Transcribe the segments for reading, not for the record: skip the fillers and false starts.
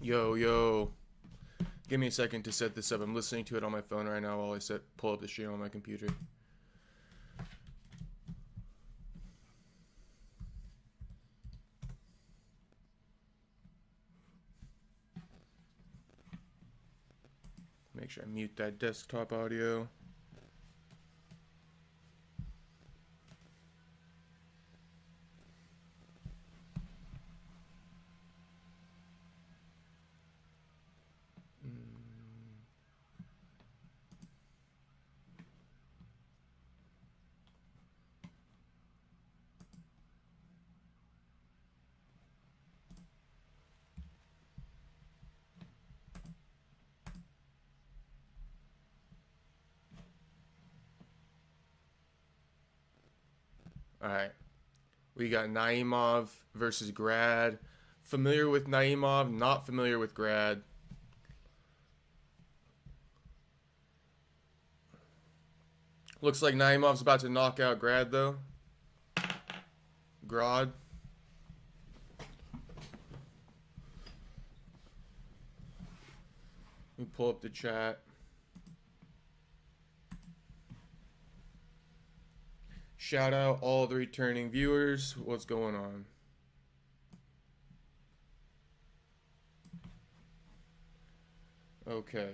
Yo, yo. Give me a second to set this up. I'm listening to it on my phone right now while I pull up the stream on my computer. Make sure I mute that desktop audio. Alright. We got Naimov versus Grad. Familiar with Naimov, not familiar with Grad. Looks like Naimov's about to knock out Grad, though. Grad. Let me pull up the chat. Shout out all the returning viewers. What's going on? Okay.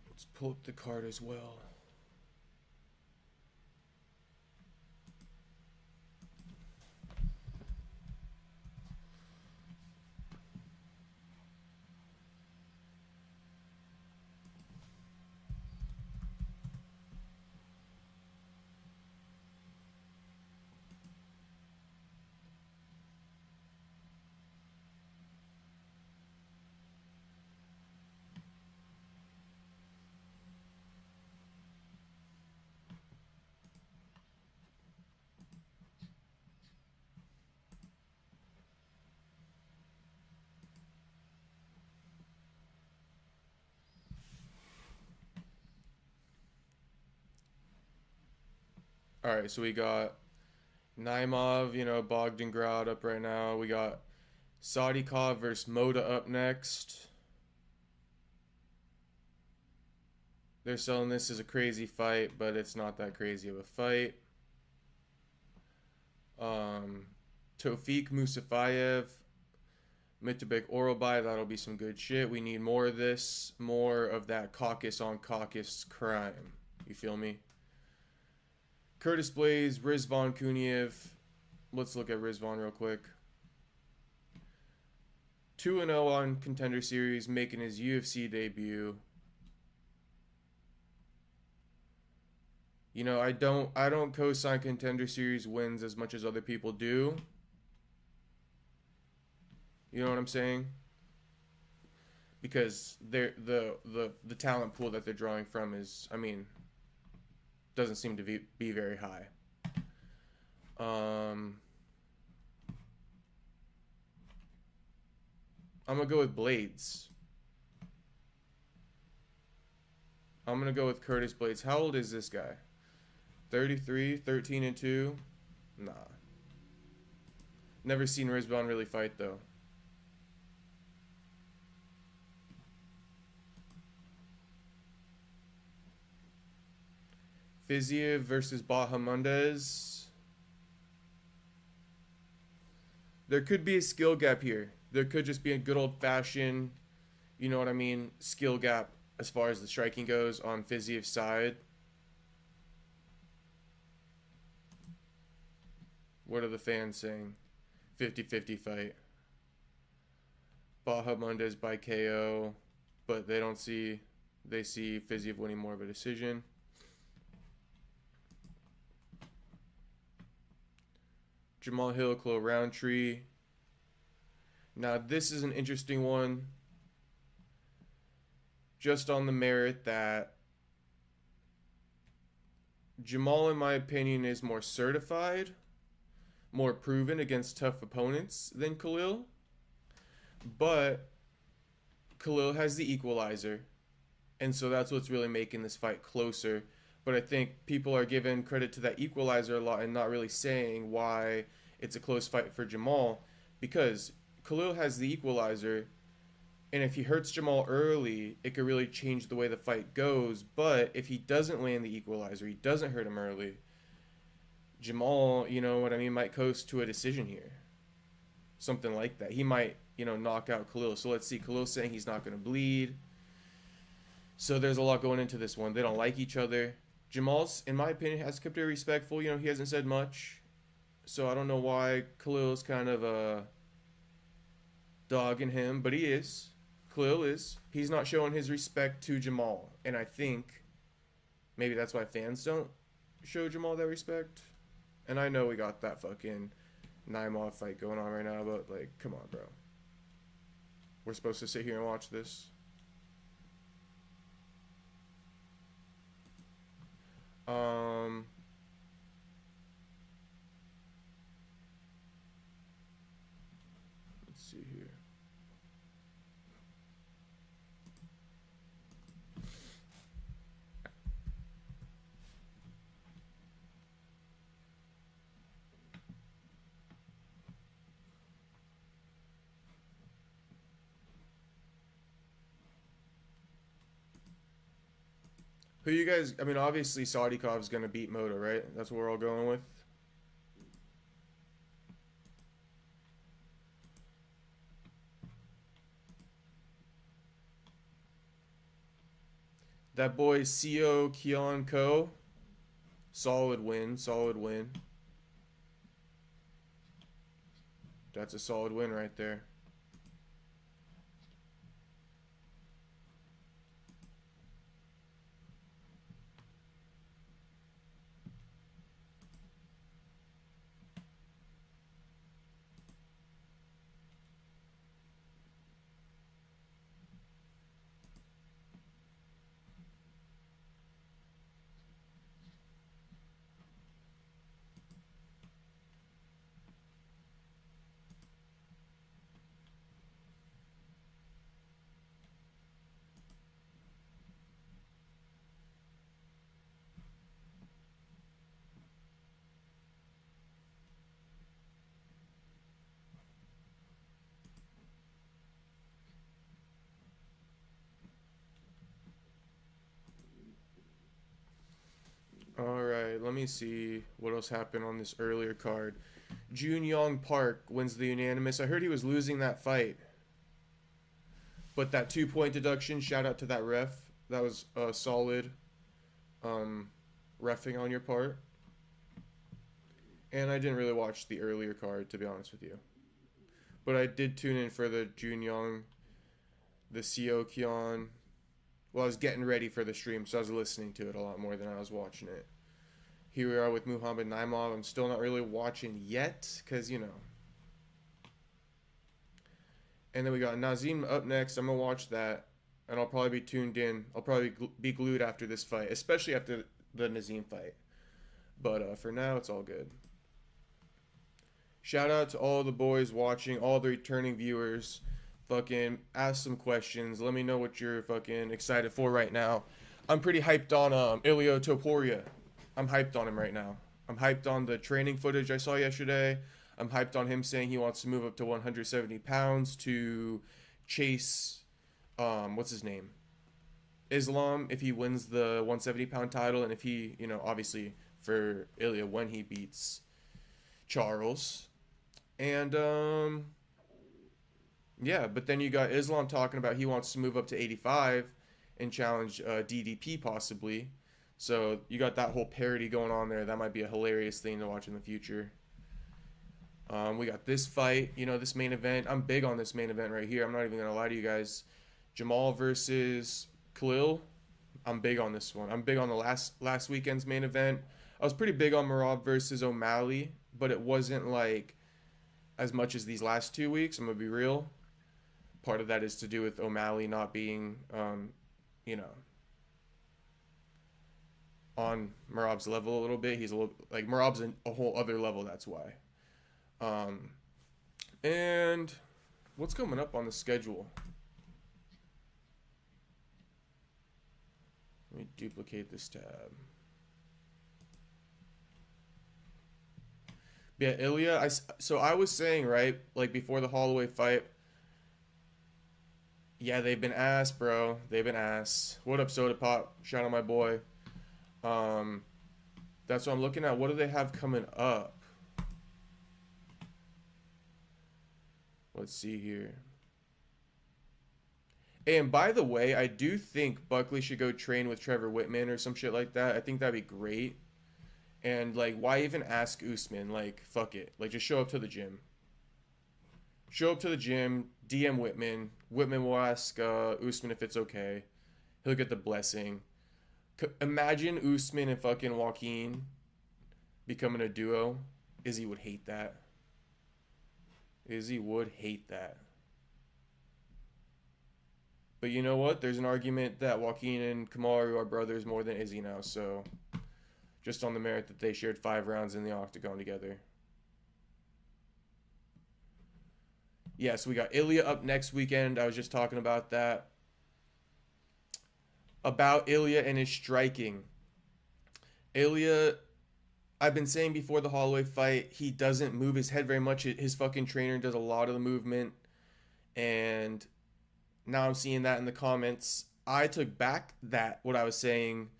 Let's pull up the card as well. All right, so we got Naimov, Bogdangrad up right now. We got Sadikov versus Moda up next. They're selling this as a crazy fight, but it's not that crazy of a fight. Tofik Musafayev, Mitabek Oralbai, that'll be some good shit. We need more of this, more of that caucus on caucus crime. You feel me? Curtis Blaze, Rizvan Kuniev. Let's look at Rizvan real quick. 2-0 on Contender Series, making his UFC debut. I don't co-sign Contender Series wins as much as other people do. You know what I'm saying? Because the talent pool that they're drawing from is, doesn't seem to be very high. I'm gonna go with Blades. I'm gonna go with Curtis Blades. How old is this guy? 33, 13-2. Nah. Never seen Rizvan really fight though. Fiziev versus Bahamundes. There could be a skill gap here. There could just be a good old-fashioned, skill gap as far as the striking goes on Fiziev's side. What are the fans saying? 50-50 fight. Bahamundes by KO, but they see Fiziev winning more of a decision. Jamahal Hill, Khalil Rountree. Now, this is an interesting one. Just on the merit that Jamal, in my opinion, is more certified. more proven against tough opponents than Khalil, but Khalil has the equalizer, and so that's what's really making this fight closer. But I think people are giving credit to that equalizer a lot and not really saying why it's a close fight for Jamal, because Khalil has the equalizer, and if he hurts Jamal early, it could really change the way the fight goes. But if he doesn't land the equalizer, he doesn't hurt him early, Jamal, you know what I mean, might coast to a decision here. Something like that. He might, knock out Khalil. So let's see. Khalil's saying he's not going to bleed. So there's a lot going into this one. They don't like each other. Jamal's, in my opinion, has kept it respectful. He hasn't said much. So I don't know why Khalil's kind of dogging him, but he is. Khalil is. He's not showing his respect to Jamal. And I think maybe that's why fans don't show Jamal that respect. And I know we got that fucking Naimov fight going on right now, but, like, come on, bro. We're supposed to sit here and watch this. Let's see here. Who you guys, I mean, obviously Saudikov's going to beat Moto, right? That's what we're all going with. That boy Co Keon Ko. Solid win, solid win. That's a solid win right there. Alright, let me see what else happened on this earlier card. Jun Yong Park wins the unanimous. I heard he was losing that fight. But that 2-point deduction, shout out to that ref. That was a solid reffing on your part. And I didn't really watch the earlier card, to be honest with you. But I did tune in for the Jun Yong, the Co Keon. Well, I was getting ready for the stream, so I was listening to it a lot more than I was watching it. Here we are with Muhammad Naimov. I'm still not really watching yet, because, And then we got Nazim up next. I'm going to watch that, and I'll probably be tuned in. I'll probably be glued after this fight, especially after the Nazim fight. But for now, it's all good. Shout out to all the boys watching, all the returning viewers. Fucking ask some questions. Let me know what you're fucking excited for right now. I'm pretty hyped on Ilio Topuria. I'm hyped on him right now. I'm hyped on the training footage I saw yesterday. I'm hyped on him saying he wants to move up to 170 pounds to chase, what's his name? Islam, if he wins the 170 pound title, and if he, obviously for Ilya when he beats Charles. And, yeah, but then you got Islam talking about he wants to move up to 85 and challenge DDP possibly. So you got that whole parody going on there. That might be a hilarious thing to watch in the future. We got this fight, this main event. I'm big on this main event right here. I'm not even going to lie to you guys. Jamal versus Khalil. I'm big on this one. I'm big on the last weekend's main event. I was pretty big on Merab versus O'Malley, but it wasn't like as much as these last 2 weeks. I'm going to be real. Part of that is to do with O'Malley not being, on Merab's level a little bit. He's a little like Merab's a whole other level. That's why. Um, and what's coming up on the schedule? Let me duplicate this tab. Yeah, Ilya. So I was saying, right, like before the Holloway fight. Yeah, they've been ass, bro. They've been ass. What up, Soda Pop? Shout out my boy. Um, that's what I'm looking at. What do they have coming up? Let's see here. And by the way, I do think Buckley should go train with Trevor Whitman or some shit like that. I think that'd be great. And like, why even ask Usman? Like, fuck it. Like, just show up to the gym. Show up to the gym, DM Whitman. Whitman will ask Usman if it's okay. He'll get the blessing. Imagine Usman and fucking Joaquin becoming a duo. Izzy would hate that. Izzy would hate that. But you know what? There's an argument that Joaquin and Kamaru are brothers more than Izzy now. So just on the merit that they shared 5 rounds in the octagon together. Yeah, so we got Ilya up next weekend. I was just talking about that. About Ilya and his striking. Ilya, I've been saying before the Holloway fight, he doesn't move his head very much. His fucking trainer does a lot of the movement. And now I'm seeing that in the comments. I took back what I was saying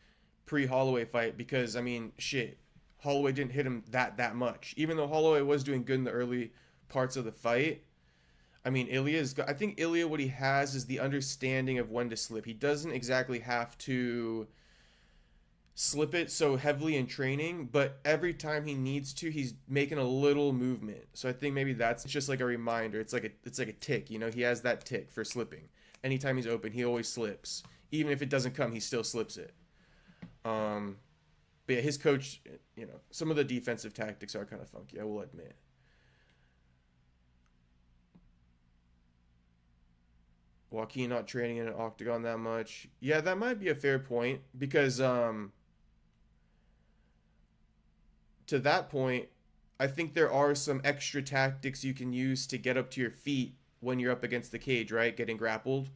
pre-Holloway fight because, I mean, shit. Holloway didn't hit him that much. Even though Holloway was doing good in the early parts of the fight, I mean, I think Ilya, what he has is the understanding of when to slip. He doesn't exactly have to slip it so heavily in training, but every time he needs to, he's making a little movement. So I think maybe that's just like a reminder. It's like a tick, you know. He has that tick for slipping. Anytime he's open, he always slips. Even if it doesn't come, he still slips it. But yeah, his coach, you know, some of the defensive tactics are kind of funky, I will admit. Joaquin not training in an octagon that much. Yeah, that might be a fair point because to that point, I think there are some extra tactics you can use to get up to your feet when you're up against the cage, right? Getting grappled.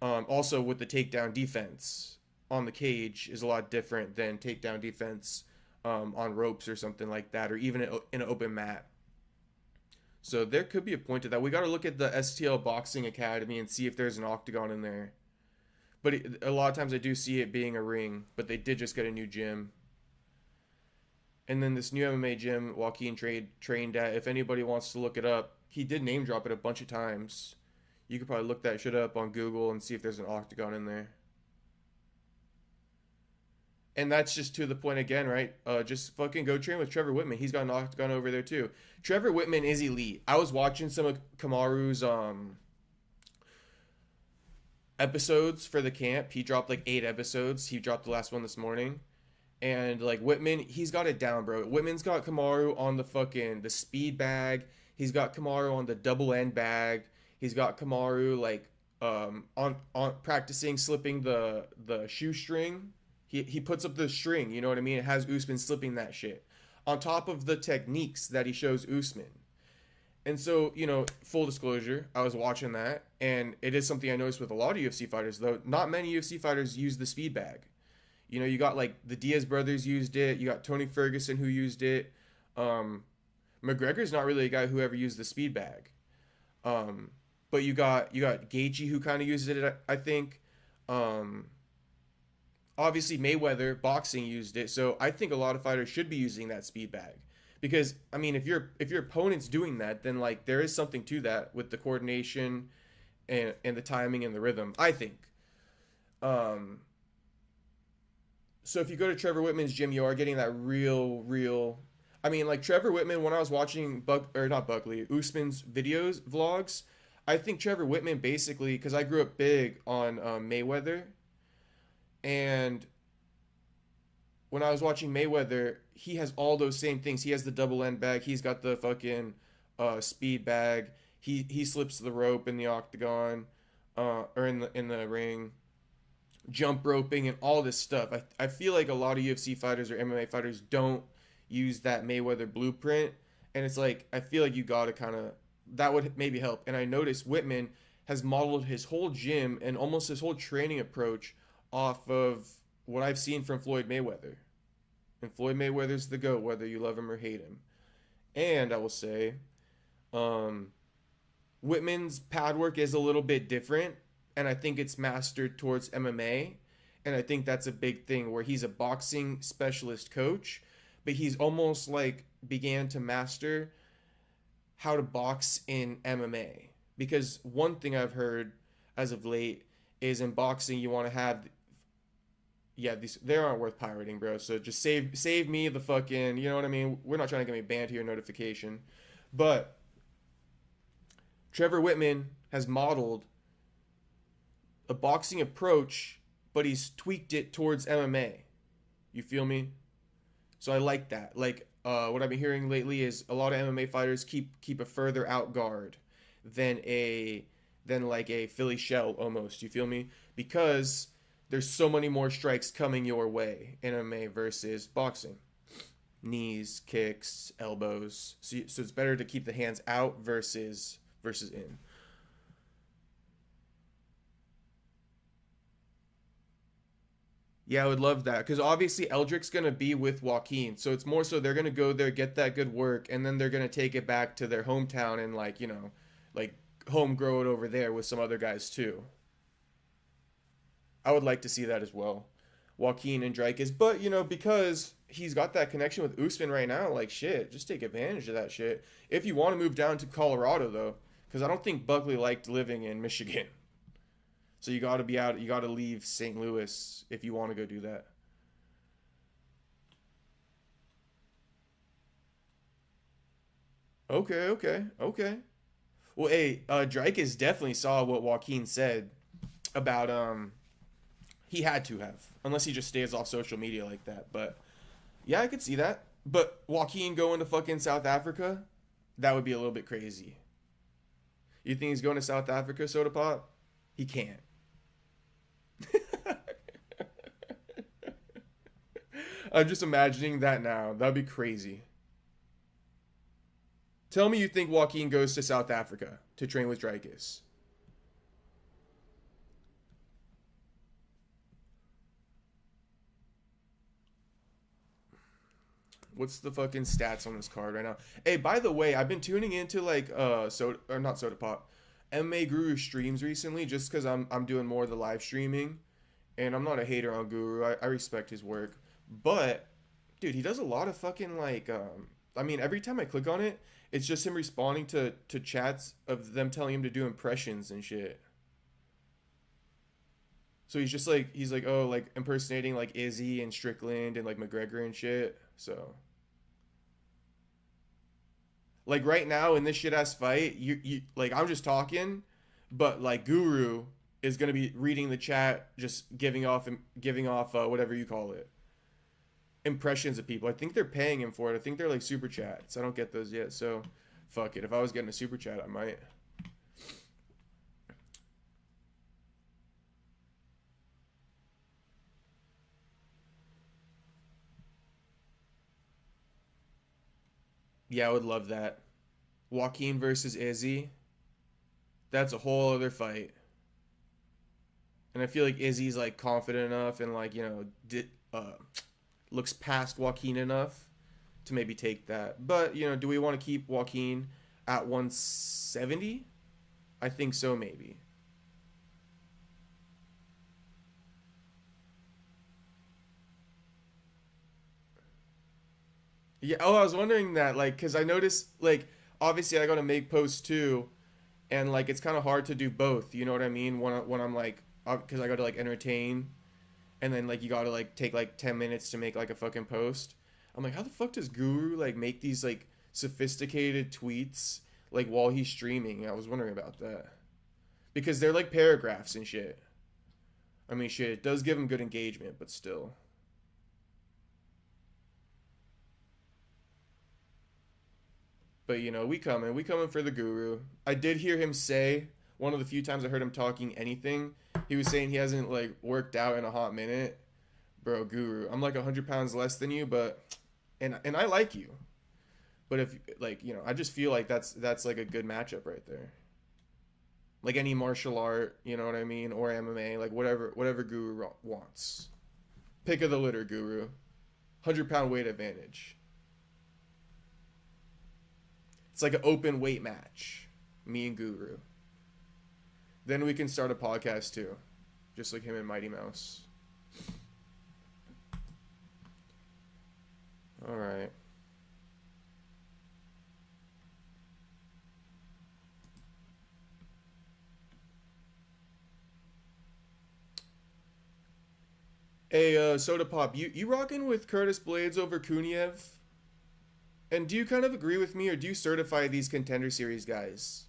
Also with the takedown defense on the cage is a lot different than takedown defense on ropes or something like that, or even in an open mat. So there could be a point to that. We got to look at the STL Boxing Academy and see if there's an octagon in there. But a lot of times I do see it being a ring, but they did just get a new gym. And then this new MMA gym Joaquin trained at, if anybody wants to look it up, he did name drop it a bunch of times. You could probably look that shit up on Google and see if there's an octagon in there. And that's just to the point again, right? Just fucking go train with Trevor Whitman. He's got an octagon over there too. Trevor Whitman is elite. I was watching some of Kamaru's episodes for the camp. He dropped like 8 episodes. He dropped the last one this morning. And like Whitman, he's got it down, bro. Whitman's got Kamaru on the speed bag. He's got Kamaru on the double end bag. He's got Kamaru like on practicing slipping the shoestring. He puts up the string, you know what I mean? It has Usman slipping that shit. On top of the techniques that he shows Usman. And so, you know, full disclosure, I was watching that, and it is something I noticed with a lot of UFC fighters, though. Not many UFC fighters use the speed bag. You know, you got, like, the Diaz brothers used it. You got Tony Ferguson who used it. McGregor's not really a guy who ever used the speed bag. But you got Gaethje who kind of uses it, I think. Obviously, Mayweather, boxing used it, so I think a lot of fighters should be using that speed bag. Because, I mean, if your opponent's doing that, then, like, there is something to that with the coordination and the timing and the rhythm, I think. So if you go to Trevor Whitman's gym, you are getting that real... I mean, like, Trevor Whitman, when I was watching Usman's vlogs, I think Trevor Whitman basically, because I grew up big on Mayweather, and when I was watching Mayweather, he has all those same things. He has the double end bag. He's got the fucking speed bag. He slips the rope in the octagon, or in the ring, jump roping and all this stuff. I feel like a lot of UFC fighters or MMA fighters don't use that Mayweather blueprint, And it's like, I feel like you gotta kind of, that would maybe help. And I noticed Whitman has modeled his whole gym and almost his whole training approach off of what I've seen from Floyd Mayweather. And Floyd Mayweather's the GOAT, whether you love him or hate him. And I will say, um, Whitman's pad work is a little bit different, and I think it's mastered towards MMA. And I think that's a big thing where he's a boxing specialist coach, but he's almost like began to master how to box in MMA. Because one thing I've heard as of late is in boxing you want to have, yeah, these they aren't worth pirating, bro. So just save me the fucking, you know what I mean? We're not trying to get me banned here, notification. But Trevor Whitman has modeled a boxing approach, but he's tweaked it towards MMA. You feel me? So I like that. Like what I've been hearing lately is a lot of MMA fighters keep a further out guard than like a Philly shell almost. You feel me? Because there's so many more strikes coming your way in MMA versus boxing. Knees, kicks, elbows. So it's better to keep the hands out versus in. Yeah, I would love that because obviously Eldrick's gonna be with Joaquin, so it's more so they're gonna go there, get that good work, and then they're gonna take it back to their hometown and like like home grow it over there with some other guys too. I would like to see that as well, Joaquin and Dreykus, but because he's got that connection with Usman right now, like shit, just take advantage of that shit. If you want to move down to Colorado though, because I don't think Buckley liked living in Michigan. So you got to be out. You got to leave St. Louis if you want to go do that. Okay, okay, okay. Well, hey, Dreykus definitely saw what Joaquin said about he had to have, unless he just stays off social media like that. But yeah, I could see that. But Joaquin going to fucking South Africa, that would be a little bit crazy. You think he's going to South Africa, Soda Pop? He can't. I'm just imagining that now. That'd be crazy. Tell me you think Joaquin goes to South Africa to train with Dreykus. What's the fucking stats on this card right now? Hey, by the way, I've been tuning into like soda or not Soda Pop, MMA Guru streams recently just because I'm doing more of the live streaming, and I'm not a hater on Guru. I respect his work, but dude, he does a lot of fucking like I mean, every time I click on it, it's just him responding to chats of them telling him to do impressions and shit. So he's like oh like impersonating like Izzy and Strickland and like McGregor and shit. So like right now in this shit ass fight, you like I'm just talking, but like Guru is gonna be reading the chat, just giving off whatever you call it, impressions of people. I think they're paying him for it. I think they're like super chats. I don't get those yet, so fuck it. If I was getting a super chat, I might. Yeah, I would love that. Joaquin versus Izzy. That's a whole other fight. And I feel like Izzy's like confident enough and like looks past Joaquin enough to maybe take that. But do we want to keep Joaquin at 170? I think so, maybe. Yeah. Oh, I was wondering that, like, because I noticed, like, obviously I got to make posts too, and like it's kind of hard to do both. You know what I mean? When I'm like, because I got to like entertain, and then like you got to like take like 10 minutes to make like a fucking post. I'm like, how the fuck does Guru like make these like sophisticated tweets like while he's streaming? I was wondering about that because they're like paragraphs and shit. I mean, shit, it does give him good engagement, but still. But we coming for the Guru. I did hear him say one of the few times I heard him talking anything, he was saying he hasn't like worked out in a hot minute. Bro, Guru, I'm like 100 pounds less than you, but and I like you, But if like, you know, I just feel like that's like a good matchup right there. Like any martial art, you know what I mean, or MMA, like whatever Guru wants. Pick of the litter, Guru. 100-pound weight advantage. It's like an open weight match. Me and Guru. Then we can start a podcast too. Just like him and Mighty Mouse. Alright. Hey, Soda Pop, you rocking with Curtis Blades over Kuniev? And do you kind of agree with me, or do you certify these Contender Series guys?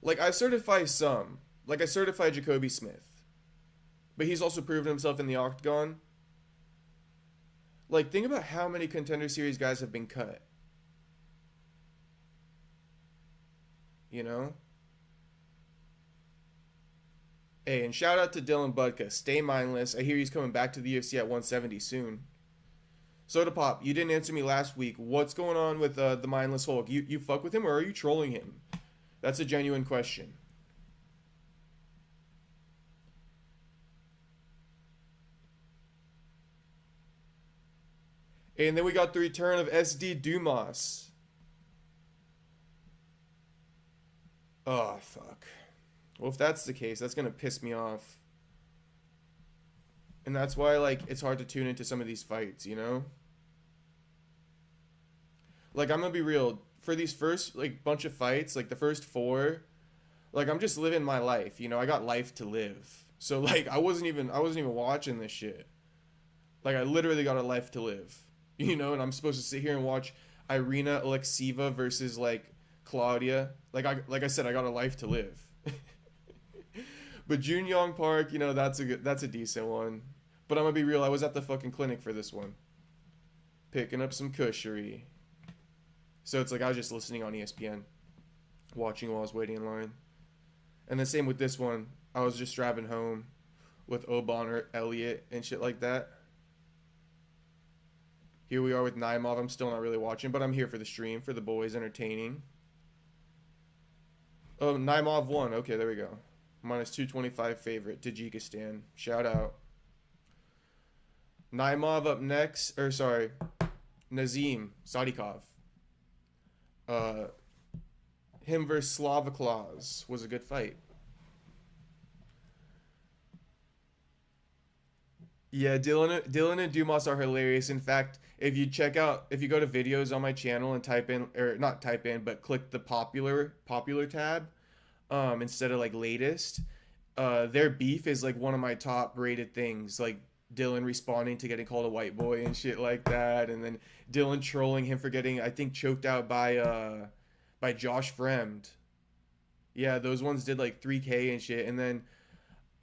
Like, I certify some. Like, I certify Jacoby Smith. But he's also proven himself in the Octagon. Like, think about how many Contender Series guys have been cut. You know? Hey, and shout out to Dylan Budka. Stay mindless. I hear he's coming back to the UFC at 170 soon. Soda Pop, you didn't answer me last week. What's going on with the Mindless Hulk? You fuck with him, or are you trolling him? That's a genuine question. And then we got the return of SD Dumas. Oh, fuck. Well, if that's the case, that's going to piss me off. And that's why, like, it's hard to tune into some of these fights, you know? Like, I'm going to be real. For these first, like, bunch of fights, like, the first 4, like, I'm just living my life, you know? I got life to live. So, like, I wasn't even watching this shit. Like, I literally got a life to live. You know? And I'm supposed to sit here and watch Irina Alexieva versus, like, Claudia. Like I said, I got a life to live. But Junyoung Park, you know, that's a decent one. But I'm gonna be real, I was at the fucking clinic for this one. Picking up some cushery. So it's like I was just listening on ESPN. Watching while I was waiting in line. And the same with this one. I was just driving home with Oban or Elliott and shit like that. Here we are with Naimov. I'm still not really watching, but I'm here for the stream, for the boys, entertaining. Oh, Naimov won. Okay, there we go. Minus 225 favorite. Tajikistan. Shout out. Naimov up next. Or, sorry. Nazim Sadikov. Him versus Slavaklaus was a good fight. Yeah, Dylan and Dumas are hilarious. In fact, if you go to videos on my channel and type in, or not type in, but click the popular tab, instead of like latest, their beef is like one of my top rated things. Like Dylan responding to getting called a white boy and shit like that, and then Dylan trolling him for getting, I think, choked out by Josh Fremd. Yeah, those ones did like 3K and shit, and then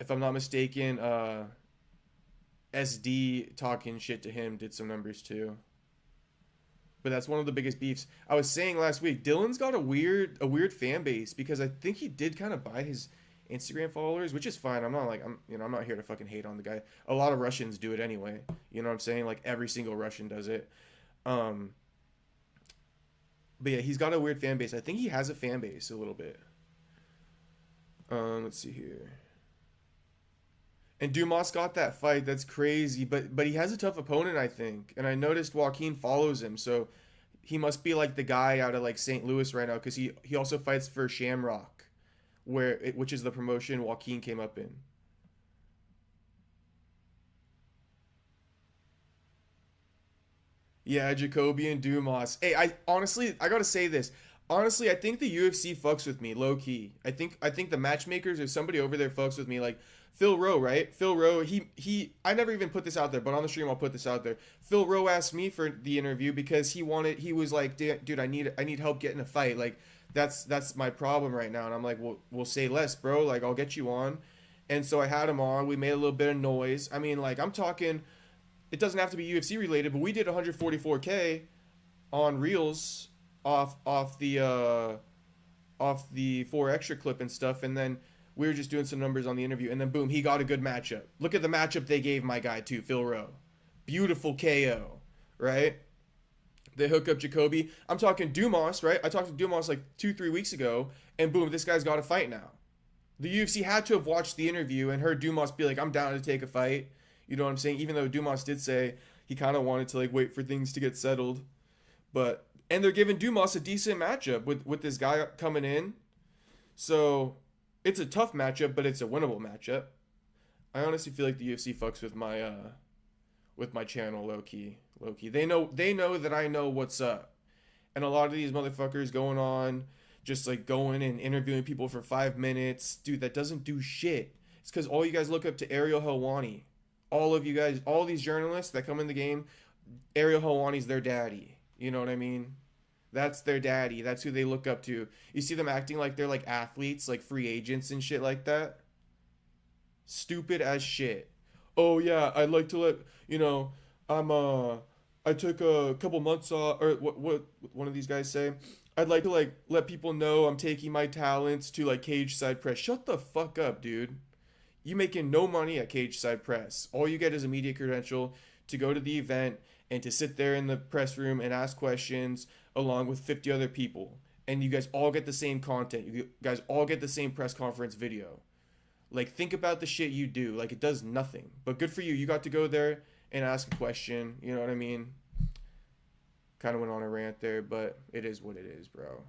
if I'm not mistaken, SD talking shit to him did some numbers too. But that's one of the biggest beefs. I was saying last week, Dylan's got a weird fan base because I think he did kind of buy his Instagram followers, which is fine. I'm not here to fucking hate on the guy. A lot of Russians do it anyway. You know what I'm saying? Like every single Russian does it. But yeah, he's got a weird fan base. I think he has a fan base a little bit. Let's see here. And Dumas got that fight. That's crazy. But he has a tough opponent, I think. And I noticed Joaquin follows him. So he must be like the guy out of like St. Louis right now. Because he also fights for Shamrock. Which is the promotion Joaquin came up in. Yeah, Jacoby and Dumas. Hey, I gotta say this. Honestly, I think the UFC fucks with me, low key. I think the matchmakers or somebody over there fucks with me. Like Phil Rowe, right? Phil Rowe, I never even put this out there, but on the stream I'll put this out there. Phil Rowe asked me for the interview because he was like, dude, I need help getting a fight. Like that's my problem right now. And I'm like, well, we'll say less, bro. Like I'll get you on. And so I had him on. We made a little bit of noise. I mean, like I'm talking, it doesn't have to be UFC related, but we did 144K on Reels off the 4 extra clip and stuff, and then we were just doing some numbers on the interview, and then boom, he got a good matchup. Look at the matchup they gave my guy too, Phil Rowe. Beautiful KO, right? They hook up Jacoby. I'm talking Dumas, right? I talked to Dumas like 2-3 weeks ago, and boom, this guy's got a fight now. The UFC had to have watched the interview and heard Dumas be like, I'm down to take a fight. You know what I'm saying? Even though Dumas did say he kind of wanted to like wait for things to get settled. But, and they're giving Dumas a decent matchup with this guy coming in. So it's a tough matchup, but it's a winnable matchup. I honestly feel like the UFC fucks with my channel low key. They know that I know what's up. And a lot of these motherfuckers going on just like going and interviewing people for 5 minutes, dude, that doesn't do shit. It's because all you guys look up to Ariel Helwani. All of you guys, all these journalists that come in the game, Ariel Helwani's their daddy. You know what I mean? That's their daddy. That's who they look up to. You see them acting like they're like athletes, like free agents and shit like that. Stupid as shit. Oh yeah, I'd like to let you know. I took a couple months off, or what one of these guys say. I'd like to like let people know I'm taking my talents to like cage side press. Shut the fuck up, dude. You making no money at cage side press. All you get is a media credential to go to the event and to sit there in the press room and ask questions along with 50 other people. And you guys all get the same content. You guys all get the same press conference video. Like, think about the shit you do. Like, it does nothing. But good for you. You got to go there and ask a question. You know what I mean? Kind of went on a rant there, but it is what it is, bro.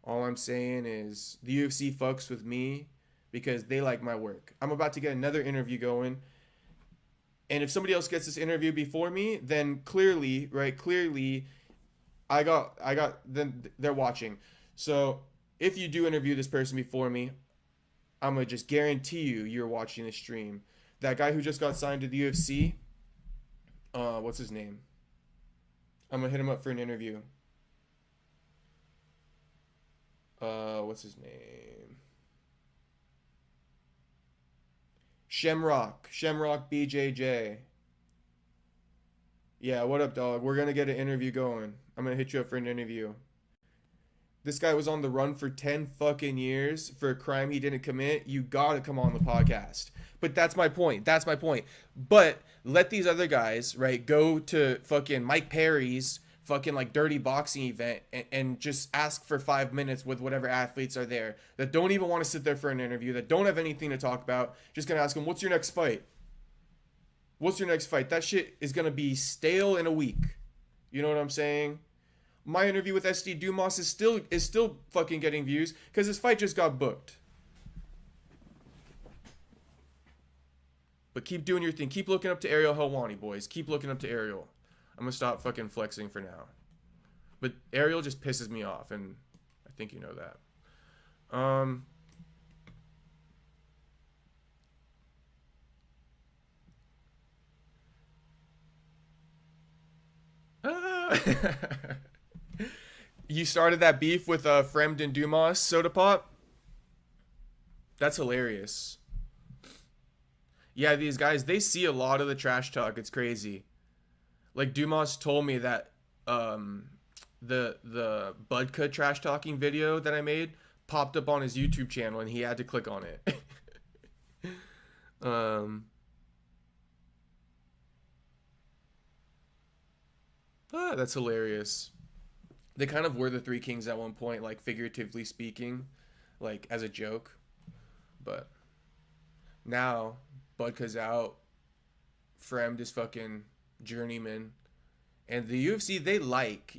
All I'm saying is the UFC fucks with me because they like my work. I'm about to get another interview going. And if somebody else gets this interview before me, then clearly, right, then they're watching. So if you do interview this person before me, I'm going to just guarantee you're watching the stream. That guy who just got signed to the UFC, what's his name? I'm going to hit him up for an interview. What's his name? Shamrock BJJ. Yeah, what up, dog? We're going to get an interview going. I'm going to hit you up for an interview. This guy was on the run for 10 fucking years for a crime he didn't commit. You gotta come on the podcast. But that's my point. But let these other guys, right, go to fucking Mike Perry's fucking like dirty boxing event and just ask for 5 minutes with whatever athletes are there that don't even want to sit there for an interview, that don't have anything to talk about. Just gonna ask them, what's your next fight? That shit is gonna be stale in a week. You know what I'm saying? My interview with SD Dumas is still fucking getting views because his fight just got booked. But keep doing your thing. Keep looking up to Ariel Helwani, boys. Keep looking up to Ariel. I'm gonna stop fucking flexing for now. But Ariel just pisses me off, and I think you know that. You started that beef with Fremd and Dumas, Soda Pop? That's hilarious. Yeah, these guys, they see a lot of the trash talk. It's crazy. Like, Dumas told me that the Budka trash talking video that I made popped up on his YouTube channel, and he had to click on it. That's hilarious. They kind of were the Three Kings at one point, like figuratively speaking, like as a joke. But now Budka's out, Fremd is fucking journeyman, and the UFC they like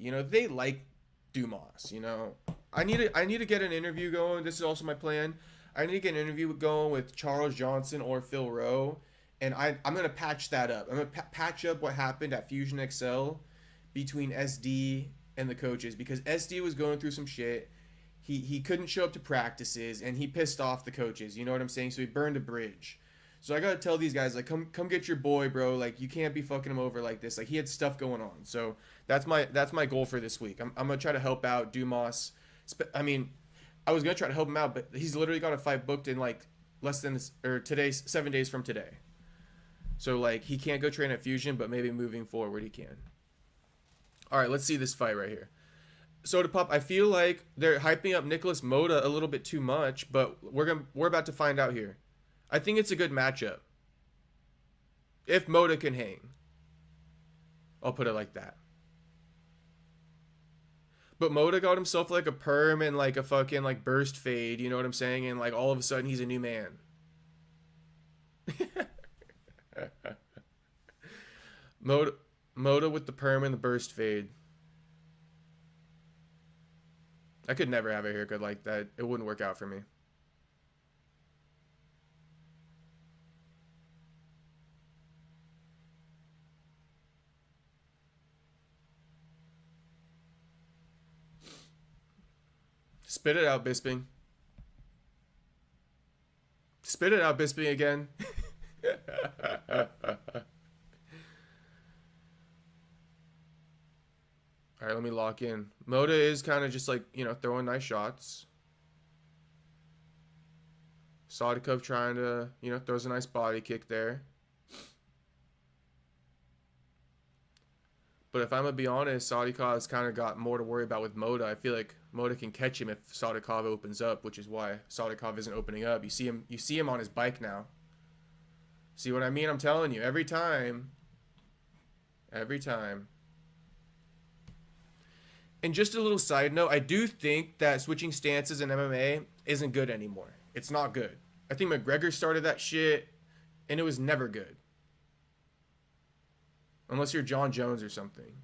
Dumas. You know, I need to get an interview going. This is also my plan. I need to get an interview going with Charles Johnson or Phil Rowe, and I'm gonna patch that up. I'm gonna patch up what happened at Fusion XL between SD and the coaches, because SD was going through some shit. He couldn't show up to practices, and he pissed off the coaches. You know what I'm saying? So he burned a bridge. So I gotta tell these guys, like, come get your boy, bro. Like, you can't be fucking him over like this. Like, he had stuff going on. So that's my goal for this week. I'm gonna try to help out Dumas. I mean, I was gonna try to help him out, but he's literally got a fight booked in like today's 7 days from today. So like, he can't go train at Fusion, but maybe moving forward he can. All right, let's see this fight right here. Soda Pop, I feel like they're hyping up Nicholas Moda a little bit too much, but we're about to find out here. I think it's a good matchup. If Moda can hang. I'll put it like that. But Moda got himself like a perm and like a fucking like burst fade, you know what I'm saying? And like all of a sudden he's a new man. Moda with the perm and the burst fade. I could never have a haircut like that. It wouldn't work out for me. Spit it out, Bisping. Spit it out, Bisping again. All right, let me lock in. Moda is kind of just like, you know, throwing nice shots. Sadikov trying to, you know, throws a nice body kick there. But if I'm going to be honest, Sadikov's kind of got more to worry about with Moda. I feel like Moda can catch him if Sadikov opens up, which is why Sadikov isn't opening up. You see him on his bike now. See what I mean? I'm telling you, every time. And just a little side note, I do think that switching stances in MMA isn't good anymore. It's not good. I think McGregor started that shit, and it was never good. Unless you're John Jones or something.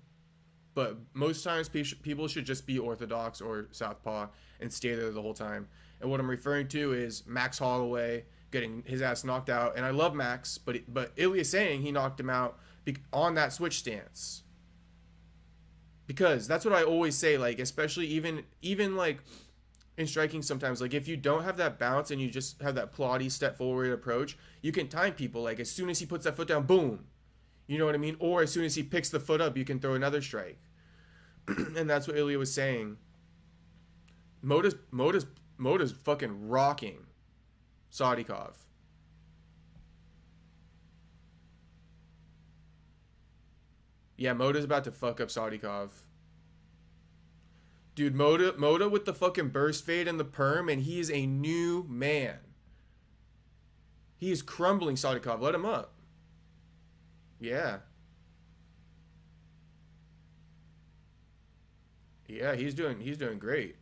But most times people should just be orthodox or southpaw and stay there the whole time. And what I'm referring to is Max Holloway getting his ass knocked out. And I love Max, but Ilya's saying he knocked him out on that switch stance. Because that's what I always say, like, especially even like in striking sometimes, like if you don't have that bounce and you just have that ploddy step forward approach, you can time people. Like as soon as he puts that foot down, boom. You know what I mean? Or as soon as he picks the foot up, you can throw another strike. And that's what Ilya was saying. Moda's fucking rocking Sadikov. Yeah, Moda's about to fuck up Sadikov. Dude, Moda with the fucking burst fade and the perm, and he is a new man. He is crumbling Sadikov. Let him up. Yeah. Yeah, he's doing great.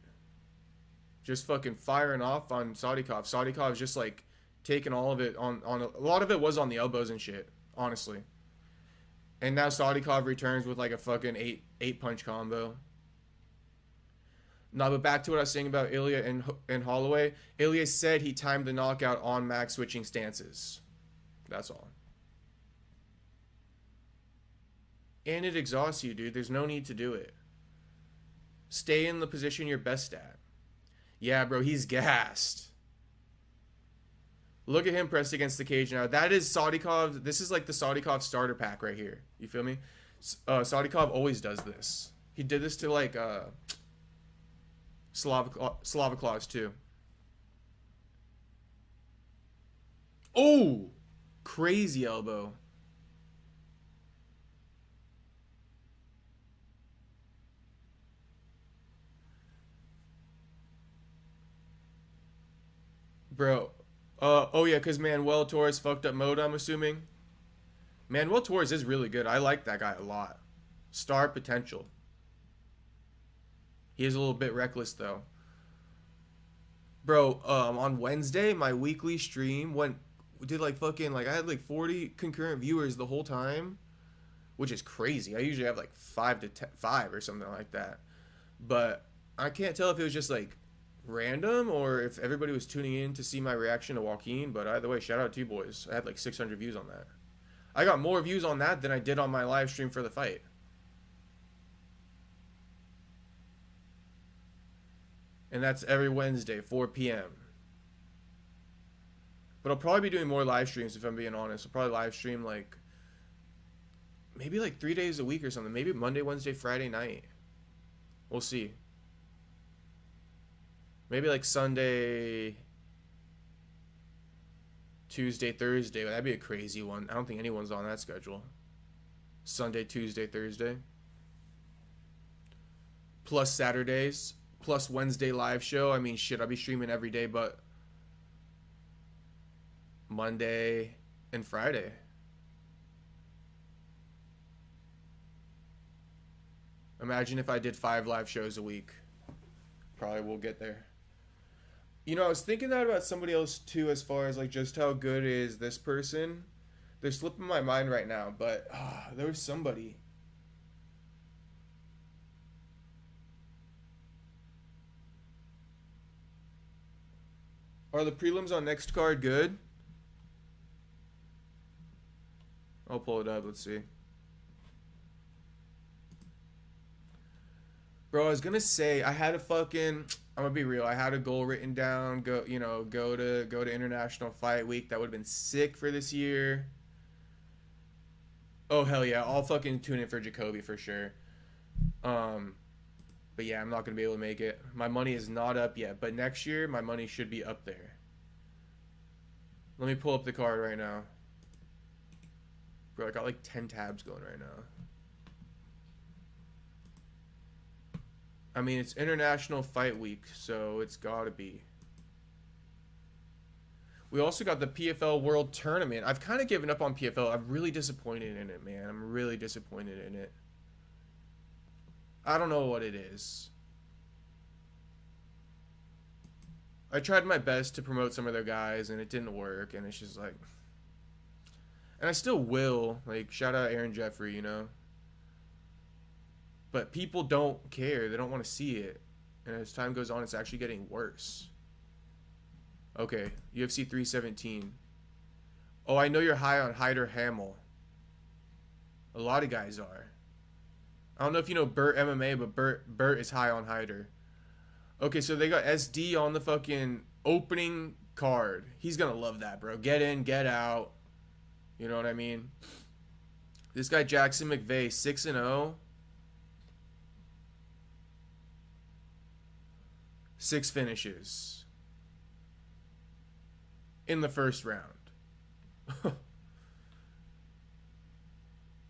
Just fucking firing off on Sadikov. Sadikov's just like taking all of it on a lot of it was on the elbows and shit, honestly. And now Sadikov returns with like a fucking eight punch combo. Now, but back to what I was saying about Ilya and Holloway. Ilya said he timed the knockout on Max switching stances. That's all. And it exhausts you, dude. There's no need to do it. Stay in the position you're best at. Yeah, bro, he's gassed. Look at him pressed against the cage now. That is Sadikov. This is like the Sadikov starter pack right here. You feel me? Sadikov always does this. He did this to like Slavaclaus too. Oh! Crazy elbow. Bro. Oh yeah, because Manuel Torres fucked up Moda, I'm assuming. Manuel Torres is really good. I like that guy a lot. Star potential. He is a little bit reckless, though. Bro, on Wednesday, my weekly stream did like fucking, like I had like 40 concurrent viewers the whole time, which is crazy. I usually have like 5 or something like that. But I can't tell if it was just like random or if everybody was tuning in to see my reaction to Joaquin, but either way, shout out to you boys. I had like 600 views on that. I got more views on that than I did on my live stream for the fight. And that's every Wednesday, 4 p.m. But I'll probably be doing more live streams if I'm being honest. I'll probably live stream like maybe like 3 days a week or something. Maybe Monday, Wednesday, Friday night. We'll see. Maybe like Sunday, Tuesday, Thursday. That'd be a crazy one. I don't think anyone's on that schedule. Sunday, Tuesday, Thursday. Plus Saturdays. Plus Wednesday live show. I mean, shit, I'll be streaming every day but Monday and Friday. Imagine if I did 5 live shows a week. Probably will get there. You know, I was thinking that about somebody else too, as far as like just how good is this person. They're slipping my mind right now, but there was somebody. Are the prelims on next card good? I'll pull it up. Let's see. Bro, I was gonna say I had a fucking. I'm gonna be real. I had a goal written down. Go to International Fight Week. That would have been sick for this year. Oh hell yeah! I'll fucking tune in for Jacoby for sure. But yeah, I'm not gonna be able to make it. My money is not up yet, but next year my money should be up there. Let me pull up the card right now. Bro, I got like 10 tabs going right now. I mean, it's International Fight Week, so it's gotta be. We also got the PFL World Tournament. I've kind of given up on PFL. I'm really disappointed in it, man. I'm really disappointed in it. I don't know what it is. I tried my best to promote some of their guys, and it didn't work, and it's just like... And I still will. Like, shout out Aaron Jeffrey, you know? But people don't care. They don't want to see it. And as time goes on, it's actually getting worse. Okay, UFC 317. Oh, I know you're high on Hyder Hamill. A lot of guys are. I don't know if you know Burt MMA, but Burt is high on Hyder. Okay, so they got SD on the fucking opening card. He's gonna love that, bro. Get in, get out. You know what I mean? This guy Jackson McVeigh, 6-0. 6 finishes in the first round.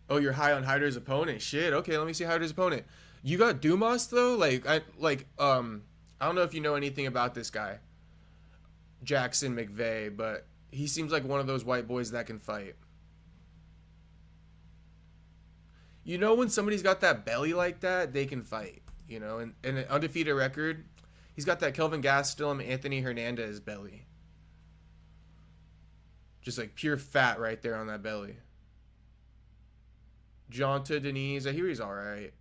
Oh, you're high on Hyder's opponent. Shit. Okay, let me see Hyder's opponent. You got Dumas though? I don't know if you know anything about this guy, Jackson McVeigh, but he seems like one of those white boys that can fight. You know, when somebody's got that belly like that, they can fight. You know, and an undefeated record. He's got that Kelvin Gastelum, Anthony Hernandez belly. Just like pure fat right there on that belly. Jonta Denise, I hear he's alright.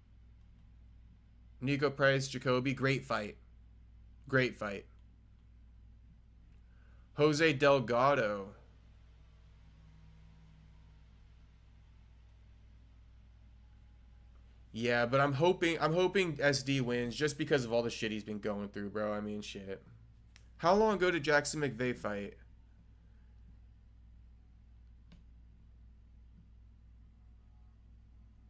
Nico Price, Jacoby, great fight. Great fight. Jose Delgado. Yeah, but I'm hoping SD wins just because of all the shit he's been going through, bro. I mean, shit. How long ago did Jackson McVeigh fight?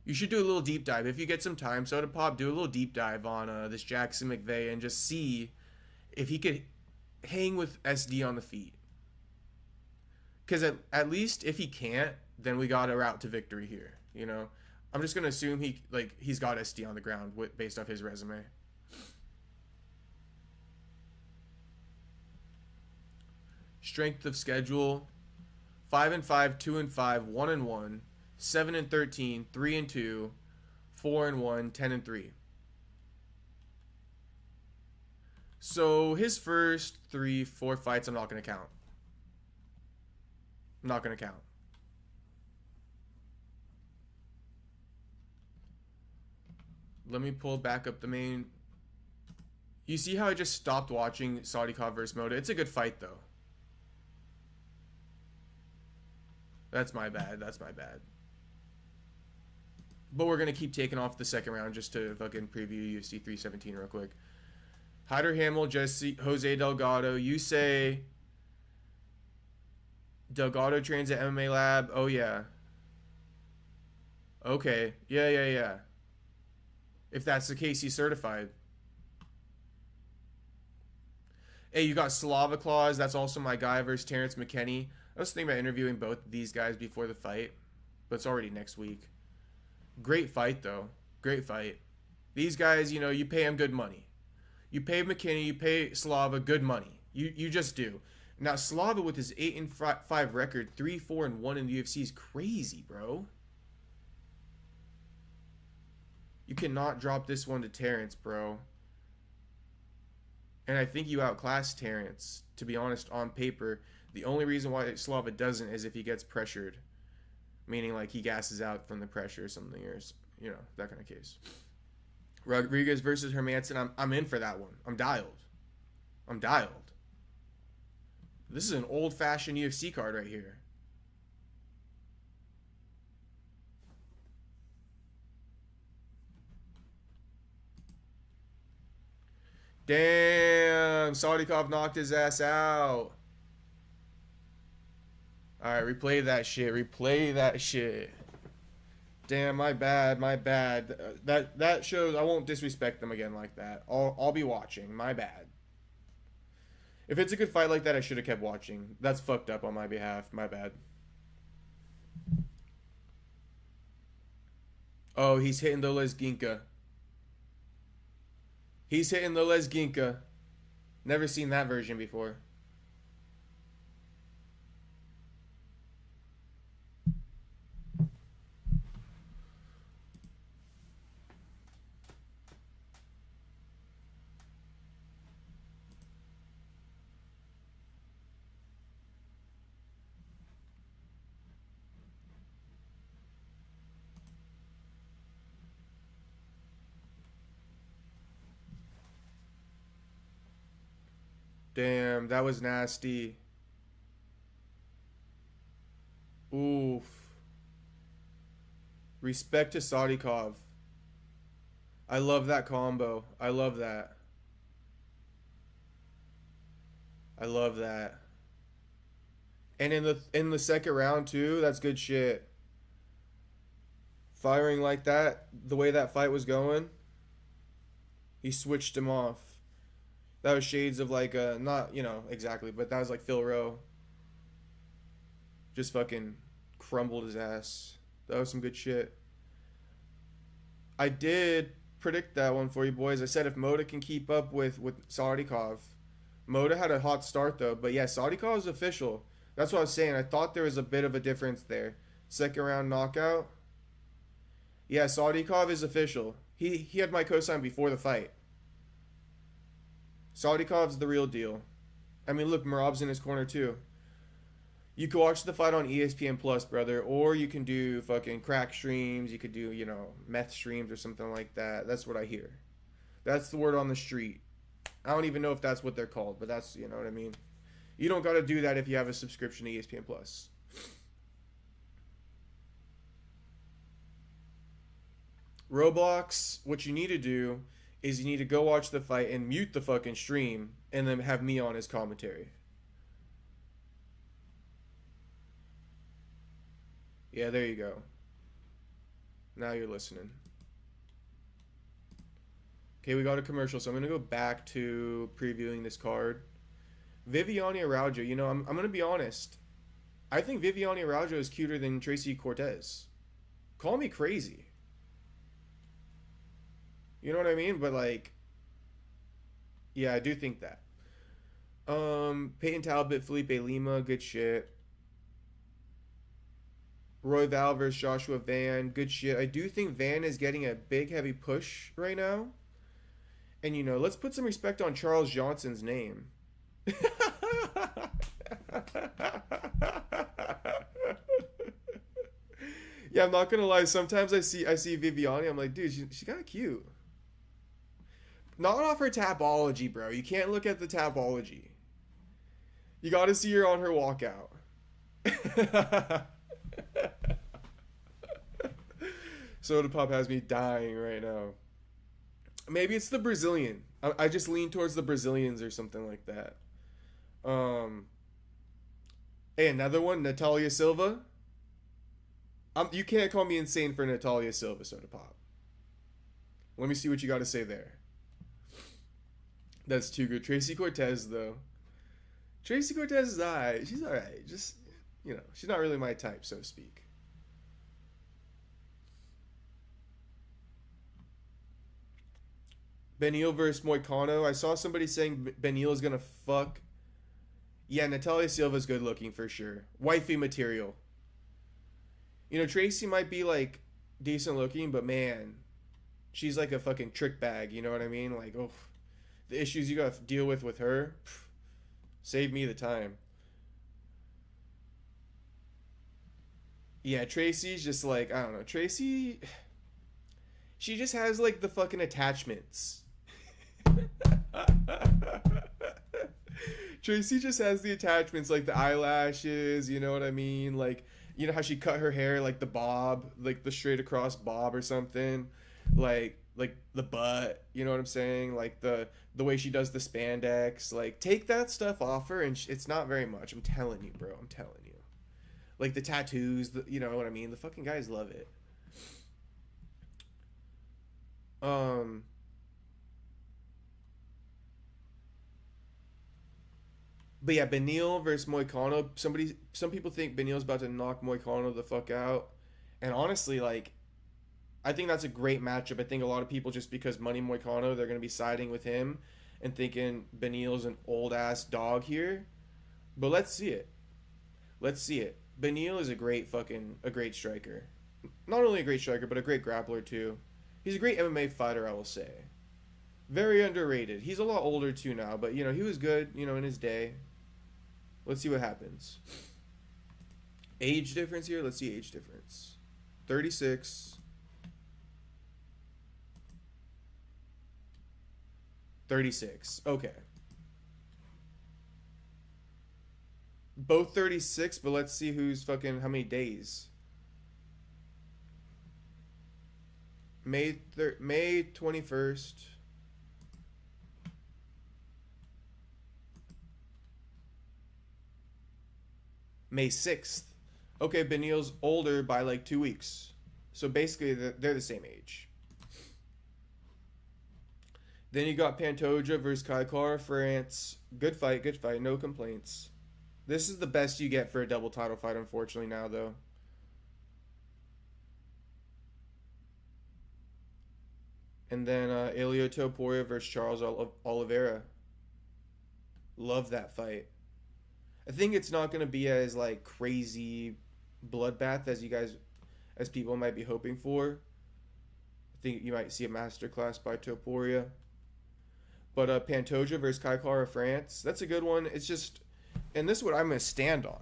You should do a little deep dive. If you get some time, Soda Pop, do a little deep dive on this Jackson McVeigh and just see if he could hang with SD on the feet. Because at least if he can't, then we got a route to victory here, you know? I'm just going to assume he's got SD on the ground based off his resume. Strength of schedule: 5-5, 2-5, 1-1, 7-13, 3-2, 4-1, 10-3. So his first 3-4 fights, I'm not going to count. I'm not going to count. Let me pull back up the main. You see how I just stopped watching Saudikov versus Moda? It's a good fight, though. That's my bad. That's my bad. But we're going to keep taking off the second round just to fucking preview UFC 317 real quick. Hyder Hamill, Jose Delgado. You say Delgado trains at MMA Lab. Oh, yeah. Okay. Yeah. If that's the case, he's certified. Hey, you got Slava Claus. That's also my guy versus Terrence McKinney. I was thinking about interviewing both of these guys before the fight, but it's already next week. Great fight, though. Great fight. These guys, you know, you pay them good money. You pay McKinney, you pay Slava good money. You just do. Now, Slava with his 8-5 record, 3-4-1 in the UFC is crazy, bro. You cannot drop this one to Terrence, bro. And I think you outclassed Terrence, to be honest, on paper. The only reason why Slava doesn't is if he gets pressured. Meaning, like, he gasses out from the pressure or something, or, you know, that kind of case. Rodriguez versus Hermanson. I'm in for that one. I'm dialed. This is an old-fashioned UFC card right here. Damn, Sadikov knocked his ass out. Alright, replay that shit. Damn, my bad. That shows I won't disrespect them again like that. I'll be watching. My bad. If it's a good fight like that, I should have kept watching. That's fucked up on my behalf. My bad. Oh, he's hitting the Lesginka. Never seen that version before. Damn, that was nasty. Oof. Respect to Sadikov. I love that combo. I love that. And in the second round too, that's good shit. Firing like that, the way that fight was going, he switched him off. That was shades of like not, you know, exactly, but that was like Phil Rowe. Just fucking crumbled his ass. That was some good shit. I did predict that one for you boys. I said if Moda can keep up with Sadikov. Moda had a hot start though, but yeah, Sadikov is official. That's what I was saying. I thought there was a bit of a difference there. Second round knockout. Yeah, Sadikov is official. He had my cosign before the fight. Sadikov's the real deal. I mean, look, Marab's in his corner too. You can watch the fight on ESPN Plus, brother, or you can do fucking crack streams. You could do, you know, meth streams or something like that. That's what I hear. That's the word on the street. I don't even know if that's what they're called, but that's, you know what I mean. You don't got to do that if you have a subscription to ESPN Plus. Roblox, what you need to do is you need to go watch the fight and mute the fucking stream and then have me on as commentary. Yeah, there you go. Now you're listening. Okay, we got a commercial, so I'm going to go back to previewing this card. Viviane Araujo, you know, I'm going to be honest. I think Viviane Araujo is cuter than Tracy Cortez. Call me crazy. You know what I mean? But like, yeah, I do think that. Peyton Talbot, Felipe Lima, good shit. Roy Val versus Joshua Van, good shit. I do think Van is getting a big, heavy push right now. And, you know, let's put some respect on Charles Johnson's name. Yeah, I'm not gonna lie. Sometimes I see Viviane, I'm like, dude, she's kind of cute. Not off her tapology, bro. You can't look at the tapology. You got to see her on her walkout. Soda Pop has me dying right now. Maybe it's the Brazilian. I just lean towards the Brazilians or something like that. Hey, another one, Natalia Silva. You can't call me insane for Natalia Silva, Soda Pop. Let me see what you got to say there. That's too good. Tracy Cortez, though. Tracy Cortez is alright. She's alright. Just, you know, she's not really my type, so to speak. Benil versus Moicano. I saw somebody saying Benil is going to fuck. Yeah, Natalia Silva's good looking for sure. Wifey material. You know, Tracy might be, like, decent looking, but man, She's like a fucking trick bag, you know what I mean? Like, oh, the issues you got to deal with her, save me the time. Yeah, Tracy's just like, I don't know. Tracy, she just has like the fucking attachments. Tracy just has the attachments, like the eyelashes, you know what I mean? Like, you know how she cut her hair, like the bob, like the straight across bob or something, like the butt, you know what I'm saying? Like the way she does the spandex, like take that stuff off her, and it's not very much. I'm telling you, bro. I'm telling you. Like the tattoos, you know what I mean? The fucking guys love it. Um, but yeah, Benil versus Moicano. Some people think Benil's about to knock Moicano the fuck out, and honestly, like, I think that's a great matchup. I think a lot of people, just because Money Moicano, they're gonna be siding with him and thinking Benil's an old ass dog here. But let's see it. Let's see it. Benil is a great striker. Not only a great striker, but a great grappler too. He's a great MMA fighter, I will say. Very underrated. He's a lot older too now, but you know, he was good, you know, in his day. Let's see what happens. Age difference here. Let's see age difference. 36. 36. Okay. Both 36, but let's see who's fucking how many days. May 21st. May 6th. Okay, Benil's older by like 2 weeks. So basically, they're the same age. Then you got Pantoja versus Kaikar, France. Good fight, no complaints. This is the best you get for a double title fight, unfortunately, now, though. And then Ilya Topuria versus Charles Oliveira. Love that fight. I think it's not going to be as, like, crazy bloodbath as people might be hoping for. I think you might see a masterclass by Topuria. But Pantoja versus Kaikara France, that's a good one. It's just, and this is what I'm going to stand on.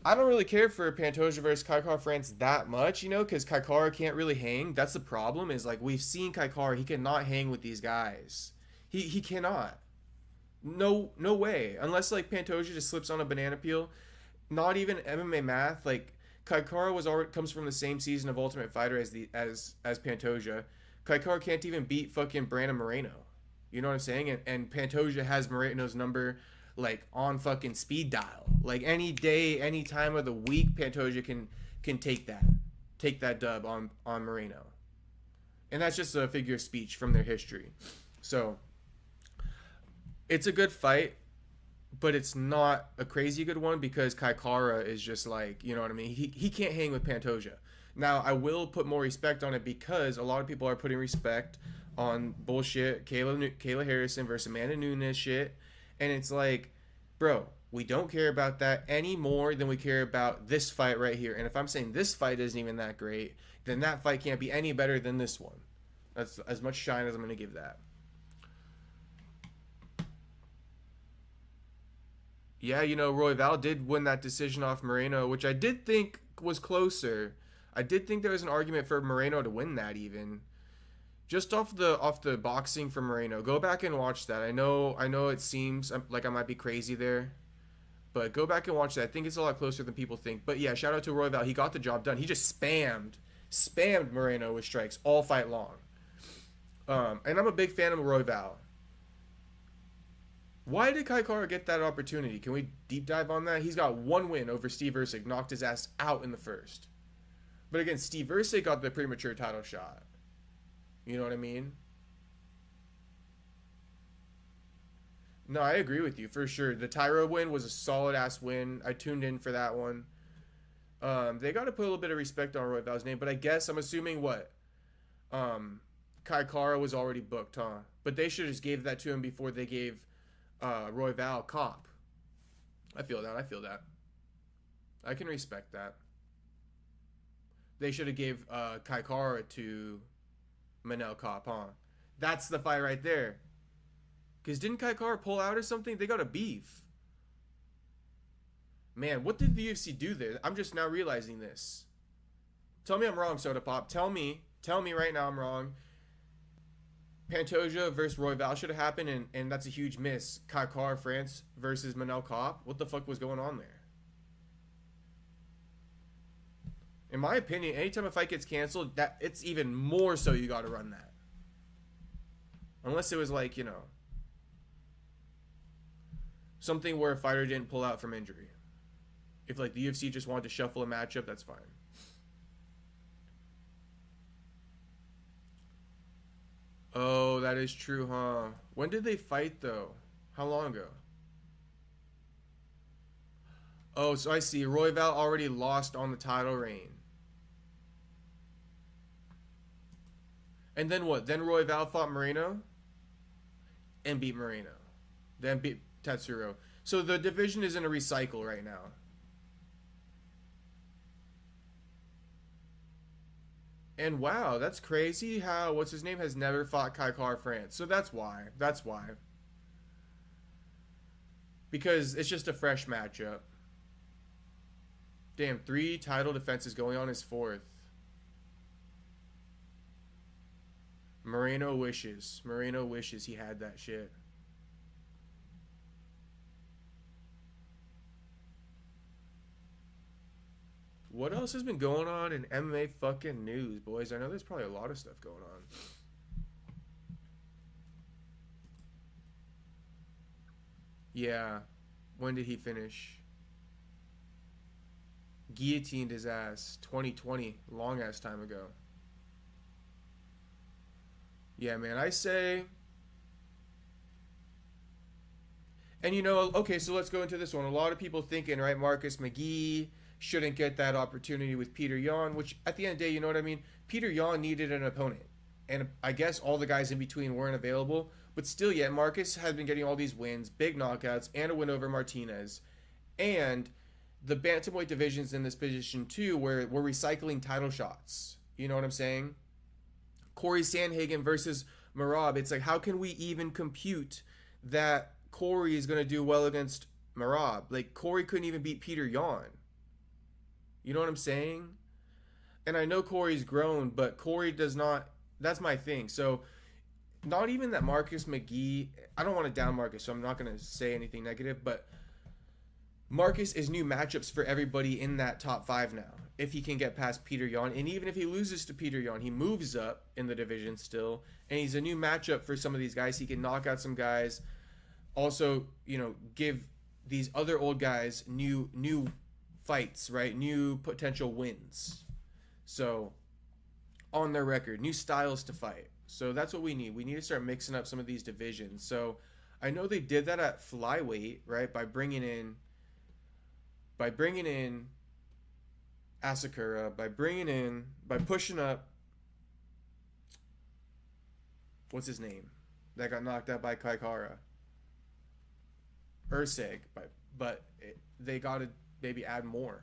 I don't really care for Pantoja versus Kaikara France that much, you know, because Kaikara can't really hang. That's the problem, is like we've seen Kaikara, he cannot hang with these guys. He cannot. No way. Unless like Pantoja just slips on a banana peel. Not even MMA math. Like Kaikara comes from the same season of Ultimate Fighter as Pantoja. Kaikara can't even beat fucking Brandon Moreno. You know what I'm saying? And Pantoja has Moreno's number like on fucking speed dial. Like any day, any time of the week, Pantoja can take that dub on Moreno. And that's just a figure of speech from their history. So it's a good fight, but it's not a crazy good one because Kaikara is just like, you know what I mean? He can't hang with Pantoja. Now, I will put more respect on it because a lot of people are putting respect on bullshit Kayla Harrison versus Amanda Nunes shit. And it's like, bro, we don't care about that any more than we care about this fight right here. And if I'm saying this fight isn't even that great, then that fight can't be any better than this one. That's as much shine as I'm going to give that. Yeah, you know, Royval did win that decision off Moreno, which I did think was closer. I did think there was an argument for Moreno to win that even. Just off the boxing from Moreno. Go back and watch that. I know it seems like I might be crazy there. But go back and watch that. I think it's a lot closer than people think. But yeah, shout out to Royval. He got the job done. He just spammed Moreno with strikes all fight long. And I'm a big fan of Royval. Why did Kaikara get that opportunity? Can we deep dive on that? He's got one win over Steve Erceg, knocked his ass out in the first. But again, Steve Erceg got the premature title shot. You know what I mean? No, I agree with you for sure. The Tyro win was a solid ass win. I tuned in for that one. They got to put a little bit of respect on Royval's name, but I guess I'm assuming what? Kaikara was already booked, huh? But they should have just gave that to him before they gave Royval comp. I feel that. I can respect that. They should have gave Kaikara to Manel Cop, huh? That's the fight right there. Because didn't Kai Kara pull out or something? They got a beef. Man, what did the UFC do there? I'm just now realizing this. Tell me I'm wrong, Soda Pop. Tell me right now I'm wrong. Pantoja versus Royval should have happened, and that's a huge miss. Kai Kara France versus Manel Cop. What the fuck was going on there? In my opinion, anytime a fight gets canceled, that it's even more so you got to run that. Unless it was like, you know, something where a fighter didn't pull out from injury. If like the UFC just wanted to shuffle a matchup, that's fine. Oh, that is true, huh? When did they fight though? How long ago? Oh, so I see. Royval already lost on the title reign. And then what? Then Royval fought Moreno and beat Moreno. Then beat Tatsuro. So the division is in a recycle right now. And wow, that's crazy how what's his name has never fought Kai Kara France. So that's why. That's why. Because it's just a fresh matchup. Damn, 3 title defenses going on his 4th. Moreno wishes. Moreno wishes he had that shit. What else has been going on in MMA fucking news, boys? I know there's probably a lot of stuff going on. Yeah. When did he finish? Guillotined his ass. 2020. Long ass time ago. Yeah, man. I say... And you know, okay, so let's go into this one. A lot of people thinking, right, Marcus McGee shouldn't get that opportunity with Peter Yan, which at the end of the day, you know what I mean? Peter Yan needed an opponent. And I guess all the guys in between weren't available. But still, yeah, Marcus has been getting all these wins, big knockouts, and a win over Martinez. And the bantamweight division's in this position too, where we're recycling title shots. You know what I'm saying? Corey Sandhagen versus Merab. It's like, how can we even compute that Corey is going to do well against Merab? Like, Corey couldn't even beat Peter Yan. You know what I'm saying? And I know Corey's grown, but Corey does not. That's my thing. So, not even that Marcus McGee. I don't want to down Marcus, so I'm not going to say anything negative. But Marcus is new matchups for everybody in that top 5 now. If he can get past Peter Yan. And even if he loses to Peter Yan, he moves up in the division still. And he's a new matchup for some of these guys. He can knock out some guys. Also, you know, give these other old guys new fights, right? New potential wins. So, on their record, new styles to fight. So that's what we need. We need to start mixing up some of these divisions. So I know they did that at Flyweight, right? By bringing in Asakura, by pushing up, what's his name? That got knocked out by Kai Kara. Urseg, but they got to maybe add more.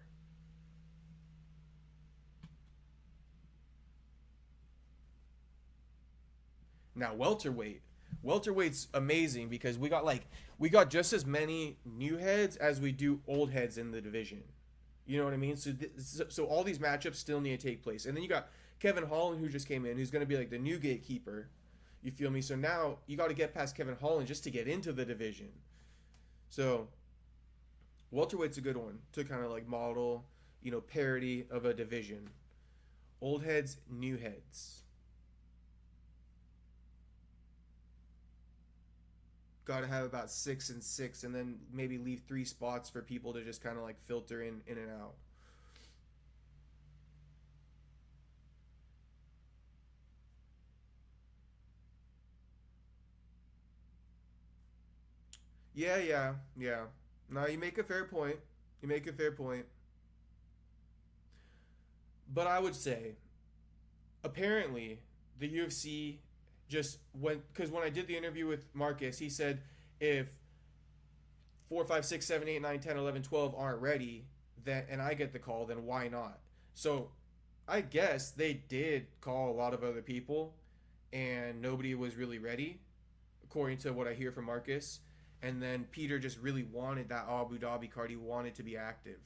Now welterweight's amazing because we got just as many new heads as we do old heads in the division. You know what I mean? So all these matchups still need to take place, and then you got Kevin Holland who just came in, who's going to be like the new gatekeeper. You feel me? So now you got to get past Kevin Holland just to get into the division. So welterweight's a good one to kind of like model, you know, parity of a division. Old heads, new heads. Got to have about 6 and 6, and then maybe leave 3 spots for people to just kind of like filter in and out. Yeah. No, you make a fair point. But I would say, apparently, the UFC just went, because when I did the interview with Marcus, he said if 4, 5, 6, 7, 8, 9, 10, 11, 12 aren't ready, then and I get the call, then why not? So I guess they did call a lot of other people, and nobody was really ready, according to what I hear from Marcus. And then Peter just really wanted that Abu Dhabi card. He wanted to be active.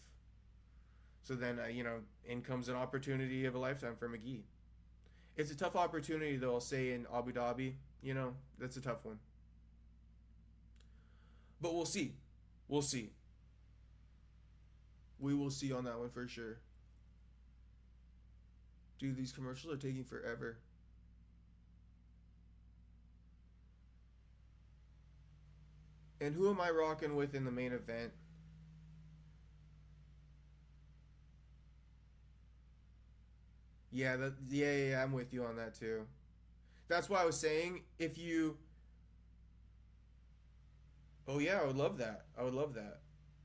So then, in comes an opportunity of a lifetime for McGee. It's a tough opportunity, though, I'll say, in Abu Dhabi. That's a tough one. But we'll see. We'll see. We will see on that one for sure. Dude, these commercials are taking forever. And who am I rocking with in the main event? Yeah, I'm with you on that too. That's why I was saying if you. Oh yeah, I would love that. I would love that.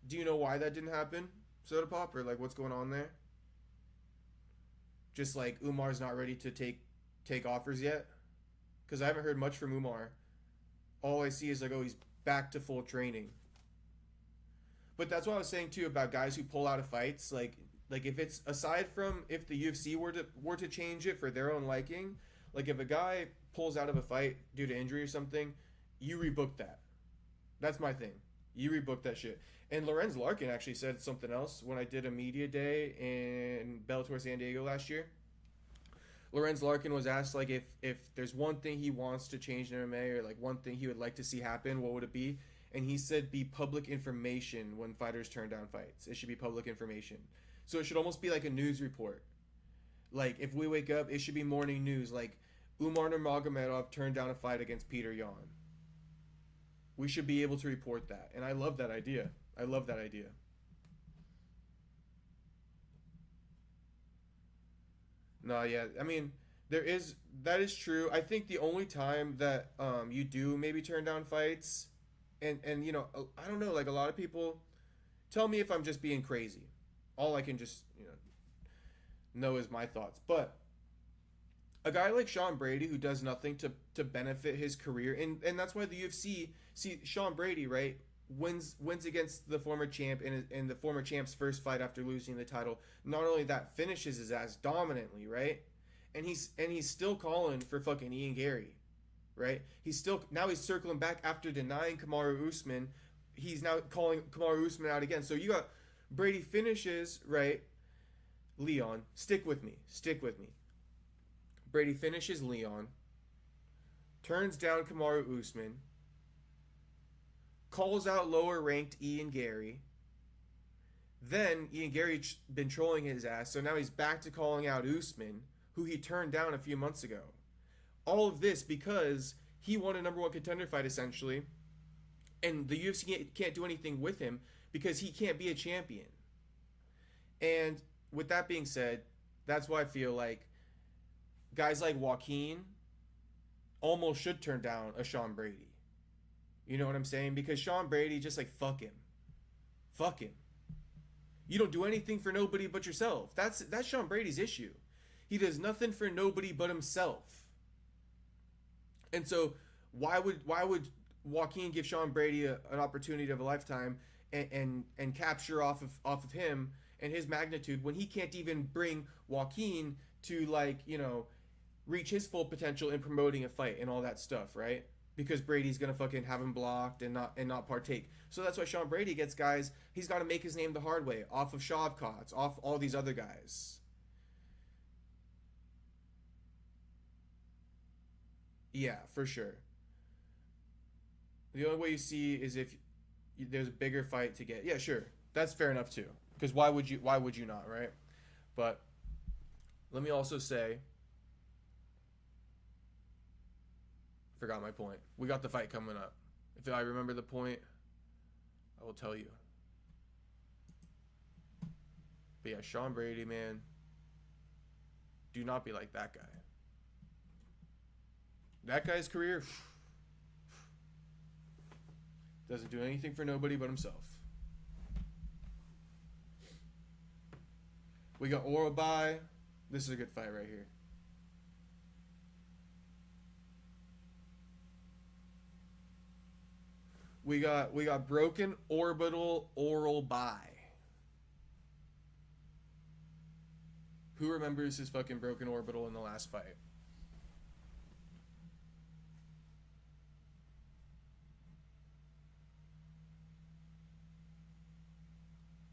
Do you know why that didn't happen, Soda Pop, or like what's going on there? Just like Umar's not ready to take offers yet, because I haven't heard much from Umar. All I see is like, oh, he's back to full training. But that's what I was saying too about guys who pull out of fights. Like if it's aside from if the UFC were to change it for their own liking, like if a guy pulls out of a fight due to injury or something, you rebook that. That's my thing. You rebook that shit. And Lorenz Larkin actually said something else when I did a media day in Bellator San Diego last year. Lorenz Larkin was asked like if there's one thing he wants to change in MMA or like one thing he would like to see happen, what would it be? And he said be public information when fighters turn down fights. It should be public information. So it should almost be like a news report. Like if we wake up, it should be morning news. Like Umar Nurmagomedov turned down a fight against Peter Yan. We should be able to report that. And I love that idea. I love that idea. No, yeah. I mean, that is true. I think the only time that you do maybe turn down fights and I don't know, like a lot of people tell me if I'm just being crazy. All I can just, know is my thoughts. But a guy like Sean Brady who does nothing to benefit his career, and that's why the UFC, see Sean Brady, right, wins against the former champ in the former champ's first fight after losing the title. Not only that, finishes his ass dominantly, right? And he's still calling for fucking Ian Gary, right? He's circling back after denying Kamaru Usman. He's now calling Kamaru Usman out again. So you got Brady finishes, right? Leon, stick with me. Brady finishes Leon, turns down Kamaru Usman, calls out lower ranked Ian Gary. Then Ian Gary's been trolling his ass, so now he's back to calling out Usman, who he turned down a few months ago. All of this because he won a number one contender fight essentially, and the UFC can't do anything with him because he can't be a champion. And with that being said, that's why I feel like guys like Joaquin almost should turn down a Sean Brady. You know what I'm saying? Because Sean Brady just like, fuck him. You don't do anything for nobody but yourself. That's Sean Brady's issue. He does nothing for nobody but himself. And so why would Joaquin give Sean Brady an opportunity of a lifetime and capture off of him and his magnitude when he can't even bring Joaquin to reach his full potential in promoting a fight and all that stuff, right? Because Brady's gonna fucking have him blocked and not partake. So that's why Sean Brady gets guys. He's got to make his name the hard way, off of Shavkat, off all these other guys. Yeah, for sure. The only way you see is if there's a bigger fight to get. Yeah, sure, that's fair enough too. Because why would you not, right? But let me also say, forgot my point. We got the fight coming up. If I remember the point, I will tell you. But yeah, Sean Brady, man, do not be like that guy. That guy's career doesn't do anything for nobody but himself. We got Orobai. This is a good fight right here. We got broken orbital oral bi. Who remembers his fucking broken orbital in the last fight?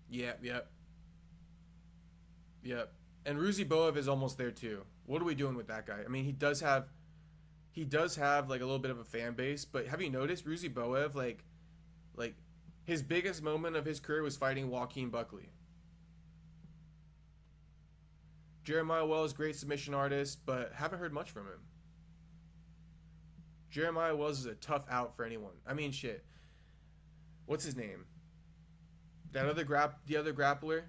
Yep, yep, yep. And Ruzi Boev is almost there too. What are we doing with that guy? I mean, he does have like a little bit of a fan base, but have you noticed Ruzi Boev like his biggest moment of his career was fighting Joaquin Buckley. Jeremiah Wells, great submission artist, but haven't heard much from him. Jeremiah Wells is a tough out for anyone. I mean, shit. What's his name? The other grappler,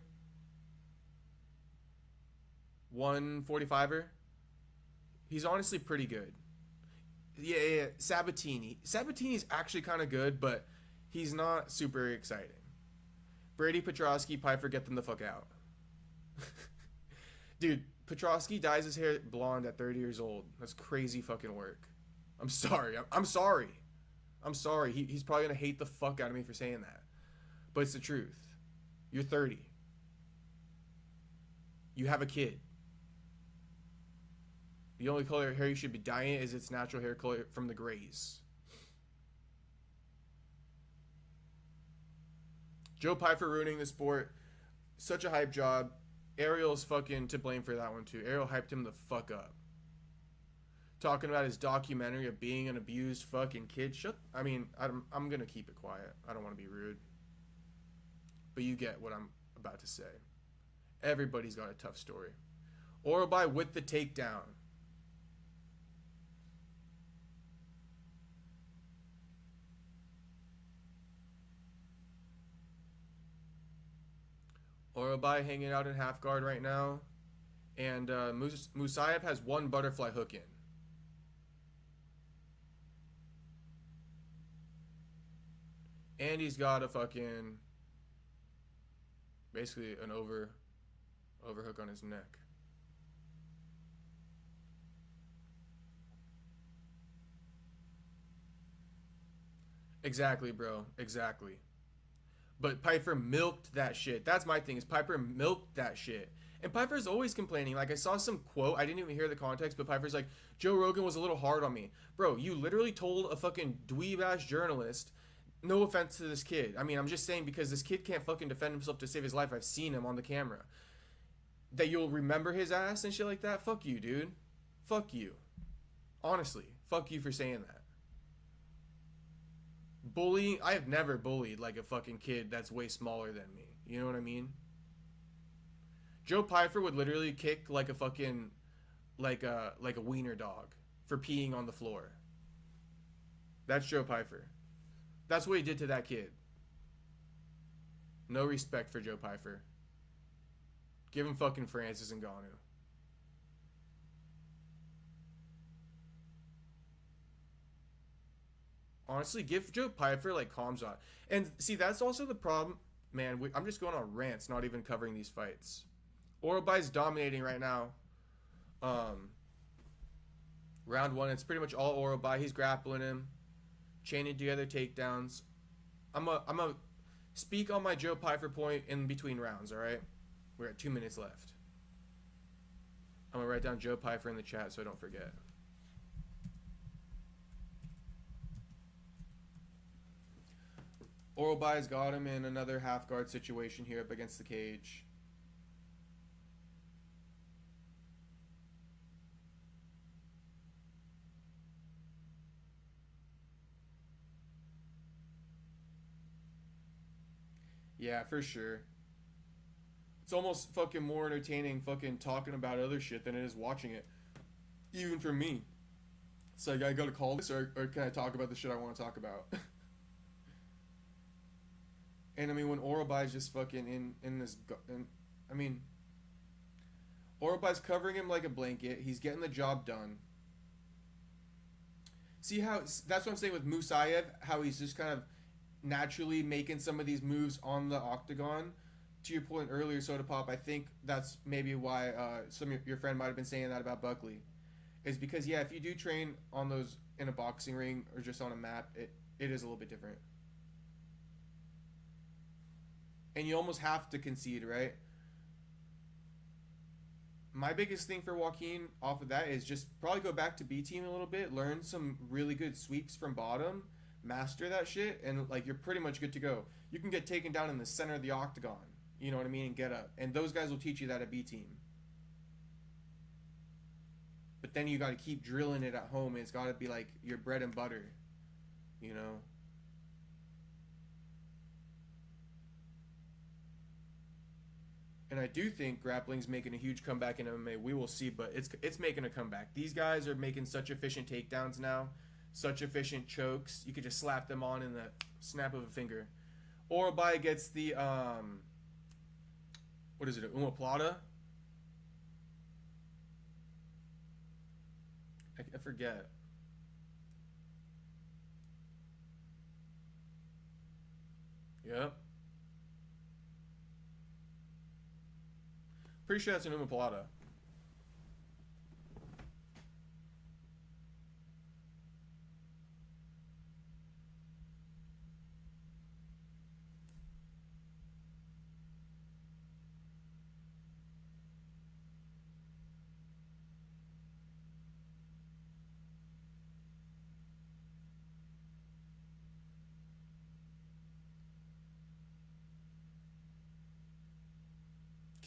145er. He's honestly pretty good. Yeah. Sabatini. Sabatini's actually kind of good, but he's not super exciting. Brady Petrosky, Piper, get them the fuck out. Dude, Petrosky dyes his hair blonde at 30 years old. That's crazy fucking work. I'm sorry. I'm sorry. I'm sorry. He's probably going to hate the fuck out of me for saying that. But it's the truth. You're 30. You have a kid. The only color of hair you should be dyeing is its natural hair color from the grays. Joe Pyfer ruining the sport. Such a hype job. Ariel's fucking to blame for that one too. Ariel hyped him the fuck up. Talking about his documentary of being an abused fucking kid. I'm gonna keep it quiet. I don't want to be rude. But you get what I'm about to say. Everybody's got a tough story. Orobai with the takedown. Orobai hanging out in half guard right now. And Musayev has one butterfly hook in. And he's got a fucking... basically an overhook on his neck. Exactly, bro. Exactly. But Piper milked that shit. That's my thing, is Piper milked that shit. And Piper's always complaining. Like, I saw some quote. I didn't even hear the context, but Piper's like, Joe Rogan was a little hard on me. Bro, you literally told a fucking dweeb-ass journalist, no offense to this kid. I mean, I'm just saying because this kid can't fucking defend himself to save his life. I've seen him on the camera. That you'll remember his ass and shit like that? Fuck you, dude. Fuck you. Honestly, fuck you for saying that. Bullying, I have never bullied like a fucking kid that's way smaller than me. You know what I mean? Joe Pyfer would literally kick like a fucking like a wiener dog for peeing on the floor. That's Joe Pyfer. That's what he did to that kid. No respect for Joe Pyfer. Give him fucking Francis Ngannou. Honestly, give Joe Pyfer like Kamzat. And see, that's also the problem, man. I'm just going on rants, not even covering these fights. Orobai's dominating right now. Round one, it's pretty much all Orobai. He's grappling him, chaining together takedowns. I'm a speak on my Joe Pyfer point in between rounds. All right, we're at 2 minutes left. I'm gonna write down Joe Pyfer in the chat so I don't forget. Orobai's got him in another half guard situation here up against the cage. Yeah, for sure. It's almost fucking more entertaining fucking talking about other shit than it is watching it. Even for me. It's like, I gotta call this or can I talk about the shit I want to talk about? And I mean, when Orobai's just fucking in this... I mean... Orobai's covering him like a blanket. He's getting the job done. See how... That's what I'm saying with Musayev. How he's just kind of naturally making some of these moves on the octagon. To your point earlier, Soda Pop, I think that's maybe why some of your friend might have been saying that about Buckley. Is because, yeah, if you do train on those in a boxing ring or just on a mat, it is a little bit different. And you almost have to concede, right? My biggest thing for Joaquin off of that is just probably go back to B team a little bit, learn some really good sweeps from bottom, master that shit, and like you're pretty much good to go. You can get taken down in the center of the octagon. You know what I mean? And get up. And those guys will teach you that at B team. But then you got to keep drilling it at home, and it's got to be like your bread and butter, you know? And I do think grappling's making a huge comeback in MMA. We will see, but it's making a comeback. These guys are making such efficient takedowns now, such efficient chokes. You could just slap them on in the snap of a finger. Orobai gets the what is it? Omoplata? I forget. Yep. Pretty sure that's an omoplata.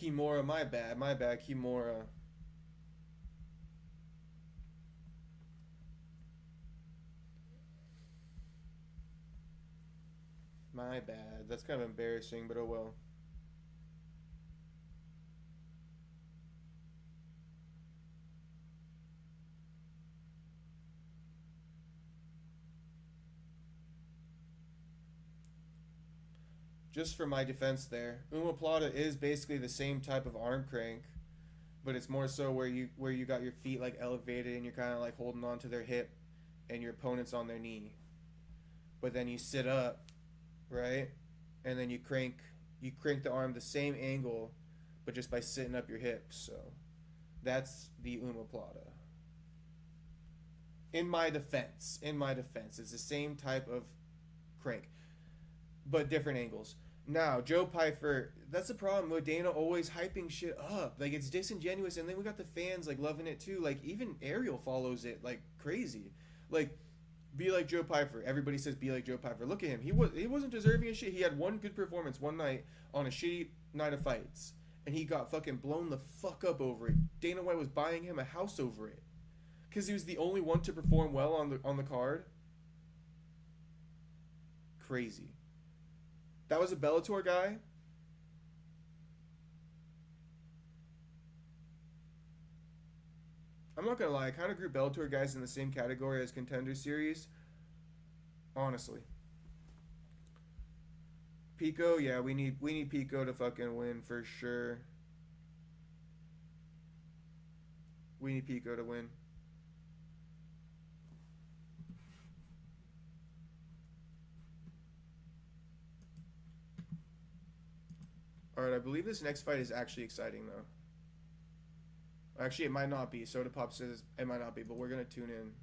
Kimura, my bad, Kimura. My bad. That's kind of embarrassing, but oh well. Just for my defense there, omoplata is basically the same type of arm crank, but it's more so where you got your feet like elevated and you're kind of like holding on to their hip and your opponent's on their knee. But then you sit up, right? And then you crank the arm the same angle, but just by sitting up your hips. So that's the omoplata. In my defense, it's the same type of crank, but different angles. Now, Joe Pyfer, that's the problem with Dana always hyping shit up. Like, it's disingenuous, and then we got the fans, like, loving it, too. Like, even Ariel follows it, like, crazy. Like, be like Joe Pyfer. Everybody says be like Joe Pyfer. Look at him. He wasn't deserving of shit. He had one good performance one night on a shitty night of fights, and he got fucking blown the fuck up over it. Dana White was buying him a house over it. Because he was the only one to perform well on the card. Crazy. That was a Bellator guy. I'm not gonna lie, I kind of group Bellator guys in the same category as Contender Series. Honestly. Pico, yeah, we need Pico to fucking win for sure. We need Pico to win. Alright, I believe this next fight is actually exciting, though. Actually, it might not be. Soda Pop says it might not be, but we're going to tune in.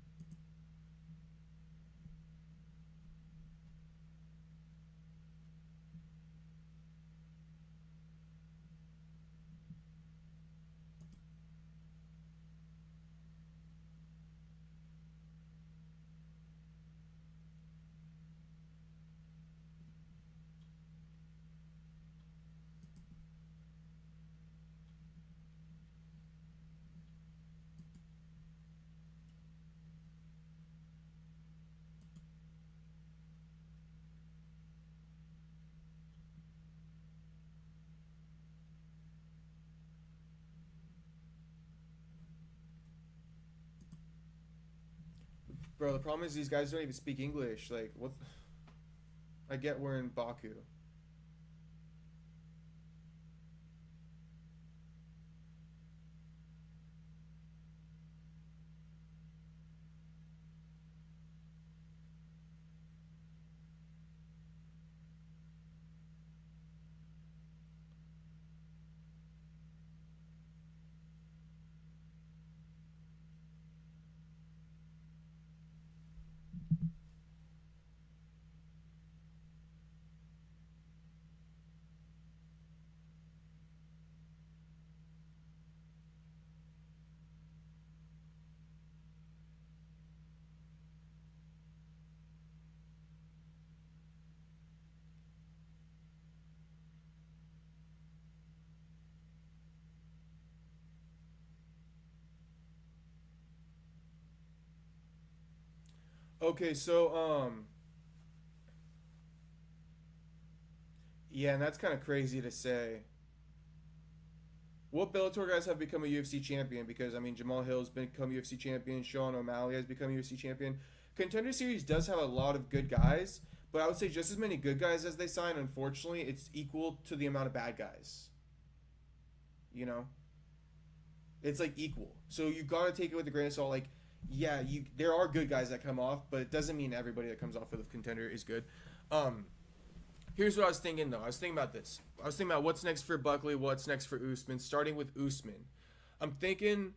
Bro, the problem is these guys don't even speak English. Like, what? I get we're in Baku. Okay, so yeah, and that's kind of crazy to say. What Bellator guys have become a UFC champion? Because I mean, Jamahal Hill's become UFC champion. Sean O'Malley has become UFC champion. Contender Series does have a lot of good guys, but I would say just as many good guys as they sign. Unfortunately, it's equal to the amount of bad guys. You know, it's like equal. So you gotta take it with a grain of salt. Like, yeah, you there are good guys that come off, but it doesn't mean everybody that comes off with a contender is good. Um, Here's what I was thinking though. I was thinking about this. I was thinking about what's next for Buckley, what's next for Usman. Starting with Usman, I'm thinking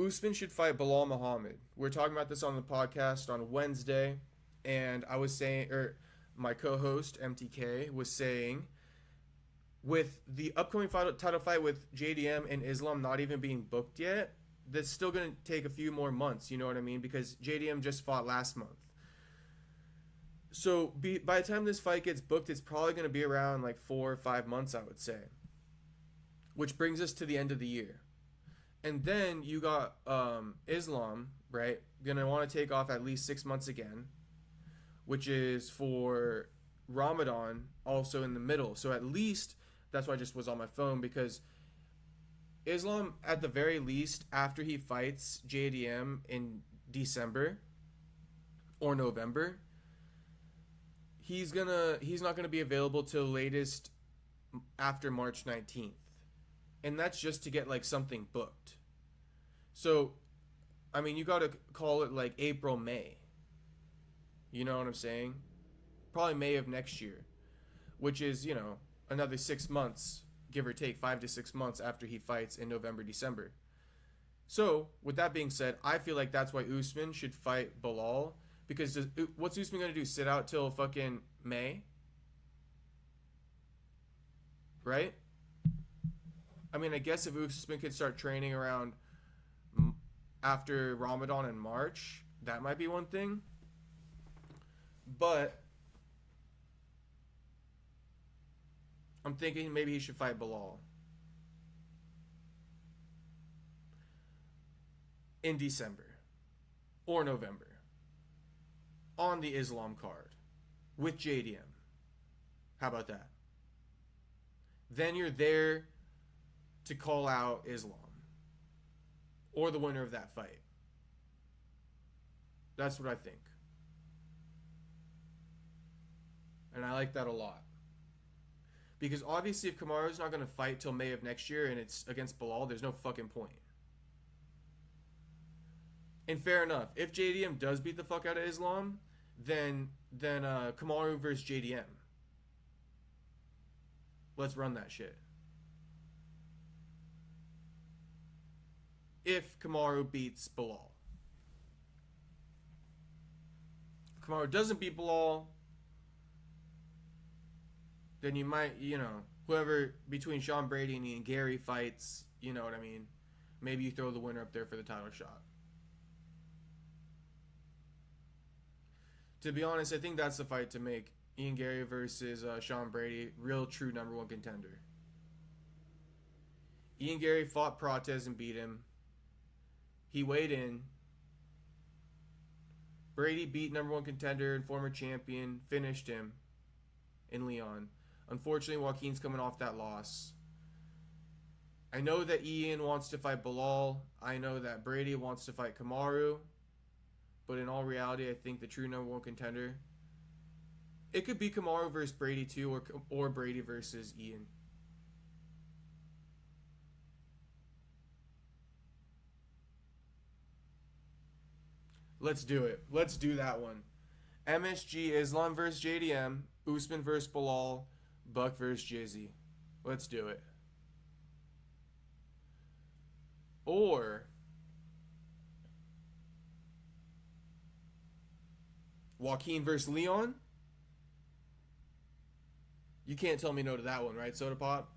Usman should fight Bilal Muhammad. We are talking about this on the podcast on Wednesday, and I was saying, or my co-host MTK was saying, with the upcoming title fight with JDM and Islam not even being booked yet, that's still going to take a few more months. You know what I mean? Because JDM just fought last month. So by the time this fight gets booked, it's probably going to be around like 4 or 5 months, I would say. Which brings us to the end of the year. And then you got Islam, right? Going to want to take off at least 6 months again, which is for Ramadan, also in the middle. So at least, that's why I just was on my phone, because Islam, at the very least, after he fights JDM in December or November, he's not gonna be available till latest after March 19th, and that's just to get like something booked. So, I mean, you gotta call it like April, May. You know what I'm saying? Probably May of next year, which is another 6 months, give or take 5 to 6 months after he fights in November, December. So, with that being said, I feel like that's why Usman should fight Bilal. Because what's Usman going to do? Sit out till fucking May? Right? I mean, I guess if Usman could start training around after Ramadan in March, that might be one thing. But I'm thinking maybe he should fight Bilal in December or November on the Islam card with JDM. How about that? Then you're there to call out Islam or the winner of that fight. That's what I think. And I like that a lot. Because obviously if Kamaru's not going to fight till May of next year and it's against Bilal, there's no fucking point. And fair enough. If JDM does beat the fuck out of Islam, then Kamaru versus JDM. Let's run that shit. If Kamaru beats Bilal. If Kamaru doesn't beat Bilal, then you might, whoever between Sean Brady and Ian Gary fights, you know what I mean? Maybe you throw the winner up there for the title shot. To be honest, I think that's the fight to make. Ian Gary versus Sean Brady, real true number one contender. Ian Gary fought Prates and beat him. He weighed in. Brady beat number one contender and former champion, finished him in Leon. Unfortunately, Joaquin's coming off that loss. I know that Ian wants to fight Bilal. I know that Brady wants to fight Kamaru. But in all reality, I think the true number one contender, it could be Kamaru versus Brady too, or Brady versus Ian. Let's do it. Let's do that one. MSG, Islam versus JDM, Usman versus Bilal, Buck versus Jizzy. Let's do it. Or Joaquin versus Leon. You can't tell me no to that one, right, Soda Pop?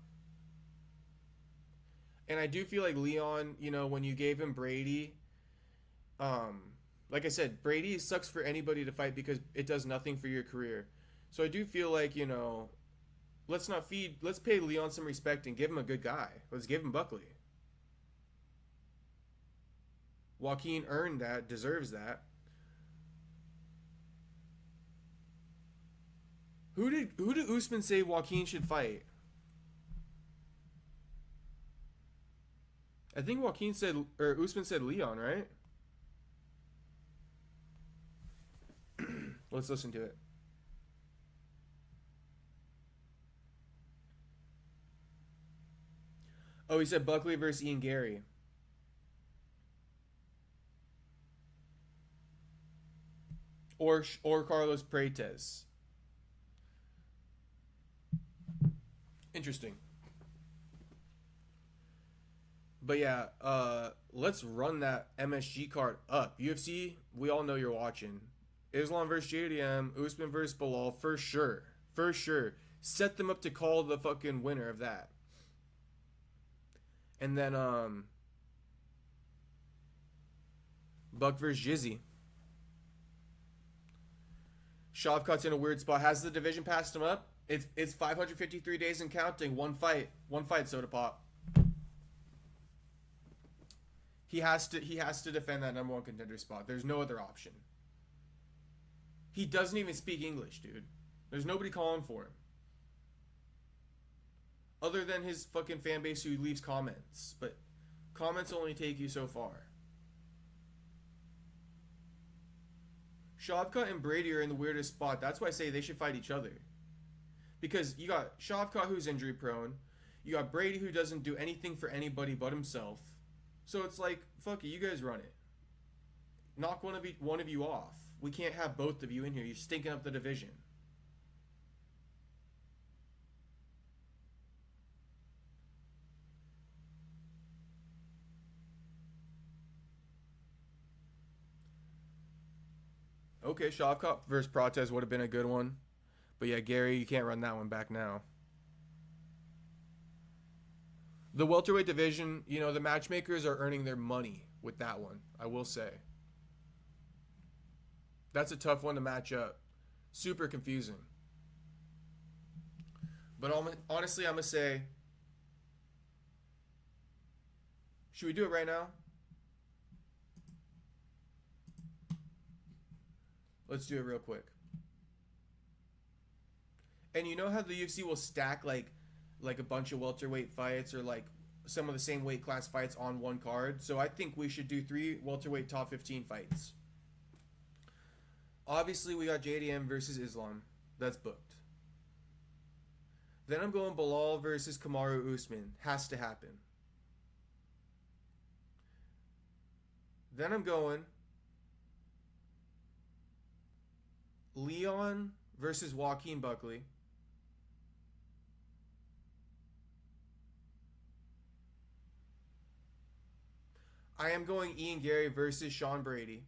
And I do feel like Leon, when you gave him Brady, like I said, Brady sucks for anybody to fight because it does nothing for your career. So I do feel like, let's pay Leon some respect and give him a good guy. Let's give him Buckley. Joaquin earned that, deserves that. Who did Usman say Joaquin should fight? I think Joaquin said, or Usman said Leon, right? Let's listen to it. Oh, he said Buckley versus Ian Gary. Or Carlos Prates. Interesting. But yeah, let's run that MSG card up. UFC, we all know you're watching. Islam versus JDM, Usman versus Bilal, for sure. For sure. Set them up to call the fucking winner of that. And then, Buck versus Jizzy. Shavkat's in a weird spot. Has the division passed him up? It's 553 days and counting. One fight, Soda Pop. He has to defend that number one contender spot. There's no other option. He doesn't even speak English, dude. There's nobody calling for him. Other than his fucking fan base who leaves comments. But comments only take you so far. Shavkat and Brady are in the weirdest spot. That's why I say they should fight each other. Because you got Shavkat who's injury prone. You got Brady who doesn't do anything for anybody but himself. So it's like, fuck it, you guys run it. Knock one of you off. We can't have both of you in here. You're stinking up the division. Okay, Shavkat versus Prates would have been a good one. But yeah, Gary, you can't run that one back now. The welterweight division, you know, the matchmakers are earning their money with that one, I will say. That's a tough one to match up. Super confusing. But honestly, I'm going to say, should we do it right now? Let's do it real quick. And you know how the UFC will stack like a bunch of welterweight fights or like some of the same weight class fights on one card? So I think we should do 3 welterweight top 15 fights. Obviously, we got JDM versus Islam. That's booked. Then I'm going Bilal versus Kamaru Usman. Has to happen. Then I'm going Leon versus Joaquin Buckley. I am going Ian Gary versus Sean Brady.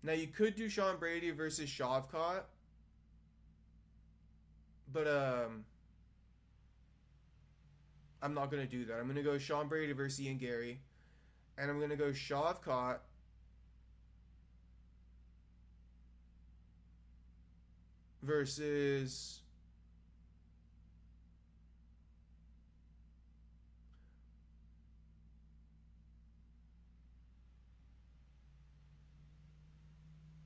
Now you could do Sean Brady versus Shavkat, but I'm not going to do that. I'm going to go Sean Brady versus Ian Gary, and I'm going to go Shavkat versus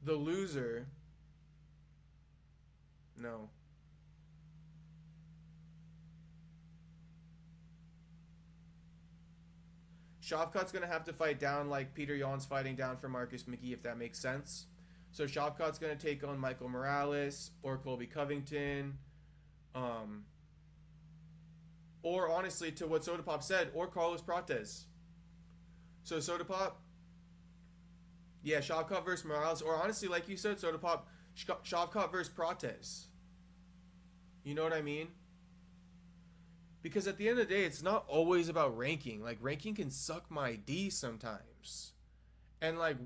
the loser. No. Shavkat's going to have to fight down like Peter Yan's fighting down for Marcus McGee, if that makes sense. So Shavkat's going to take on Michael Morales or Colby Covington. Or honestly, to what Soda Pop said, or Carlos Prates. So Soda Pop, yeah, Shavkat versus Morales. Or honestly, like you said, Soda Pop, Shavkat versus Prates. You know what I mean? Because at the end of the day, it's not always about ranking. Like, ranking can suck my D sometimes. And, like,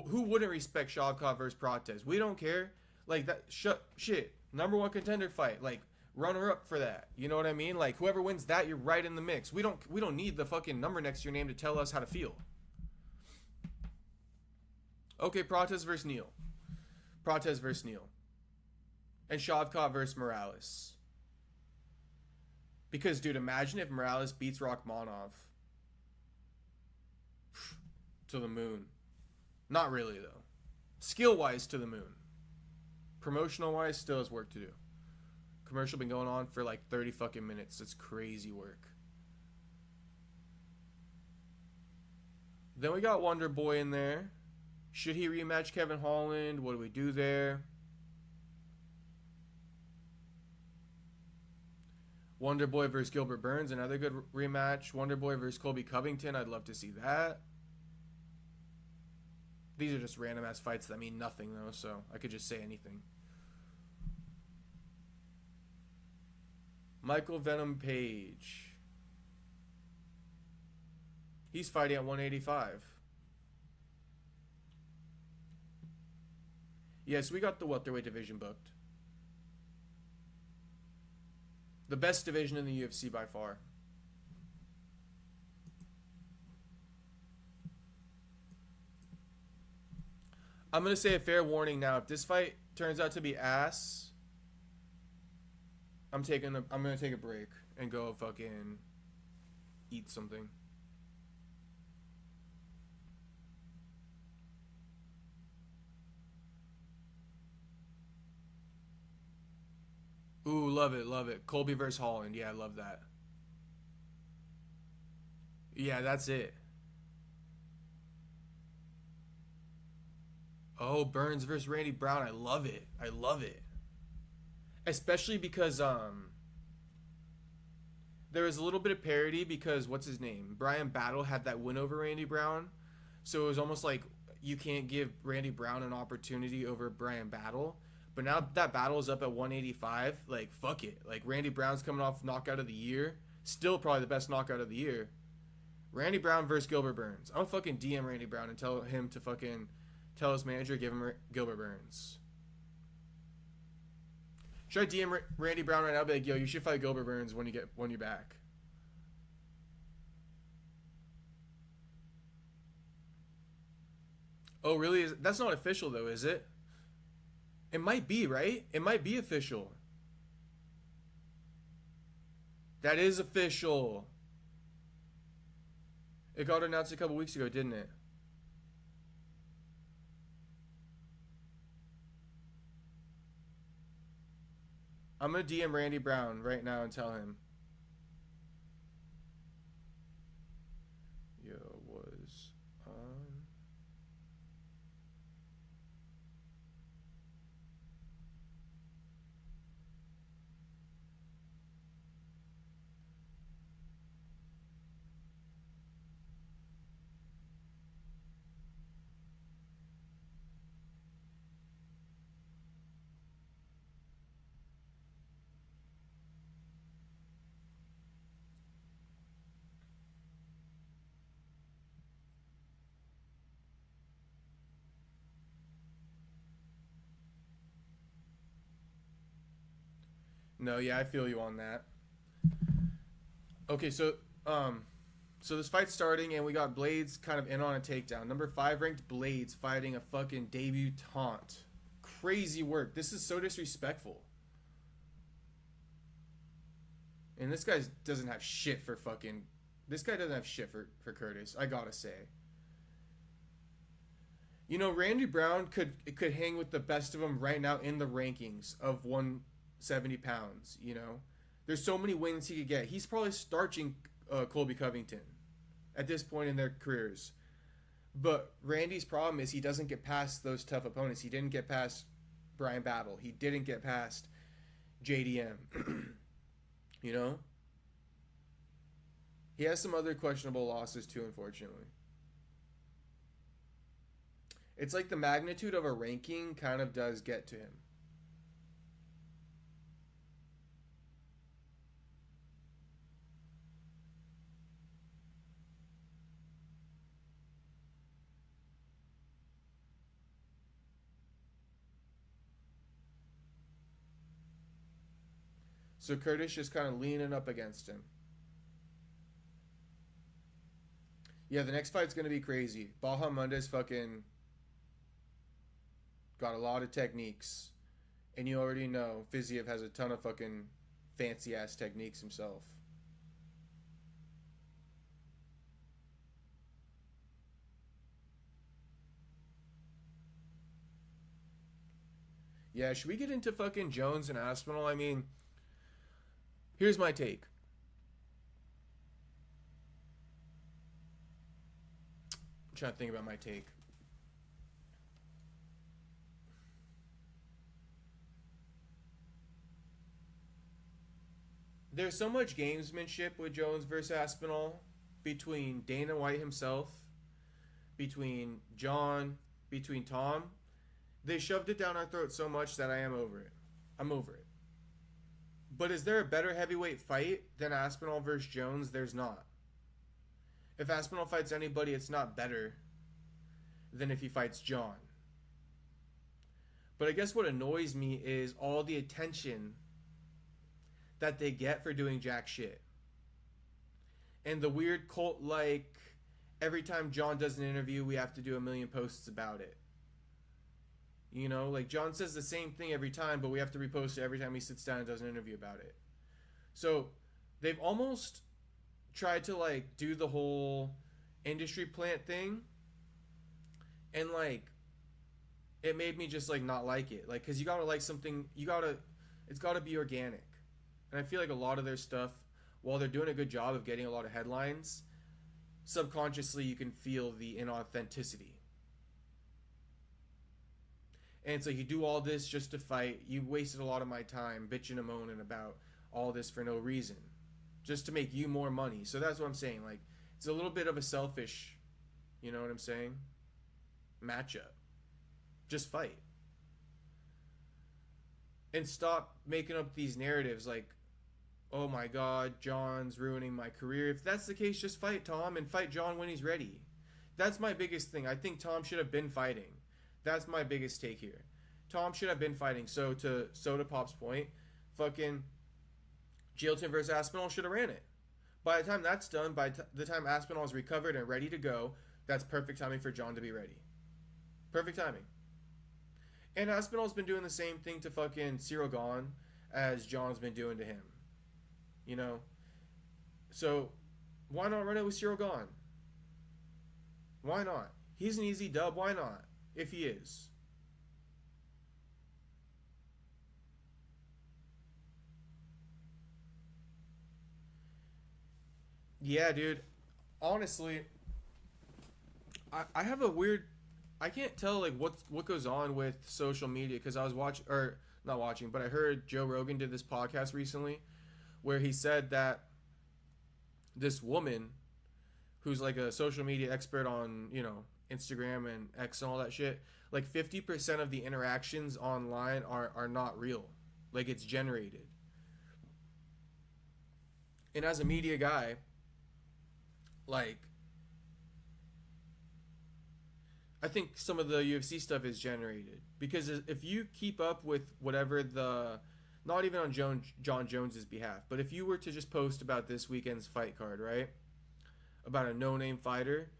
who wouldn't respect Shavkat versus Prates? We don't care. Like, that shit. Number one contender fight. Like, runner up for that. You know what I mean? Like, whoever wins that, you're right in the mix. We don't need the fucking number next to your name to tell us how to feel. Okay, Prates versus Neal. Prates versus Neal. And Shavkat versus Morales. Because, dude, imagine if Morales beats Rakhmonov. to the moon. Not really, though. Skill-wise, to the moon. Promotional-wise, still has work to do. Commercial been going on for like 30 fucking minutes. It's crazy work. Then we got Wonder Boy in there. Should he rematch Kevin Holland? What do we do there? Wonder Boy versus Gilbert Burns, another good rematch. Wonder Boy versus Colby Covington, I'd love to see that. These are just random ass fights that mean nothing though, so I could just say anything. Michael Venom Page. He's fighting at 185. Yes, we got the welterweight division booked. The best division in the UFC by far. I'm going to say a fair warning now. If this fight turns out to be ass, I'm going to take a break and go fucking eat something. Ooh, love it, love it. Colby versus Holland. Yeah, I love that. Yeah, that's it. Oh, Burns versus Randy Brown. I love it. I love it. Especially because there was a little bit of parity because what's his name? Brian Battle had that win over Randy Brown. So it was almost like you can't give Randy Brown an opportunity over Brian Battle. But now that battle is up at 185, like, fuck it. Like, Randy Brown's coming off knockout of the year. Still probably the best knockout of the year. Randy Brown versus Gilbert Burns. I'm fucking DM Randy Brown and tell him to fucking tell his manager, give him Gilbert Burns. Should I DM Randy Brown right now? Be like, yo, you should fight Gilbert Burns when you're back. Oh, really? That's not official, though, is it? It might be, right? It might be official. That is official. It got announced a couple weeks ago, didn't it? I'm going to DM Randy Brown right now and tell him. Yo, was on. No, yeah, I feel you on that. Okay, so this fight's starting and we got Blades kind of in on a takedown. Number 5 ranked Blades fighting a fucking debutante. Crazy work. This is so disrespectful. And this guy doesn't have shit for fucking... This guy doesn't have shit for Curtis, I gotta say. You know, Randy Brown could hang with the best of them right now in the rankings of 170 pounds, you know? There's so many wins he could get. He's probably starching Colby Covington at this point in their careers. But Randy's problem is he doesn't get past those tough opponents. He didn't get past Brian Battle. He didn't get past JDM. You know? He has some other questionable losses too, unfortunately. It's like the magnitude of a ranking kind of does get to him. So Curtis just kind of leaning up against him. Yeah, the next fight's going to be crazy. Bahamunda's fucking got a lot of techniques. And you already know Fiziev has a ton of fucking fancy-ass techniques himself. Yeah, should we get into fucking Jones and Aspinall? I mean, here's my take. I'm trying to think about my take. There's so much gamesmanship with Jones versus Aspinall between Dana White himself, between John, between Tom. They shoved it down our throat so much that I am over it. I'm over it. But is there a better heavyweight fight than Aspinall versus Jones? There's not. If Aspinall fights anybody, it's not better than if he fights John. But I guess what annoys me is all the attention that they get for doing jack shit. And the weird cult like every time John does an interview, we have to do a million posts about it. You know, like John says the same thing every time, but we have to repost it every time he sits down and does an interview about it. So they've almost tried to like do the whole industry plant thing, and like it made me just like not like it. Like, cause you gotta like something, it's gotta be organic. And I feel like a lot of their stuff, while they're doing a good job of getting a lot of headlines, subconsciously you can feel the inauthenticity. And it's like, you do all this just to fight. You wasted a lot of my time bitching and moaning about all this for no reason, just to make you more money. So that's what I'm saying. Like, it's a little bit of a selfish, you know what I'm saying, matchup. Just fight. And stop making up these narratives like, oh my god, John's ruining my career. If that's the case, just fight Tom and fight John when he's ready. That's my biggest thing. I think Tom should have been fighting. That's my biggest take here. Tom should have been fighting. So to Soda Pop's point, fucking Jailton versus Aspinall should have ran it. By the time that's done, by the time Aspinall is recovered and ready to go, that's perfect timing for John to be ready. Perfect timing. And Aspinall's been doing the same thing to fucking Cyril Gahn as John's been doing to him. You know? So, why not run it with Cyril Gahn? Why not? He's an easy dub. Why not? If he is. Yeah, dude. Honestly, I have a weird... I can't tell like what goes on with social media, because I was watching, or not watching, but I heard Joe Rogan did this podcast recently where he said that this woman who's like a social media expert on, you know, Instagram and X and all that shit, like 50% of the interactions online are not real. Like, it's generated. And as a media guy, like, I think some of the UFC stuff is generated, because if you keep up with whatever the, not even on John Jones's behalf, but if you were to just post about this weekend's fight card, right, about a no-name fighter,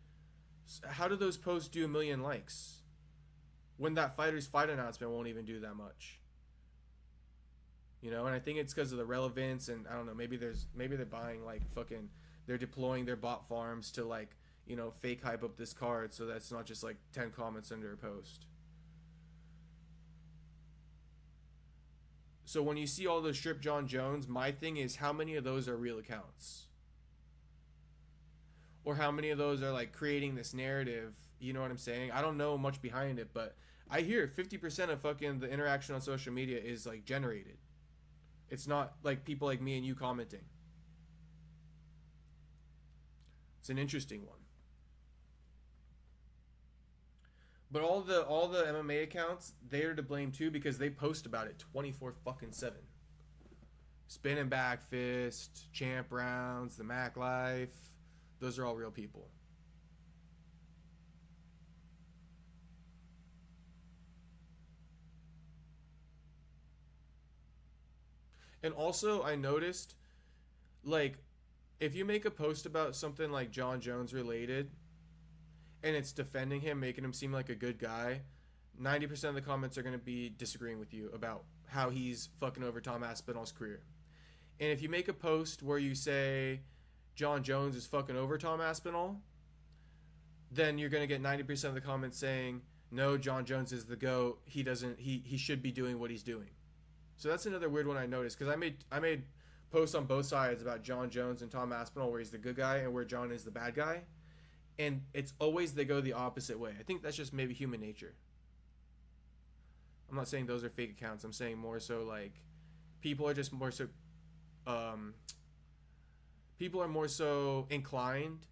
how do those posts do 1 million likes when that fighter's fight announcement won't even do that much? You know, and I think it's because of the relevance, and I don't know, maybe they're buying like fucking, they're deploying their bot farms to like, you know, fake hype up this card so that's not just like 10 comments under a post. So when you see all those strip John Jones, my thing is, how many of those are real accounts? Or how many of those are like creating this narrative? You know what I'm saying? I don't know much behind it, but I hear 50% of fucking the interaction on social media is like generated. It's not like people like me and you commenting. It's an interesting one. But all the MMA accounts, they are to blame too, because they post about it 24/7. Spinning back fist, champ rounds, the Mac life, those are all real people. And also, I noticed, like, if you make a post about something like John Jones related, and it's defending him, making him seem like a good guy, 90% of the comments are going to be disagreeing with you about how he's fucking over Tom Aspinall's career. And if you make a post where you say John Jones is fucking over Tom Aspinall, then you're going to get 90% of the comments saying no, John Jones is the GOAT. He doesn't. He should be doing what he's doing. So that's another weird one I noticed because I made posts on both sides about John Jones and Tom Aspinall where he's the good guy and where John is the bad guy, and it's always they go the opposite way. I think that's just maybe human nature. I'm not saying those are fake accounts. I'm saying more so like people are just more so people are more so inclined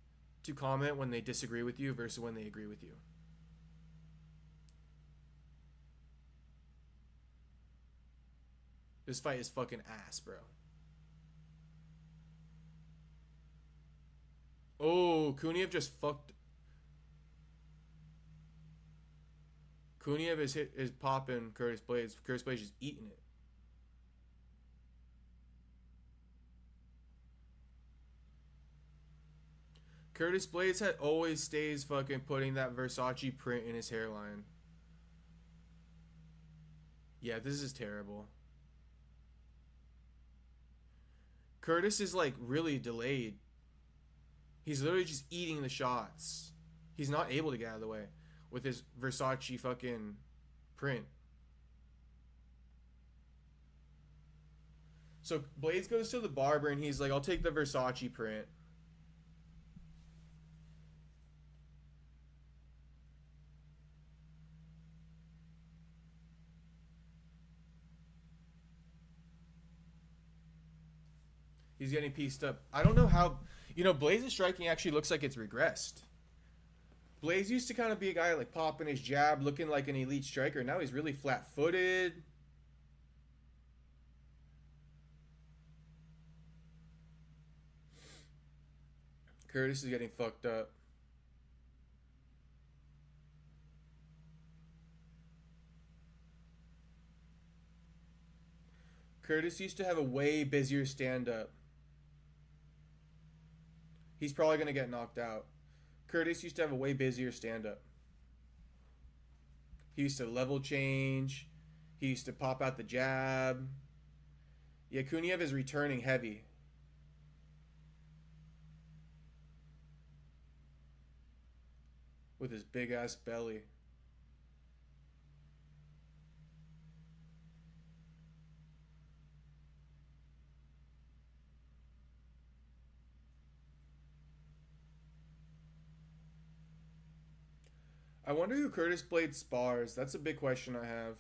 to comment when they disagree with you versus when they agree with you. This fight is fucking ass, bro. Oh, Kuniev just fucked. Kuniev is popping Curtis Blades. Curtis Blades just eating it. Curtis Blades always stays fucking putting that Versace print in his hairline. Yeah, this is terrible. Curtis is like really delayed. He's literally just eating the shots. He's not able to get out of the way with his Versace fucking print. So Blades goes to the barber and he's like, I'll take the Versace print. He's getting pieced up. I don't know how... You know, Blaze's striking actually looks like it's regressed. Blaze used to kind of be a guy like popping his jab, looking like an elite striker. Now he's really flat-footed. Curtis is getting fucked up. Curtis used to have a way busier stand-up. He's probably going to get knocked out. Curtis used to have a way busier stand-up. He used to level change. He used to pop out the jab. Yeah, Kuniev is returning heavy. With his big-ass belly. I wonder who Curtis Blades spars. That's a big question I have.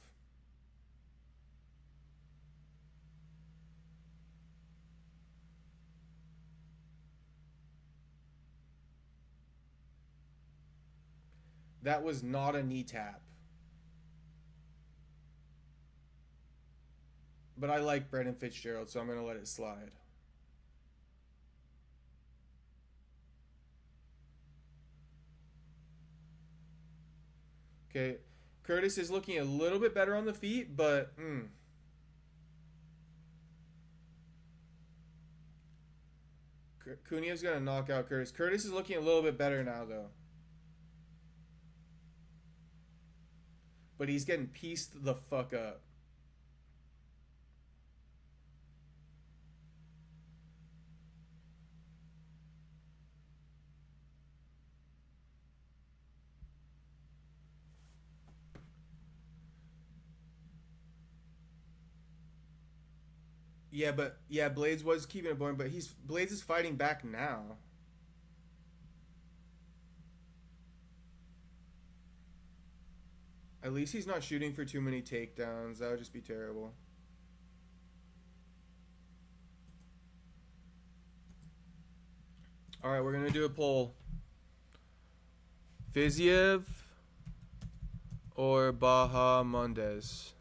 That was not a knee tap. But I like Brendan Fitzgerald, so I'm going to let it slide. Okay, Curtis is looking a little bit better on the feet, but Kuniev's gonna knock out Curtis. Curtis is looking a little bit better now, though. But he's getting pieced the fuck up. Yeah, but yeah, Blades was keeping it boring, but Blades is fighting back now. At least he's not shooting for too many takedowns. That would just be terrible. All right, we're gonna do a poll. Fiziev or Bahamondes?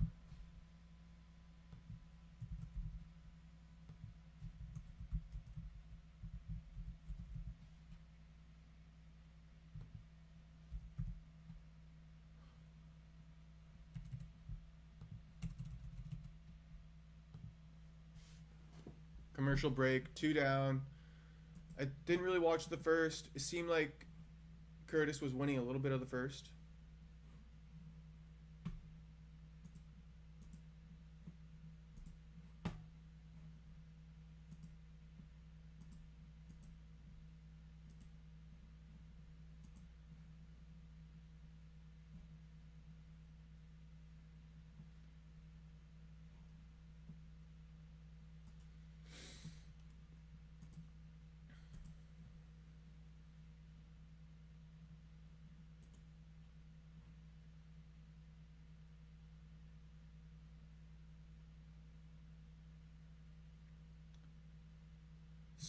Commercial break, 2 down. I didn't really watch the first. It seemed like Curtis was winning a little bit of the first.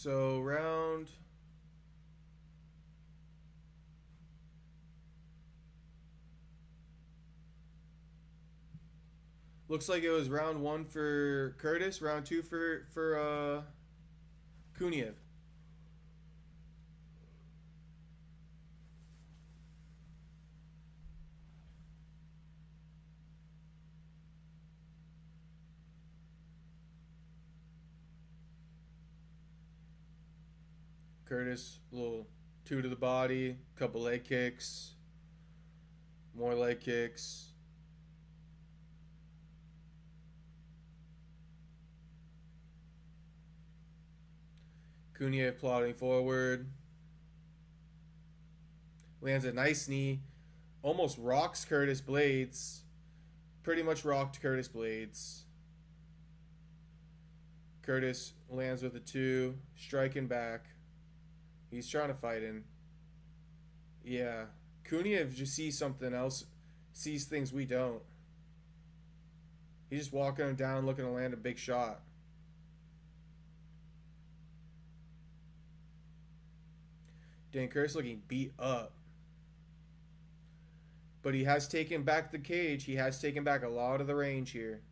So round... Looks like it was round 1 for Curtis, round 2 for Kuniev. Curtis, a little 2 to the body, couple leg kicks, more leg kicks. Kuniev plodding forward. Lands a nice knee. Almost rocks Curtis Blades. Pretty much rocked Curtis Blades. Curtis lands with a 2. Striking back. He's trying to fight in. Yeah. Kuniev just sees something else. Sees things we don't. He's just walking him down looking to land a big shot. Dan Curtis looking beat up. But he has taken back the cage. He has taken back a lot of the range here.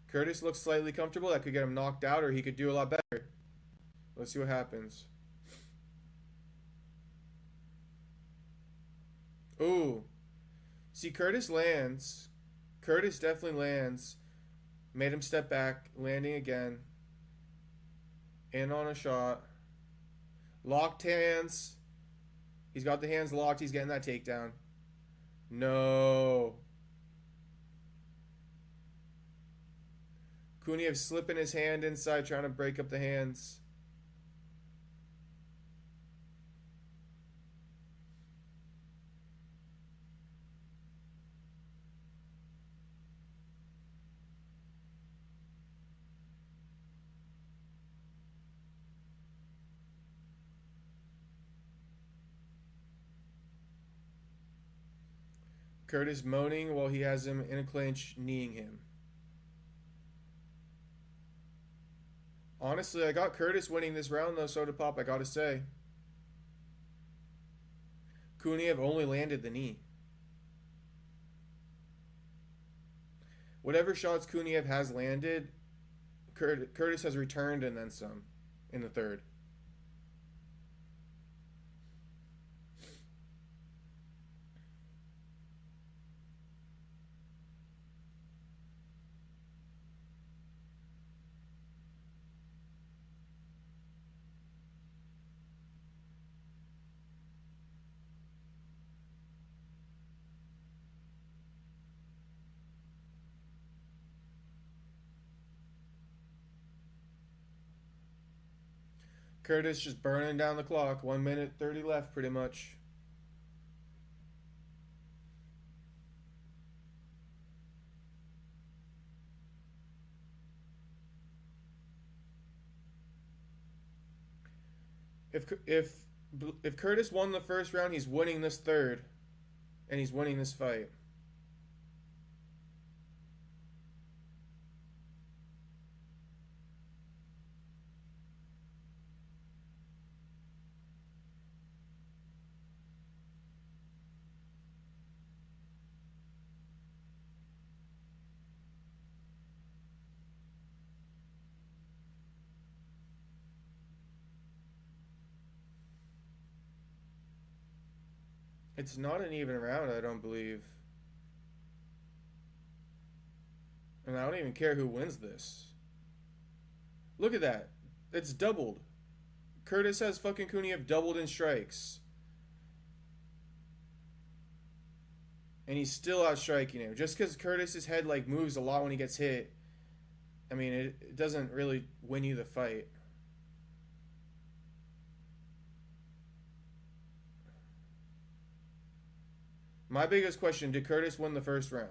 Curtis looks slightly comfortable. That could get him knocked out, or he could do a lot better. Let's see what happens. Ooh. See, Curtis lands. Curtis definitely lands. Made him step back. Landing again. In on a shot. Locked hands. He's got the hands locked. He's getting that takedown. No. Kuniev slipping his hand inside, trying to break up the hands. Curtis moaning while he has him in a clinch, kneeing him. Honestly, I got Curtis winning this round though, Soda Pop, I gotta say. Kuniev only landed the knee. Whatever shots Kuniev has landed, Curtis has returned and then some in the third. Curtis just burning down the clock. 1 minute 30 left, pretty much. If Curtis won the first round, he's winning this third, and he's winning this fight. It's not an even round, I don't believe. And I don't even care who wins this. Look at that. It's doubled. Curtis has fucking Kuniev doubled in strikes. And he's still out striking him. Just because Curtis's head like moves a lot when he gets hit, I mean, it doesn't really win you the fight. My biggest question, did Curtis win the first round?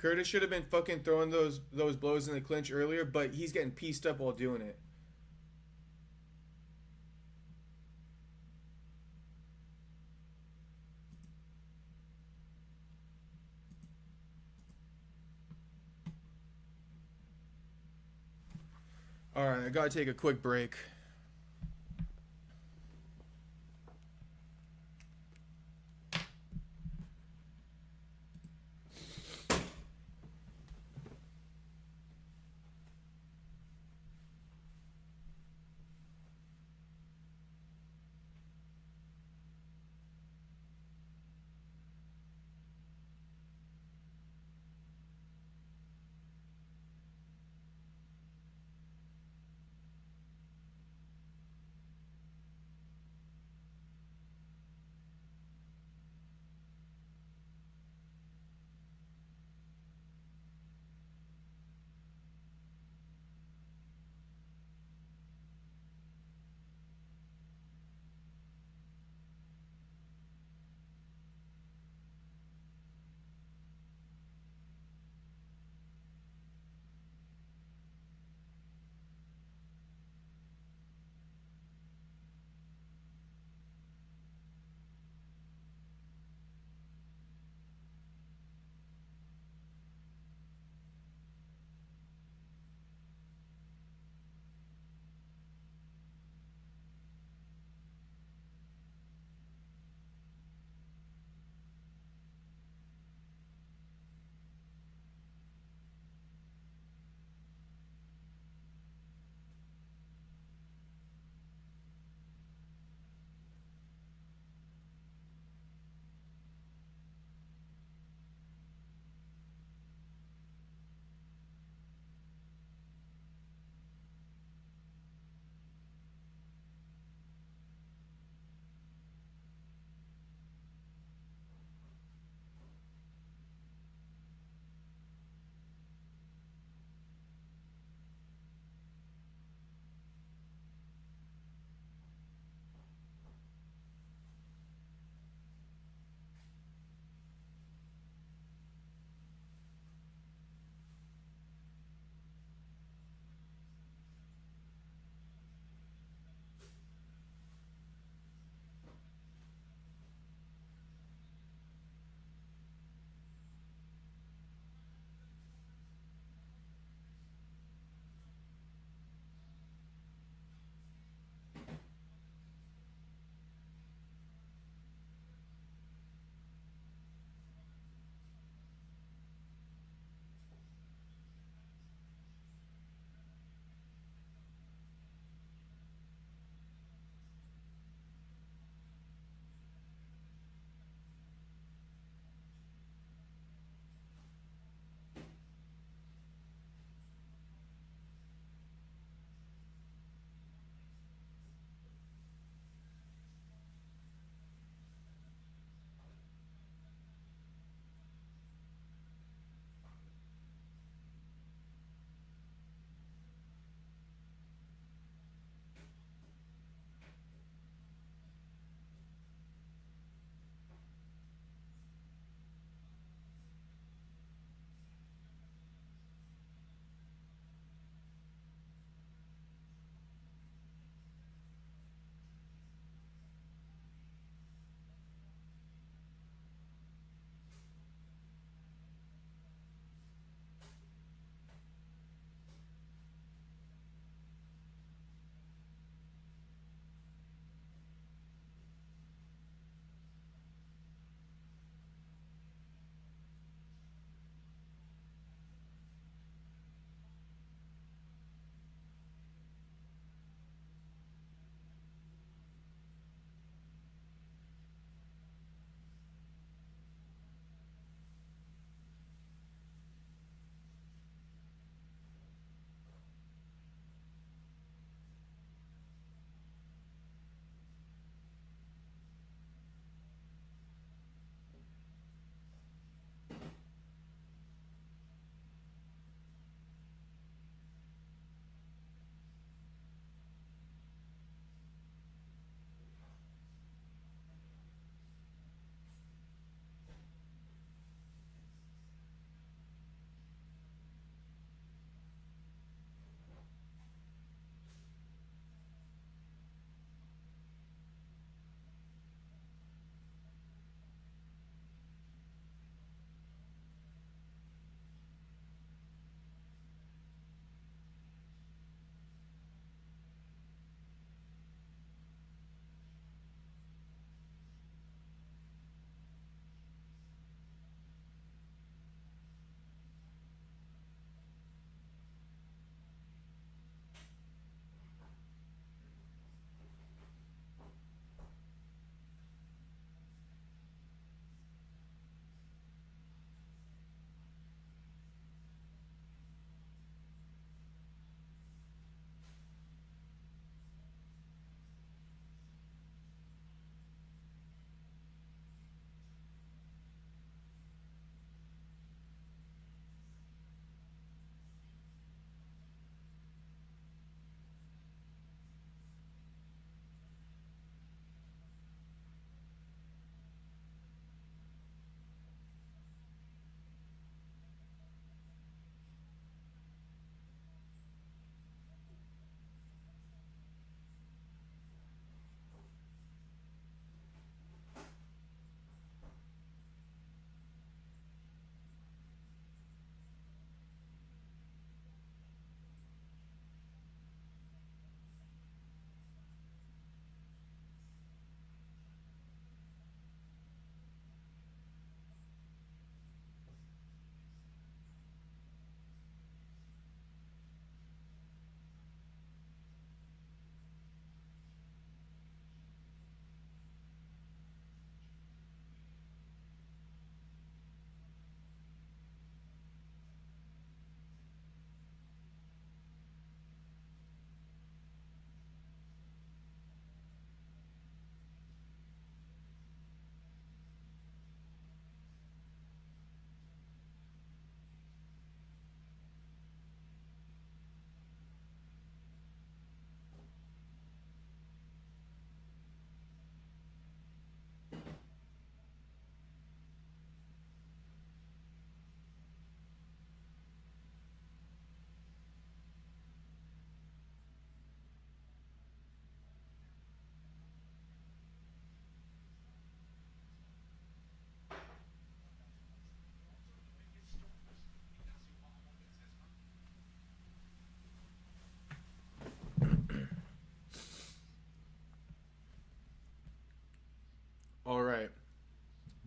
Curtis should have been fucking throwing those blows in the clinch earlier, but he's getting pieced up while doing it. All right, I gotta take a quick break.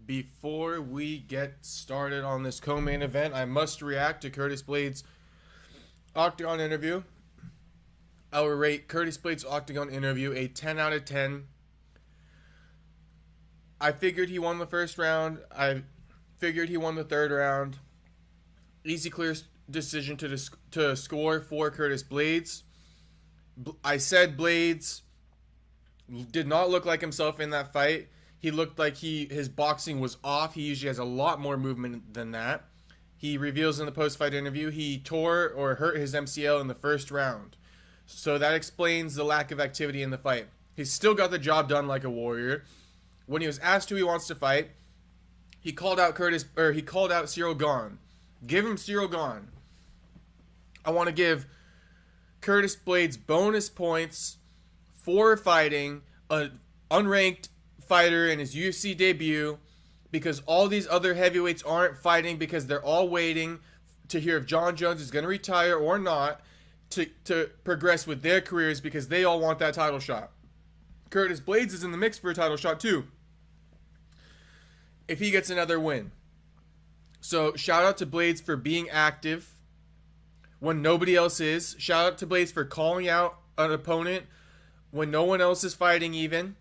Before we get started on this co-main event, I must react to Curtis Blades' Octagon interview. I will rate Curtis Blades' Octagon interview a 10 out of 10. I figured he won the first round. I figured he won the third round. Easy, clear decision to score for Curtis Blades. I said Blades did not look like himself in that fight. He looked like his boxing was off. He usually has a lot more movement than that. He reveals in the post-fight interview he tore or hurt his MCL in the first round. So that explains the lack of activity in the fight. He's still got the job done like a warrior. When he was asked who he wants to fight, he called out Cyril Gane. Give him Cyril Gane. I want to give Curtis Blades bonus points for fighting an unranked fighter in his UFC debut, because all these other heavyweights aren't fighting because they're all waiting to hear if John Jones is going to retire or not to progress with their careers, because they all want that title shot. Curtis Blades is in the mix for a title shot too, if he gets another win. So shout out to Blades for being active when nobody else is. Shout out to Blades for calling out an opponent when no one else is fighting even.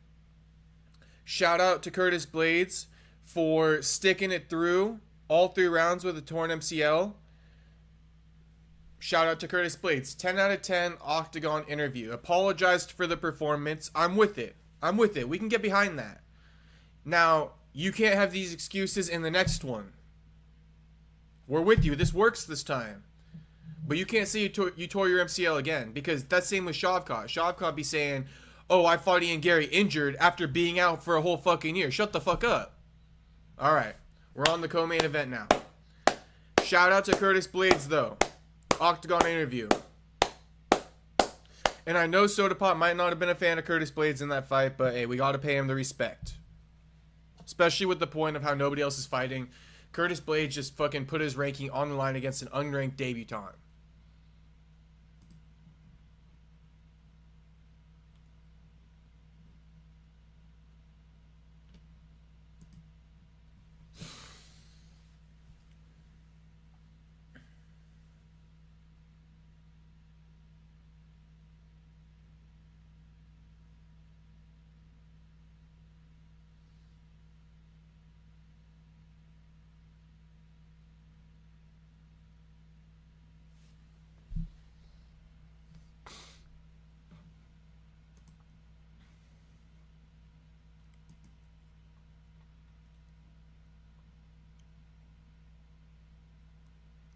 Shout out to Curtis Blades for sticking it through all 3 rounds with a torn MCL. Shout out to Curtis Blades. 10 out of 10 Octagon interview. Apologized for the performance. I'm with it. We can get behind that. Now, you can't have these excuses in the next one. We're with you. This works this time. But you can't say you tore your MCL again, because that's same with Shavkat. Shavkat be saying, oh, I fought Ian Gary injured after being out for a whole fucking year. Shut the fuck up. All right. We're on the co-main event now. Shout out to Curtis Blades, though. Octagon interview. And I know Soda Pop might not have been a fan of Curtis Blades in that fight, but hey, we got to pay him the respect. Especially with the point of how nobody else is fighting. Curtis Blades just fucking put his ranking on the line against an unranked debutant.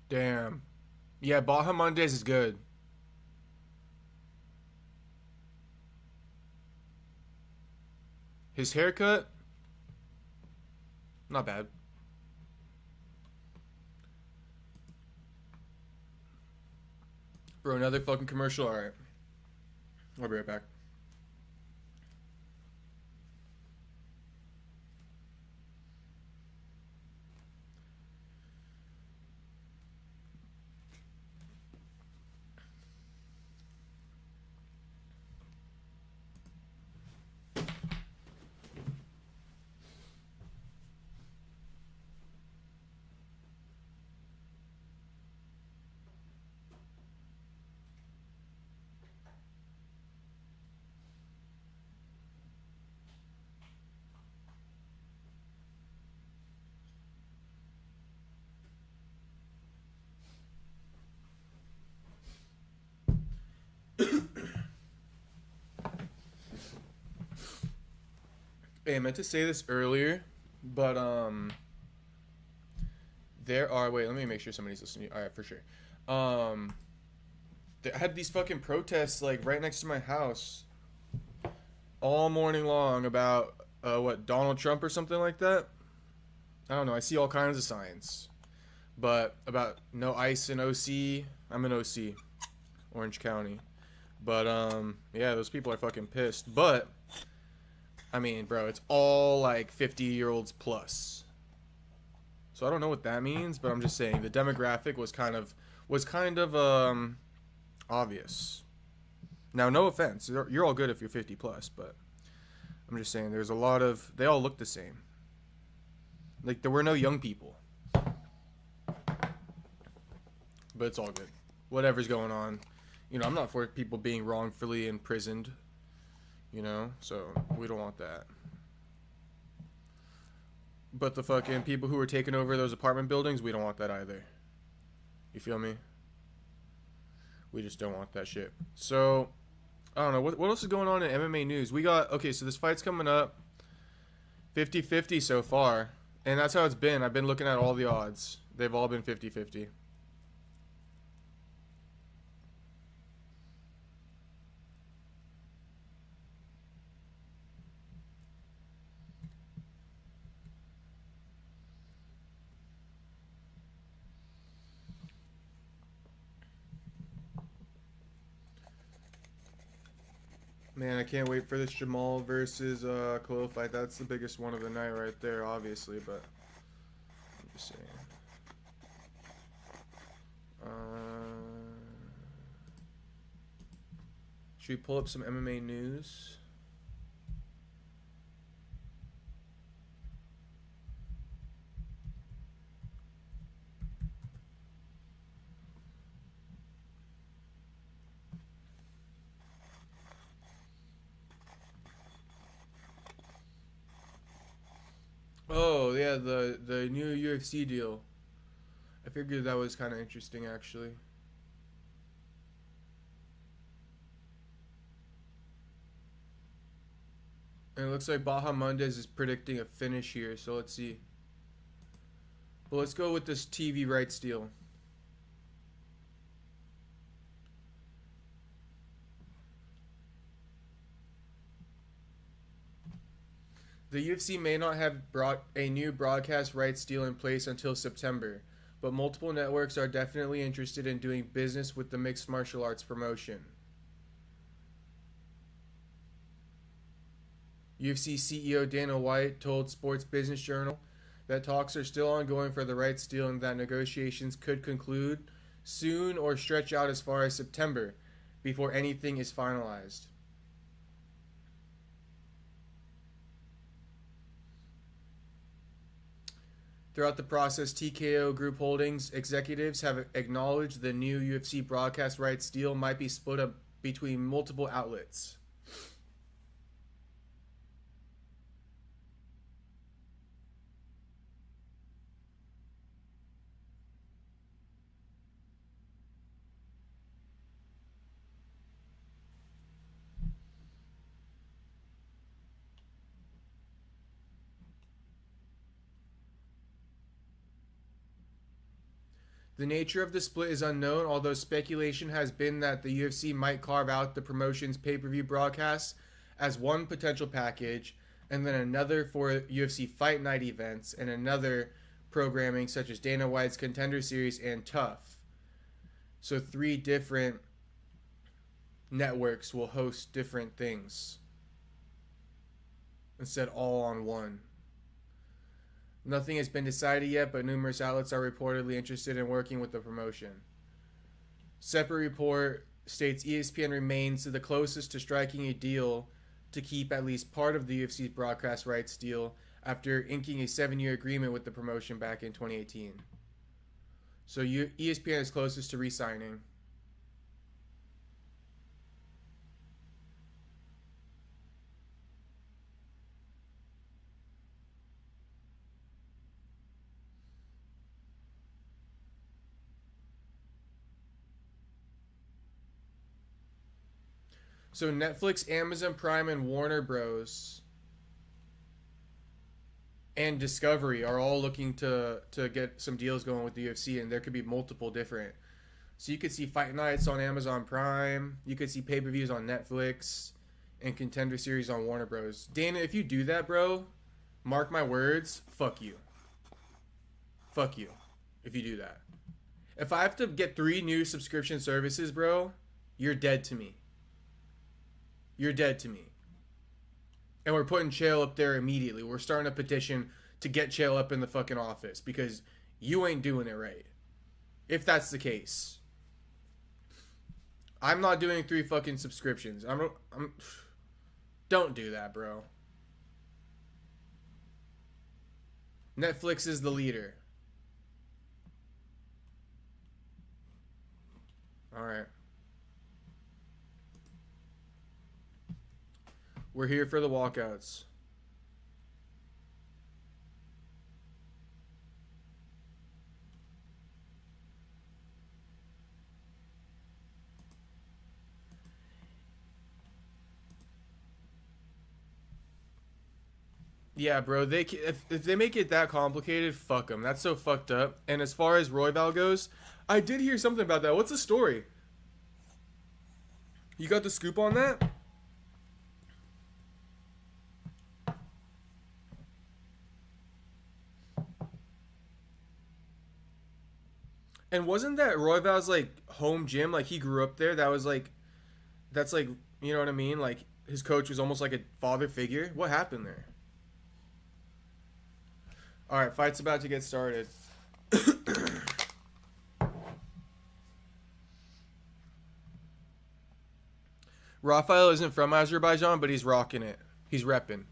Damn. Yeah, Baja Mondays is good. His haircut? Not bad. Bro, another fucking commercial? Alright. I'll be right back. Hey, I meant to say this earlier, but there are, wait, let me make sure somebody's listening. All right, for sure. I had these fucking protests like right next to my house all morning long about what, Donald Trump or something like that. I don't know. I see all kinds of signs, but about no ICE in OC. I'm in OC, Orange County, but yeah, those people are fucking pissed. But I mean, bro, it's all like 50-year-olds plus. So I don't know what that means, but I'm just saying the demographic was kind of obvious. Now, no offense, you're all good if you're 50 plus, but I'm just saying there's a lot of, they all look the same. Like, there were no young people. But it's all good. Whatever's going on. You know, I'm not for people being wrongfully imprisoned. You know? So, we don't want that. But the fucking people who were taking over those apartment buildings, we don't want that either. You feel me? We just don't want that shit. So, I don't know. What else is going on in MMA news? We got... Okay, so this fight's coming up. 50-50 so far. And that's how it's been. I've been looking at all the odds. They've all been 50-50. Man, I can't wait for this Jamahal versus Khalil fight. That's the biggest one of the night right there, obviously, but I'm just saying. Should we pull up some MMA news? Oh, yeah, the new UFC deal. I figured that was kind of interesting, actually. And it looks like Bahamondes is predicting a finish here, so let's see. Well, let's go with this TV rights deal. The UFC may not have brought a new broadcast rights deal in place until September, but multiple networks are definitely interested in doing business with the mixed martial arts promotion. UFC CEO Dana White told Sports Business Journal that talks are still ongoing for the rights deal and that negotiations could conclude soon or stretch out as far as September before anything is finalized. Throughout the process, TKO Group Holdings executives have acknowledged the new UFC broadcast rights deal might be split up between multiple outlets. The nature of the split is unknown, although speculation has been that the UFC might carve out the promotion's pay-per-view broadcasts as one potential package, and then another for UFC Fight Night events, and another programming such as Dana White's Contender Series and Tough. So 3 different networks will host different things instead all on one. Nothing has been decided yet, but numerous outlets are reportedly interested in working with the promotion. Separate report states ESPN remains the closest to striking a deal to keep at least part of the UFC's broadcast rights deal after inking a 7-year agreement with the promotion back in 2018. So ESPN is closest to re-signing. So Netflix, Amazon Prime, and Warner Bros. And Discovery are all looking to get some deals going with the UFC, and there could be multiple different. So you could see Fight Nights on Amazon Prime, you could see pay-per-views on Netflix, and Contender Series on Warner Bros. Dana, if you do that, bro, mark my words, fuck you. Fuck you if you do that. If I have to get 3 new subscription services, bro, you're dead to me. You're dead to me. And we're putting Chael up there immediately. We're starting a petition to get Chael up in the fucking office because you ain't doing it right. If that's the case. I'm not doing 3 fucking subscriptions. Don't do that, bro. Netflix is the leader. All right. We're here for the walkouts. Yeah, bro. If they make it that complicated, fuck them. That's so fucked up. And as far as Royval goes, I did hear something about that. What's the story? You got the scoop on that? And wasn't that Royval's like home gym? Like he grew up there. That's like, you know what I mean? Like his coach was almost like a father figure. What happened there? All right, fight's about to get started. Rafael isn't from Azerbaijan, but he's rocking it. He's repping.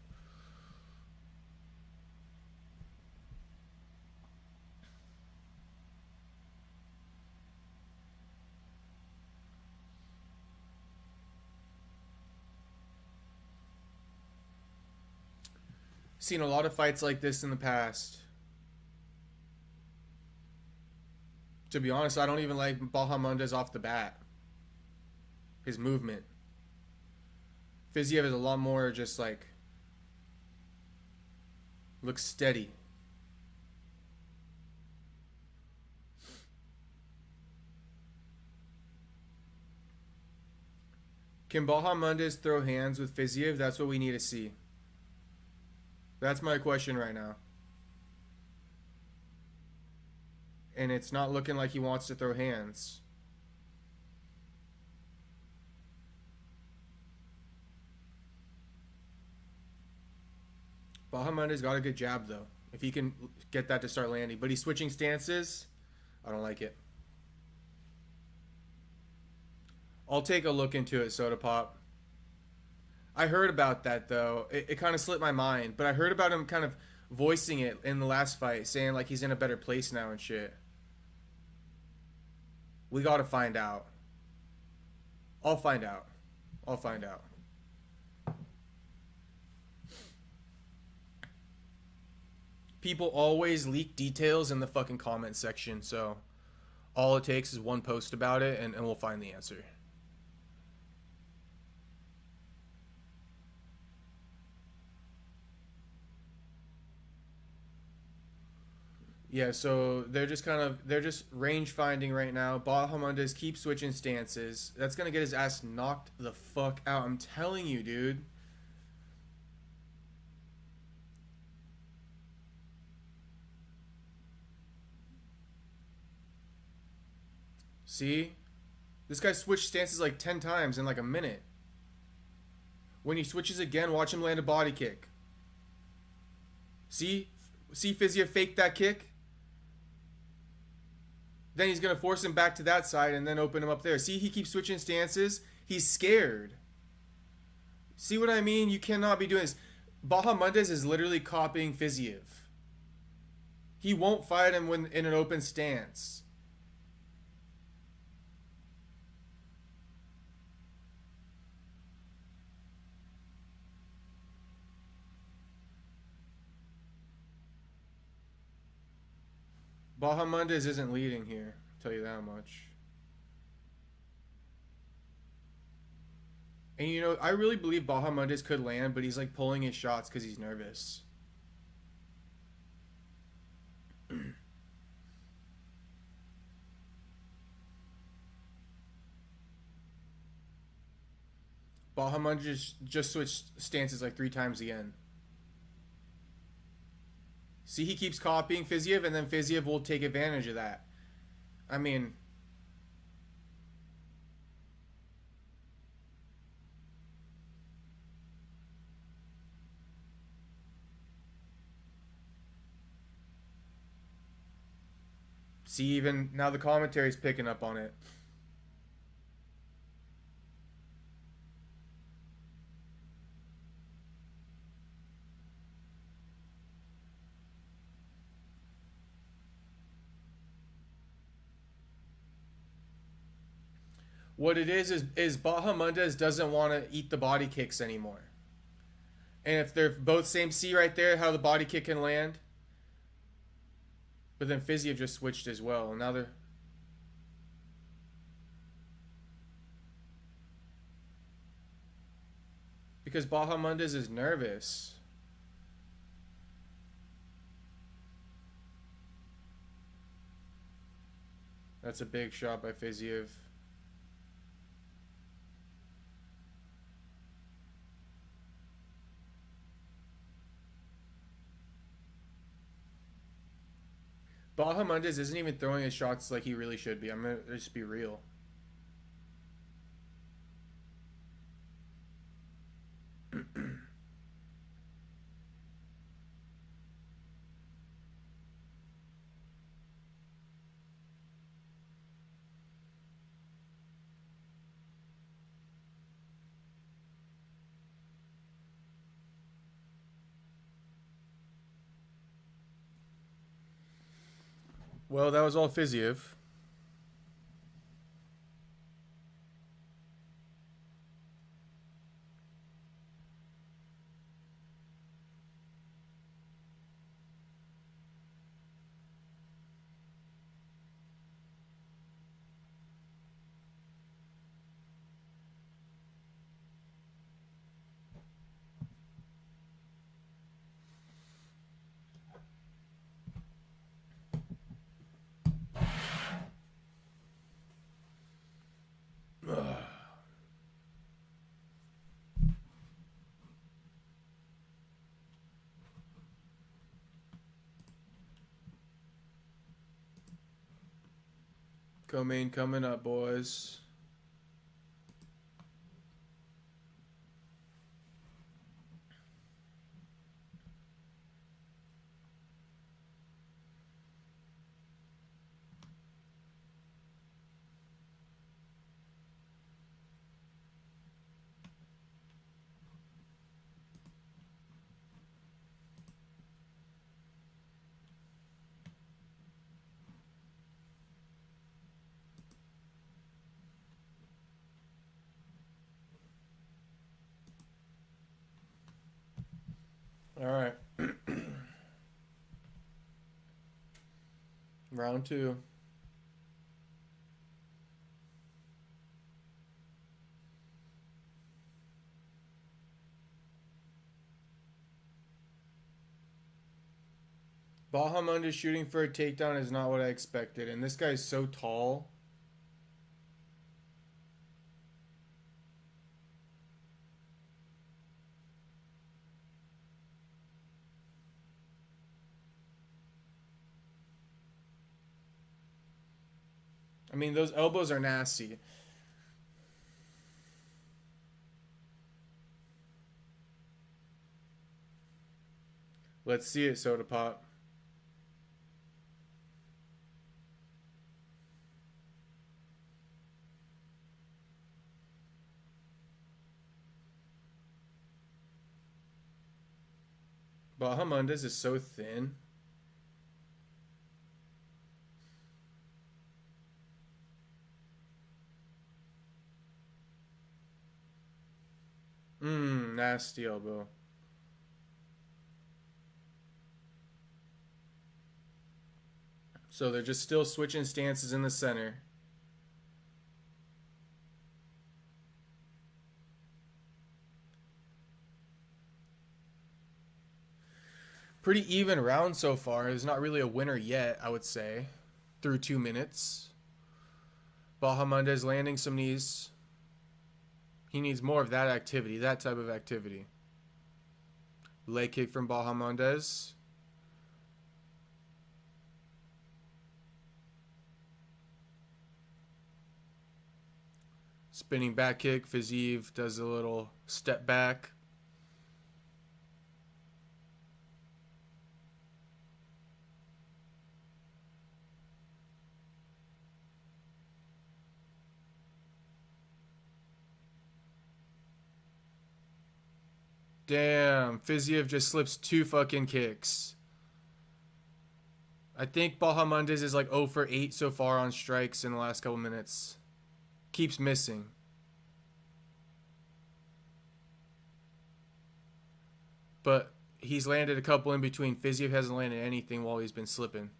Seen a lot of fights like this in the past. To be honest, I don't even like Bahamondes off the bat. His movement. Fiziev is a lot more just like looks steady. Can Bahamondes throw hands with Fiziev? That's what we need to see. That's my question right now. And it's not looking like he wants to throw hands. Bahamondes got a good jab though. If he can get that to start landing. But he's switching stances. I don't like it. I'll take a look into it, Soda Pop. I heard about that though. It kind of slipped my mind. But I heard about him kind of voicing it in the last fight. Saying like he's in a better place now and shit. We gotta find out. I'll find out. I'll find out. People always leak details in the fucking comment section, so all it takes is one post about it and we'll find the answer. Yeah, so they're just range finding right now. Bahamondes keeps switching stances. That's gonna get his ass knocked the fuck out. I'm telling you, dude. See? This guy switched stances like 10 times in like a minute. When he switches again, watch him land a body kick. See? See Fiziev fake that kick? Then he's going to force him back to that side and then open him up there. See, he keeps switching stances. He's scared. See what I mean? You cannot be doing this. Bahamondes is literally copying Fiziev. He won't fight him when in an open stance. Bahamondes isn't leading here, I'll tell you that much. And you know, I really believe Bahamondes could land, but he's like pulling his shots because he's nervous. Bahamondes just switched stances like 3 times again. See, he keeps copying Fiziev, and then Fiziev will take advantage of that. I mean... See, even now the commentary's picking up on it. What it is Bahamondes doesn't want to eat the body kicks anymore. And if they're both same C right there, how the body kick can land. But then Fiziev just switched as well. Now they're... Because Bahamondes is nervous. That's a big shot by Fiziev. Bahamondes isn't even throwing his shots like he really should be. I'm going to just be real. Well, that was all Fiziev. Co-main coming up, boys. All right. Round 2. Bahamondes shooting for a takedown is not what I expected. And this guy's so tall. I mean, those elbows are nasty. Let's see it, Soda Pop. Bahamondes is so thin. Nasty elbow. So they're just still switching stances in the center. Pretty even round so far. There's not really a winner yet, I would say, through 2 minutes. Bahamondes landing some knees. He needs more of that activity, that type of activity. Leg kick from Bahamondes. Spinning back kick. Fiziev does a little step back. Damn, Fiziev just slips 2 fucking kicks. I think Bahamondes is like 0 for 8 so far on strikes in the last couple minutes. Keeps missing. But he's landed a couple in between. Fiziev hasn't landed anything while he's been slipping.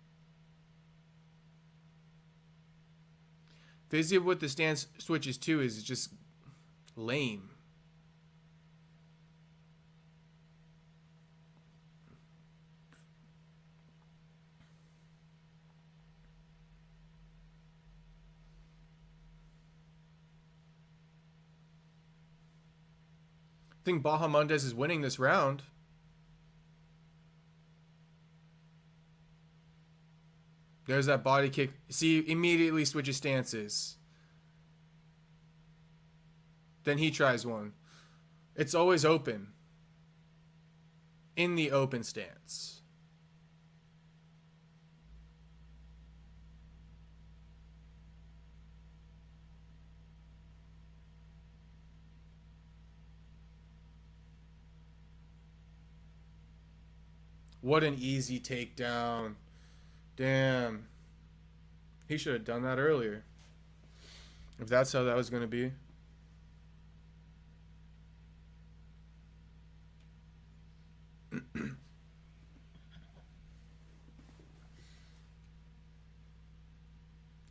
Fiziev with the stance switches too is just lame. I think Bahamondes is winning this round. There's that body kick. See, immediately switches stances. Then he tries one. It's always open. In the open stance. What an easy takedown. Damn. He should have done that earlier. If that's how that was going to be.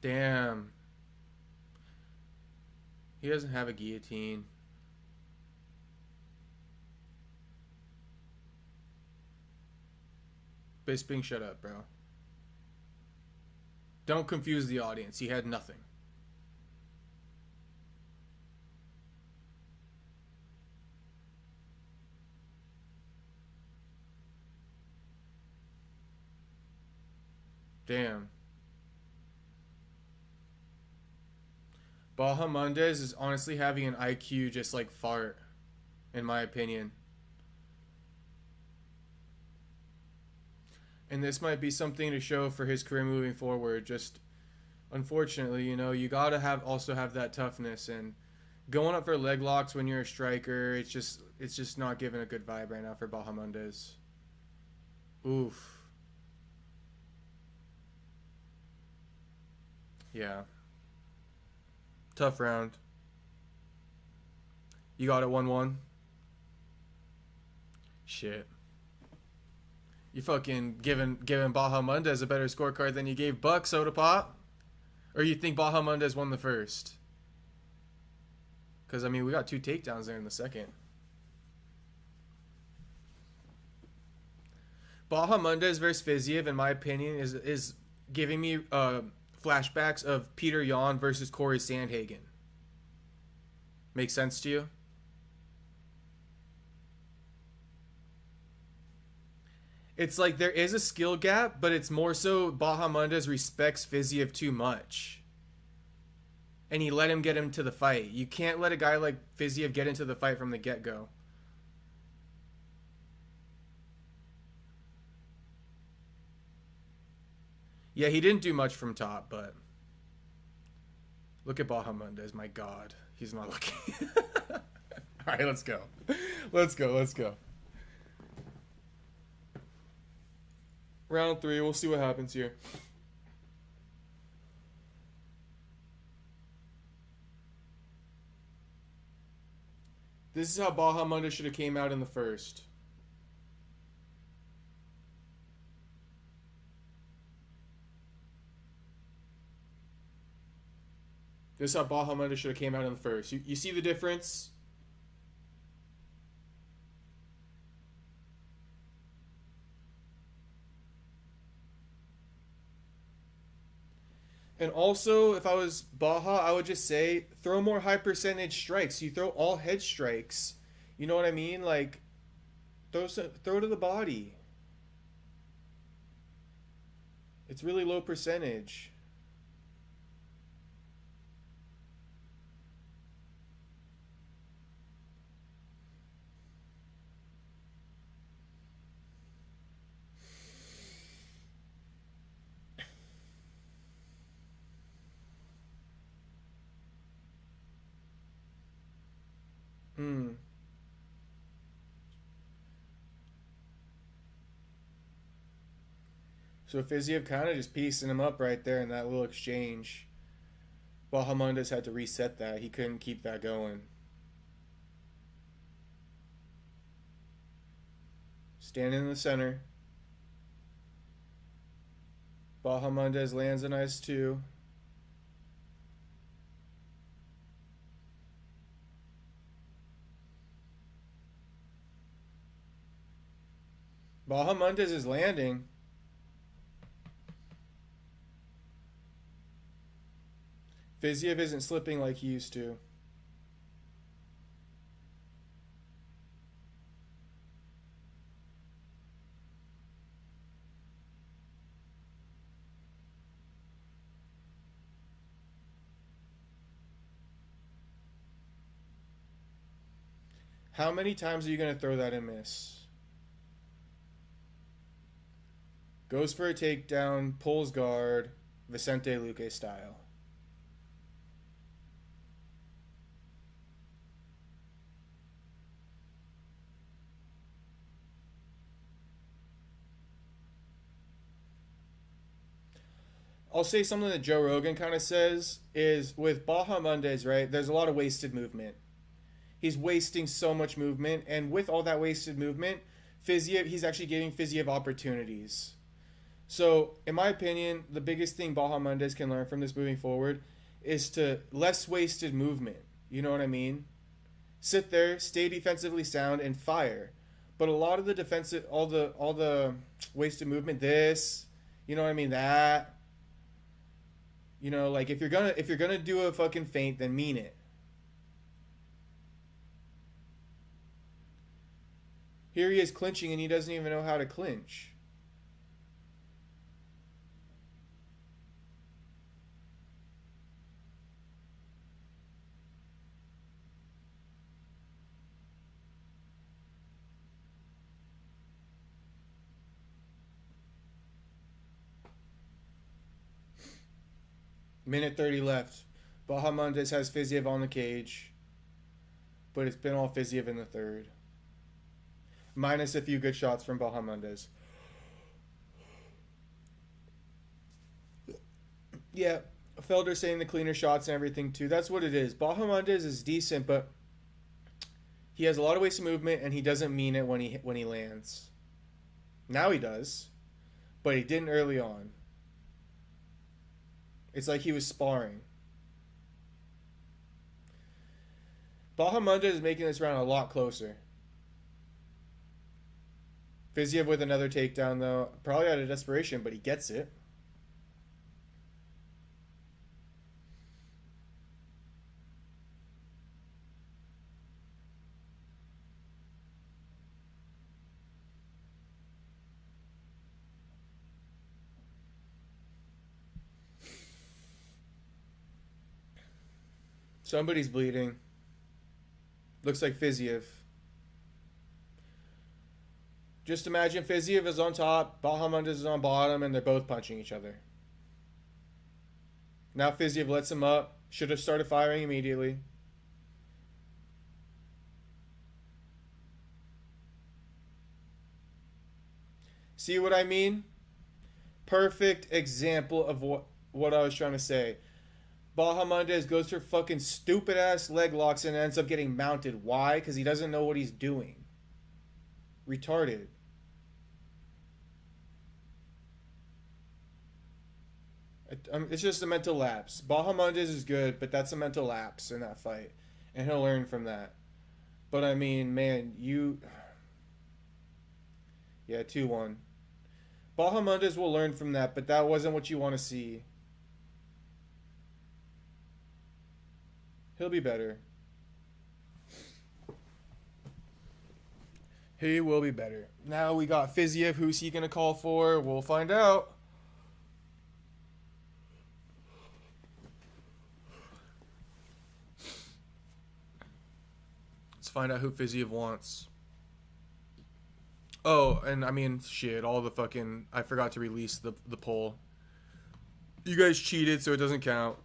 Damn. He doesn't have a guillotine. Bisping, shut up, bro. Don't confuse the audience. He had nothing. Damn. Bahamondes is honestly having an IQ just like fart, in my opinion. And this might be something to show for his career moving forward. Just, unfortunately, you know, you gotta also have that toughness. And going up for leg locks when you're a striker, it's just not giving a good vibe right now for Bahamondes. Oof. Yeah. Tough round. You got it 1-1. Shit. You fucking giving Bahamondes a better scorecard than you gave Buck Soda Pop? Or you think Bahamondes won the first? Because, I mean, we got 2 takedowns there in the second. Bahamondes versus Fiziev, in my opinion, is giving me flashbacks of Peter Yan versus Corey Sandhagen. Make sense to you? It's like there is a skill gap, but it's more so Bahamondes respects Fiziev too much. And he let him get him to the fight. You can't let a guy like Fiziev get into the fight from the get-go. Yeah, he didn't do much from top, but look at Bahamondes. My God, he's not looking. All right, let's go. Let's go. Round 3, we'll see what happens here. This is how Bahamondes should have came out in the first. This is how Bahamondes should have came out in the first. You see the difference? And also, if I was Baja, I would just say, throw more high percentage strikes. You throw all head strikes. You know what I mean? Like, throw to the body. It's really low percentage. So Fiziev kind of just piecing him up right there in that little exchange. Bahamondes had to reset that. He couldn't keep that going. Standing in the center. Bahamondes lands a nice 2. Bahamondes is landing. Fiziev isn't slipping like he used to. How many times are you going to throw that and miss? Goes for a takedown, pulls guard, Vicente Luque style. I'll say something that Joe Rogan kind of says is with Bahamondes, right? There's a lot of wasted movement. He's wasting so much movement, and with all that wasted movement, Fiziev, he's actually giving Fiziev opportunities. So, in my opinion, the biggest thing Bahamondes can learn from this moving forward is to less wasted movement. You know what I mean? Sit there, stay defensively sound, and fire. But a lot of the defensive, all the wasted movement, this, you know what I mean, that. You know, like if you're gonna do a fucking feint, then mean it. Here he is clinching and he doesn't even know how to clinch. Minute 30 left. Bahamondes has Fiziev on the cage, but it's been all Fiziev in the third. Minus a few good shots from Bahamondes. Yeah, Felder saying the cleaner shots and everything too. That's what it is. Bahamondes is decent, but he has a lot of wasted movement and he doesn't mean it when he lands. Now he does, but he didn't early on. It's like he was sparring. Bahamondes is making this round a lot closer. Fiziev with another takedown, though. Probably out of desperation, but he gets it. Somebody's bleeding. Looks like Fiziev. Just imagine Fiziev is on top, Bahamondes is on bottom, and they're both punching each other. Now Fiziev lets him up. Should have started firing immediately. See what I mean? Perfect example of what I was trying to say. Bahamondes goes for fucking stupid ass leg locks and ends up getting mounted. Why? Because he doesn't know what he's doing. Retarded. It's just a mental lapse. Bahamondes is good, but that's a mental lapse in that fight. And he'll learn from that. But I mean, man, Yeah, 2-1. Bahamondes will learn from that, but that wasn't what you want to see. He'll be better. He will be better. Now we got Fiziev. Who's he going to call for? We'll find out. Let's find out who Fiziev wants. Oh, and I mean, shit, all the fucking... I forgot to release the poll. You guys cheated, so it doesn't count.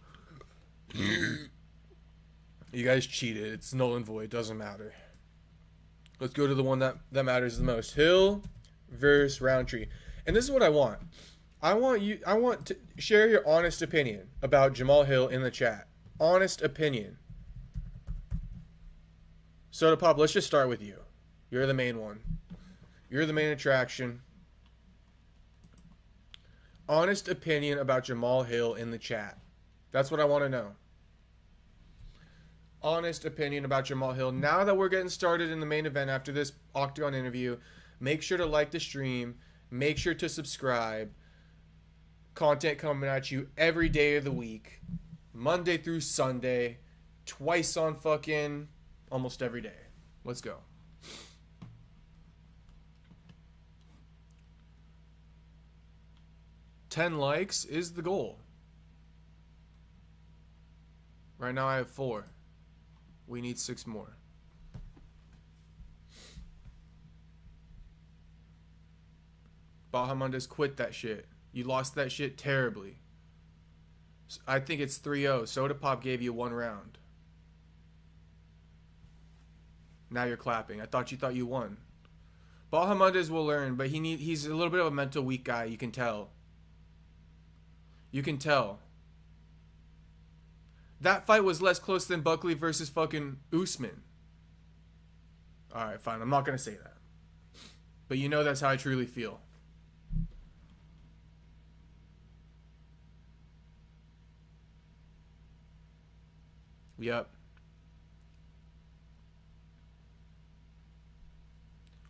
You guys cheated. It's null and void. Doesn't matter. Let's go to the one that matters the most. Hill versus Rountree. And this is what I want. I want to share your honest opinion about Jamahal Hill in the chat. Honest opinion. Soda Pop, let's just start with you. You're the main one. You're the main attraction. Honest opinion about Jamahal Hill in the chat. That's what I want to know. Honest opinion about Jamahal Hill. Now that we're getting started in the main event after this Octagon interview, make sure to like the stream. Make sure to subscribe. Content coming at you every day of the week. Monday through Sunday. Twice on fucking almost every day. Let's go. $10 likes is the goal. Right now I have 4. We need 6 more. Bahamundes quit that shit. You lost that shit terribly. I think it's 3-0. Soda Pop gave you 1 round. Now you're clapping. I thought you won. Bahamundes will learn, but he's a little bit of a mental weak guy. You can tell. You can tell. That fight was less close than Buckley versus fucking Usman. Alright, fine. I'm not going to say that. But you know that's how I truly feel. Yep.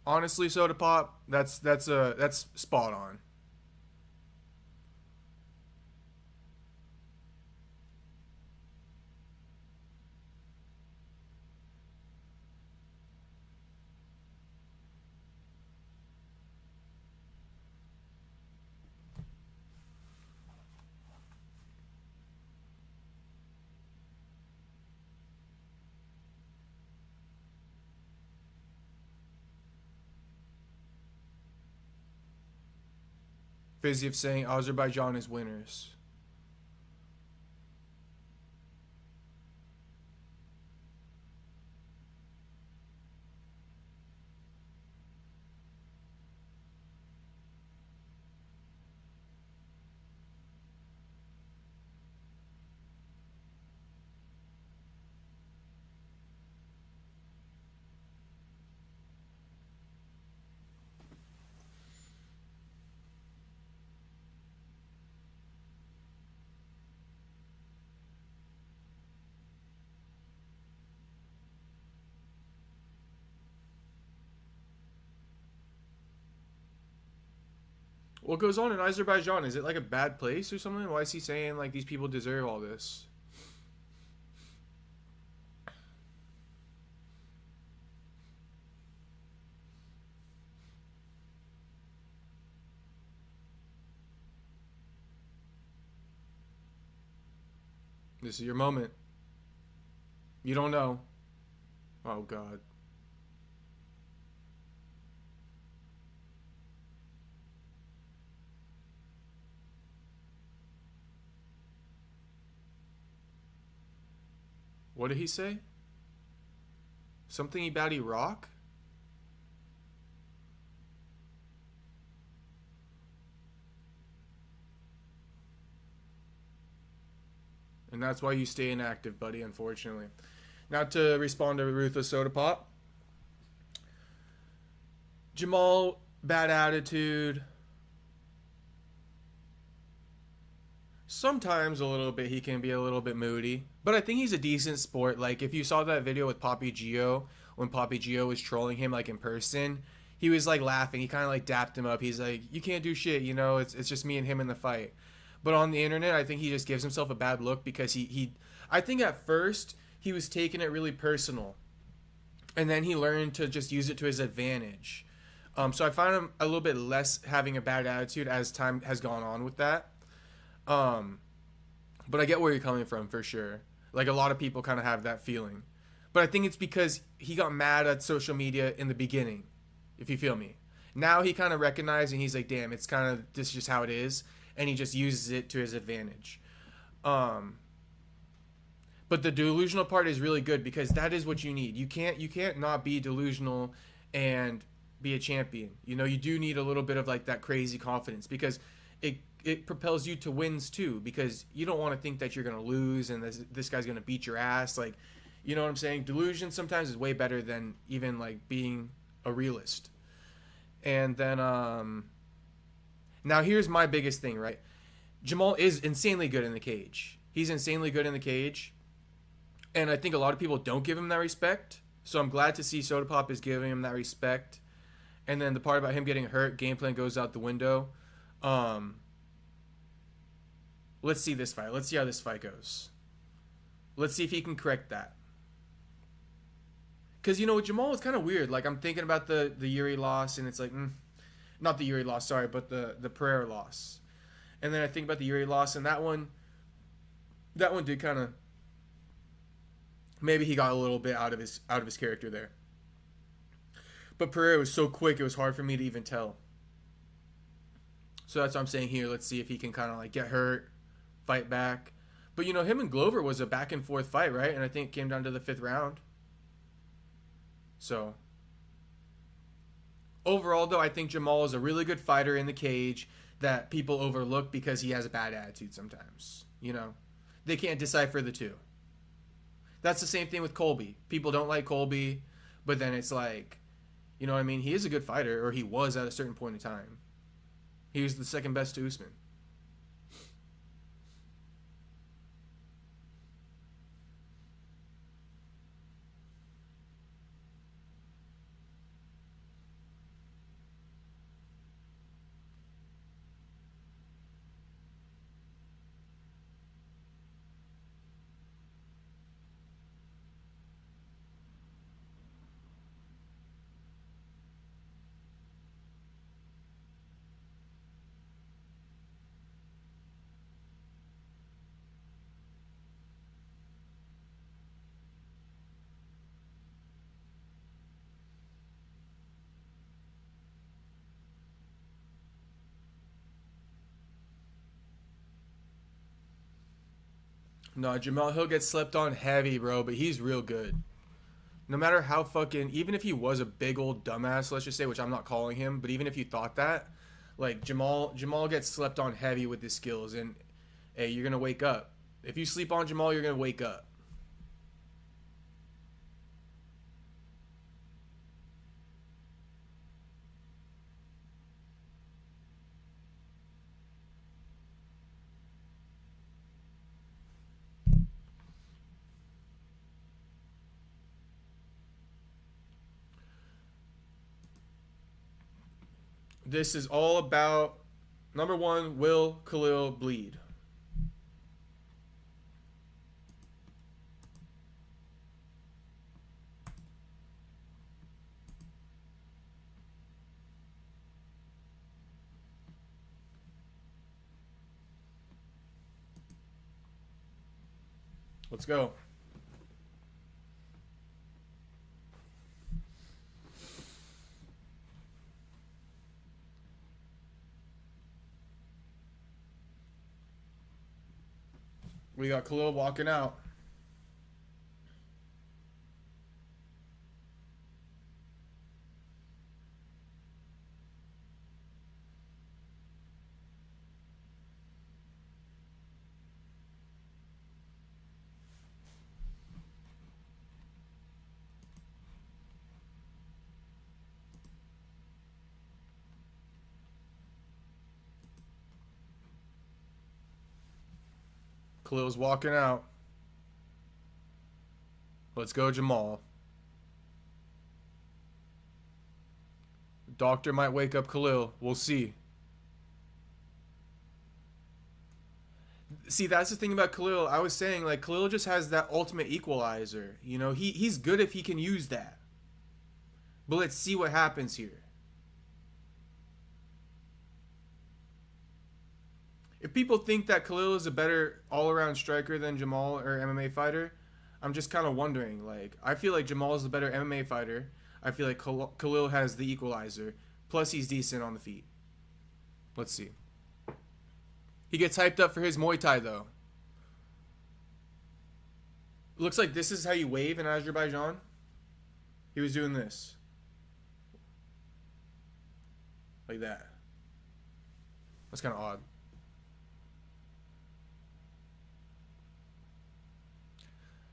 Honestly, Soda Pop, that's spot on. Fiziev saying Azerbaijan is winners. What goes on in Azerbaijan? Is it like a bad place or something? Why is he saying like these people deserve all this? This is your moment. You don't know. Oh, God. What did he say? Something about Iraq? And that's why you stay inactive, buddy, unfortunately. Now to respond to Ruthless Soda Pop. Jamahal, bad attitude. Sometimes a little bit, he can be a little bit moody. But I think he's a decent sport. Like, if you saw that video with Papi Gio, when Papi Gio was trolling him, like, in person, he was, like, laughing. He kind of, like, dapped him up. He's like, you can't do shit, you know? It's just me and him in the fight. But on the internet, I think he just gives himself a bad look because I think at first he was taking it really personal. And then he learned to just use it to his advantage. So I find him a little bit less having a bad attitude as time has gone on with that. But I get where you're coming from for sure. Like, a lot of people kind of have that feeling. But I think it's because he got mad at social media in the beginning, if you feel me. Now he kind of recognized and he's like, damn, it's kind of, this is just how it is. And he just uses it to his advantage. But the delusional part is really good because that is what you need. You can't not be delusional and be a champion. You know, you do need a little bit of like that crazy confidence because it propels you to wins too, because you don't want to think that you're gonna lose and this guy's gonna beat your ass. Like, you know what I'm saying? Delusion sometimes is way better than even like being a realist. And then now here's my biggest thing, right? Jamahal is insanely good in the cage. He's insanely good in the cage, and I think a lot of people don't give him that respect. So I'm glad to see Soda Pop is giving him that respect. And then the part about him getting hurt, game plan goes out the window. Let's see this fight. Let's see how this fight goes. Let's see if he can correct that. Because, you know, with Jamahal, it's kind of weird. Like, I'm thinking about the Yuri loss, and it's like, not the Yuri loss, sorry, but the Pereira loss. And then I think about the Yuri loss, and that one did kind of, maybe he got a little bit out of his character there. But Pereira was so quick, it was hard for me to even tell. So that's what I'm saying here. Let's see if he can kind of like get hurt, fight back. But, you know, him and Glover was a back and forth fight, right? And I think it came down to the 5th round. So overall, though, I think Jamahal is a really good fighter in the cage that people overlook because he has a bad attitude sometimes. You know, they can't decipher the two. That's the same thing with Colby. People don't like Colby, but then it's like, you know what I mean? He is a good fighter, or he was at a certain point in time. He was the second best to Usman. No, Jamahal Hill gets slept on heavy, bro, but he's real good. No matter how fucking, even if he was a big old dumbass, let's just say, which I'm not calling him, but even if you thought that, like Jamahal gets slept on heavy with his skills, and hey, you're gonna wake up. If you sleep on Jamahal, you're gonna wake up. This is all about, number one, will Khalil bleed? Let's go. We got Khalil walking out. Khalil's walking out. Let's go, Jamahal. Doctor might wake up Khalil. We'll see. See, that's the thing about Khalil. I was saying, like, Khalil just has that ultimate equalizer. You know, he's good if he can use that. But let's see what happens here. If people think that Khalil is a better all-around striker than Jamahal or MMA fighter, I'm just kind of wondering. Like, I feel like Jamahal is the better MMA fighter. I feel like Khalil has the equalizer. Plus, he's decent on the feet. Let's see. He gets hyped up for his Muay Thai, though. Looks like this is how you wave in Azerbaijan. He was doing this. Like that. That's kind of odd.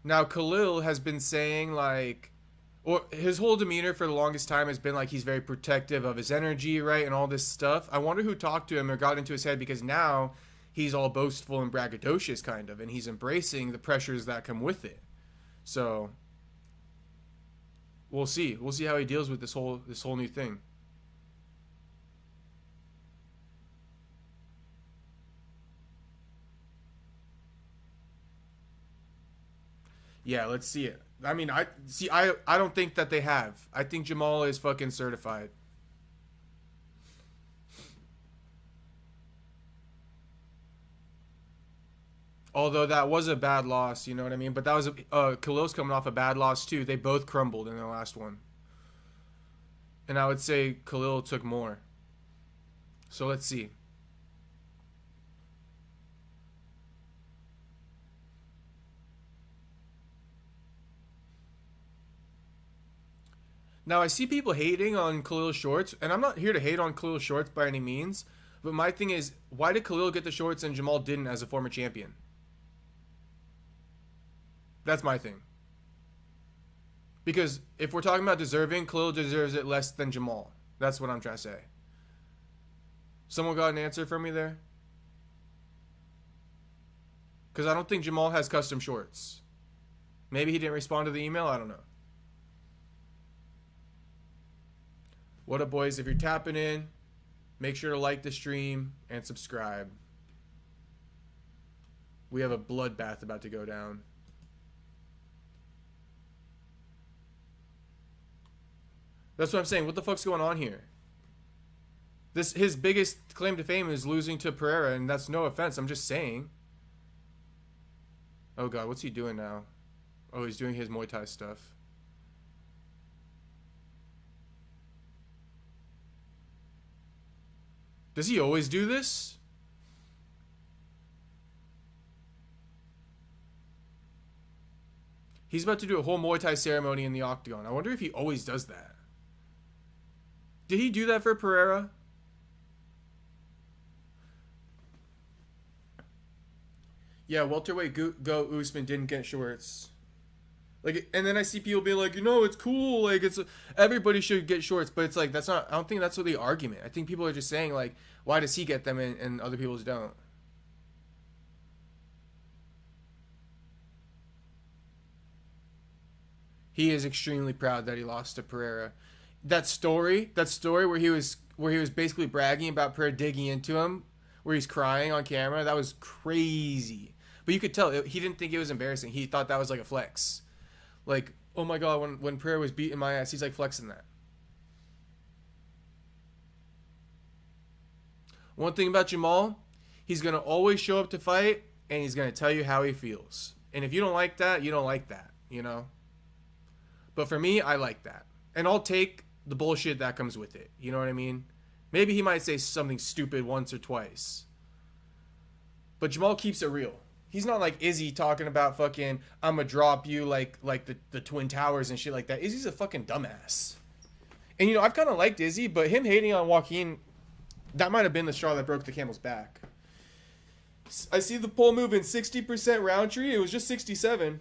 Now Khalil has been saying like, or his whole demeanor for the longest time has been like he's very protective of his energy, right, and all this stuff. I wonder who talked to him or got into his head, because now he's all boastful and braggadocious kind of, and he's embracing the pressures that come with it. So we'll see. We'll see how he deals with this whole new thing. Yeah, let's see it. I mean, I don't think that they have. I think Jamal is fucking certified. Although that was a bad loss, you know what I mean? But that was Khalil's coming off a bad loss too. They both crumbled in the last one. And I would say Khalil took more. So let's see. Now I see people hating on Khalil shorts, and I'm not here to hate on Khalil shorts by any means. But my thing is, why did Khalil get the shorts and Jamal didn't as a former champion? That's my thing. Because if we're talking about deserving, Khalil deserves it less than Jamal. That's what I'm trying to say. Someone got an answer for me there? Because I don't think Jamal has custom shorts. Maybe he didn't respond to the email. I don't know. What up, boys? If you're tapping in, make sure to like the stream and subscribe. We have a bloodbath about to go down. That's what I'm saying. What the fuck's going on here? His biggest claim to fame is losing to Pereira, and that's no offense. I'm just saying. Oh god, what's he doing now? Oh, he's doing his Muay Thai stuff. Does he always do this? He's about to do a whole Muay Thai ceremony in the octagon. I wonder if he always does that. Did he do that for Pereira? Yeah, welterweight go Usman didn't get shorts. Like, and then I see people being like, you know, it's cool, like it's everybody should get shorts, but it's like that's not. I don't think that's what the argument. I think people are just saying like, why does he get them and other people's don't? He is extremely proud that he lost to Pereira. That story where he was basically bragging about Pereira digging into him, where he's crying on camera, that was crazy. But you could tell he didn't think it was embarrassing. He thought that was like a flex. Like, oh my god, when Pereira was beating my ass, he's like flexing that. One thing about Jamal, he's gonna always show up to fight, and he's gonna tell you how he feels. And if you don't like that, you don't like that, you know. But for me, I like that, and I'll take the bullshit that comes with it. You know what I mean? Maybe he might say something stupid once or twice, but Jamal keeps it real. He's not like Izzy talking about fucking I'ma drop you like the Twin Towers and shit like that. Izzy's a fucking dumbass. And you know, I've kind of liked Izzy, but him hating on Joaquin, that might have been the straw that broke the camel's back. I see the poll moving 60% Rountree. It was just 67.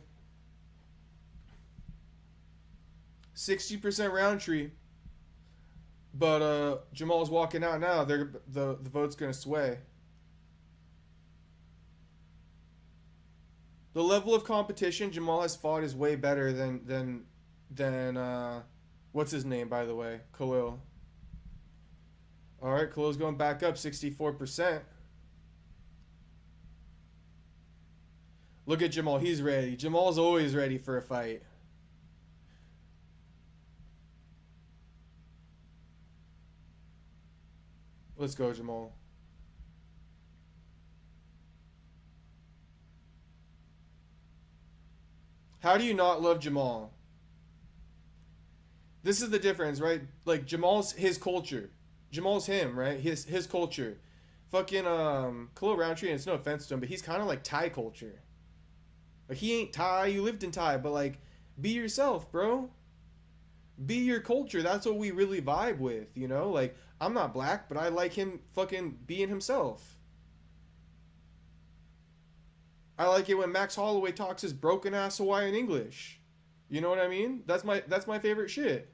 60% Rountree. But Jamal's walking out now. The vote's gonna sway. The level of competition Jamal has fought is way better than what's his name, by the way? Khalil. All right, Khalil's going back up 64%. Look at Jamal. He's ready. Jamal's always ready for a fight. Let's go, Jamal. How do you not love Jamal? This is the difference, right? Like Jamal's his culture. Jamal's him, right? His culture. Fucking Khalil Rountree, and it's no offense to him, but he's kind of like Thai culture. Like he ain't Thai, you lived in Thai, but like be yourself, bro. Be your culture. That's what we really vibe with, you know? Like I'm not black, but I like him fucking being himself. I like it when Max Holloway talks his broken ass Hawaiian English. You know what I mean? That's my favorite shit.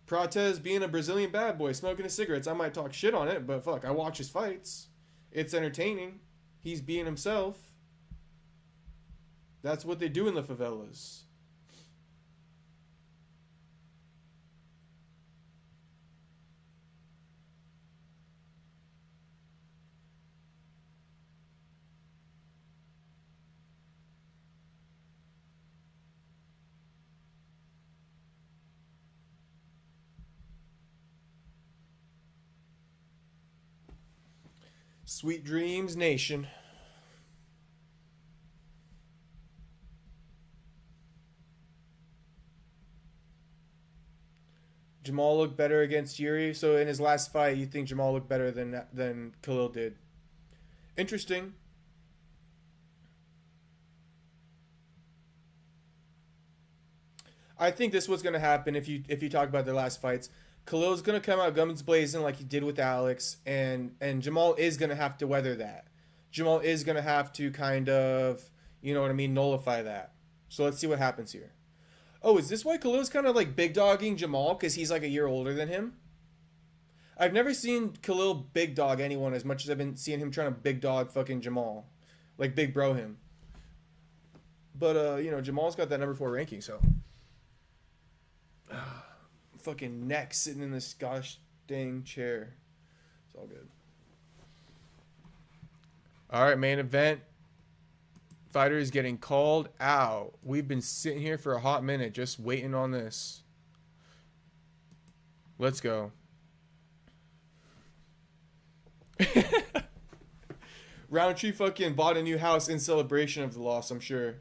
Prates being a Brazilian bad boy, smoking his cigarettes. I might talk shit on it, but fuck, I watch his fights. It's entertaining. He's being himself. That's what they do in the favelas. Sweet Dreams Nation. Jamal looked better against Yuri. So in his last fight, you think Jamal looked better than Khalil did? Interesting. I think this was going to happen if you talk about their last fights. Khalil's going to come out guns blazing like he did with Alex, and Jamal is going to have to weather that. Jamal is going to have to kind of, you know what I mean, nullify that. So let's see what happens here. Oh, is this why Khalil's kind of like big dogging Jamal because he's like a year older than him? I've never seen Khalil big dog anyone as much as I've been seeing him trying to big dog fucking Jamal. Like big bro him. But, you know, Jamal's got that number 4 ranking, so. Fucking neck sitting in this gosh dang chair. It's all good. All right, main event. Fighter is getting called out. We've been sitting here for a hot minute just waiting on this. Let's go. Rountree fucking bought a new house in celebration of the loss, I'm sure.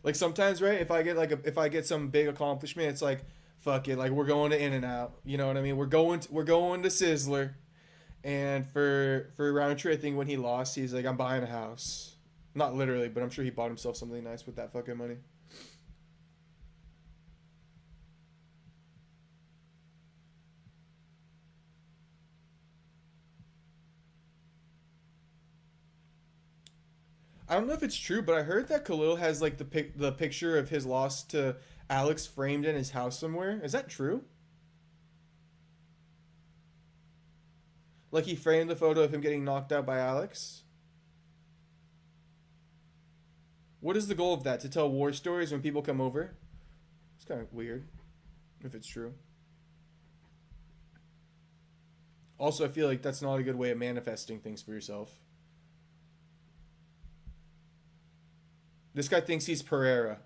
Like sometimes, right? If I get some big accomplishment, it's like, fuck it, like we're going to In-N-Out. You know what I mean? We're going to Sizzler. And for Rountree, I think when he lost, he's like, I'm buying a house. Not literally, but I'm sure he bought himself something nice with that fucking money. I don't know if it's true, but I heard that Khalil has like the picture of his loss to Alex framed in his house somewhere. Is that true? Like he framed the photo of him getting knocked out by Alex? What is the goal of that? To tell war stories when people come over? It's kind of weird, if it's true. Also, I feel like that's not a good way of manifesting things for yourself. This guy thinks he's Pereira.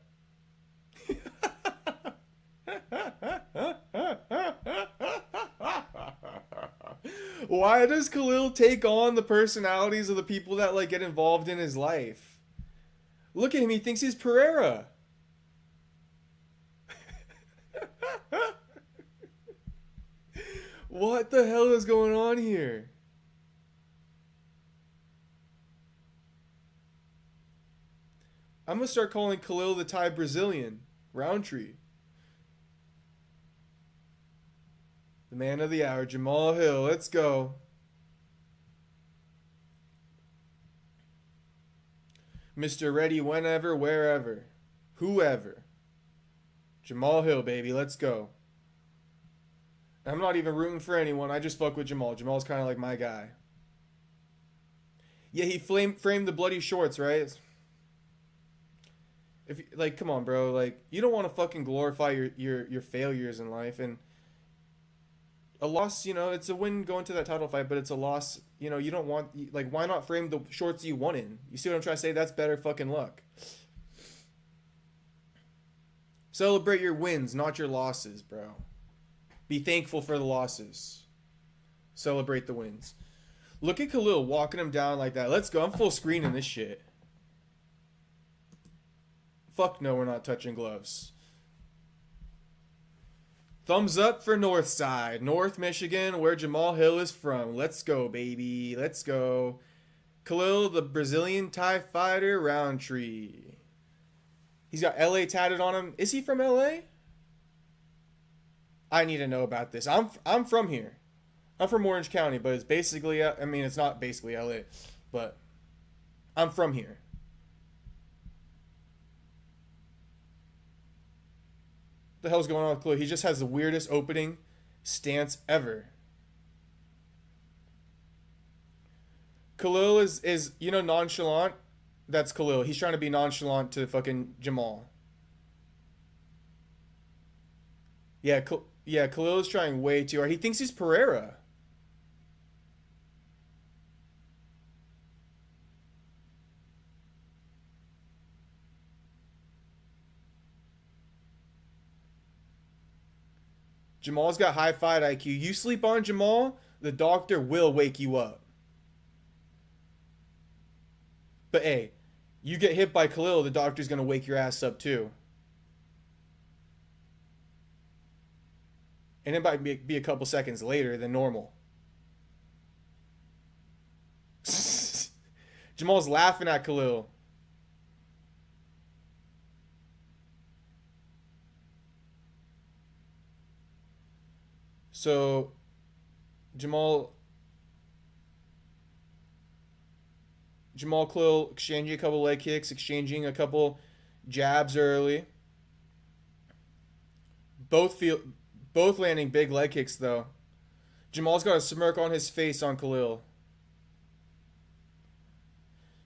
Why does Khalil take on the personalities of the people that like get involved in his life? Look at him, he thinks he's Pereira. What the hell is going on here? I'm going to start calling Khalil the Thai Brazilian. Rountree. The man of the hour, Jamahal Hill. Let's go. Mr. Ready whenever, wherever. Whoever. Jamahal Hill, baby. Let's go. I'm not even rooting for anyone. I just fuck with Jamal. Jamal's kind of like my guy. Yeah, he framed the bloody shorts, right? If like, come on, bro. Like, you don't want to fucking glorify your failures in life, and a loss, you know, it's a win going to that title fight, but it's a loss. You know, you don't want, like, why not frame the shorts you won in? You see what I'm trying to say? That's better fucking luck. Celebrate your wins, not your losses, bro. Be thankful for the losses. Celebrate the wins. Look at Khalil walking him down like that. Let's go. I'm full screening this shit. Fuck no, we're not touching gloves. Thumbs up for Northside, North Michigan, where Jamahal Hill is from. Let's go, baby. Let's go. Khalil, the Brazilian Thai fighter, Rountree. He's got LA tatted on him. Is he from LA? I need to know about this. I'm from here. I'm from Orange County, but it's basically, I mean, it's not basically LA, but I'm from here. What the hell's going on with Khalil? He just has the weirdest opening stance ever. Khalil is nonchalant. That's Khalil. He's trying to be nonchalant to fucking Jamal. Yeah, yeah. Khalil is trying way too hard. He thinks he's Pereira. Jamal's got high fight IQ. You sleep on Jamal, the doctor will wake you up. But hey, you get hit by Khalil, the doctor's gonna wake your ass up too. And it might be a couple seconds later than normal. Jamal's laughing at Khalil. So Jamal Jamal Khalil exchanging a couple leg kicks, exchanging a couple jabs early. Both feel both landing big leg kicks though. Jamal's got a smirk on his face on Khalil.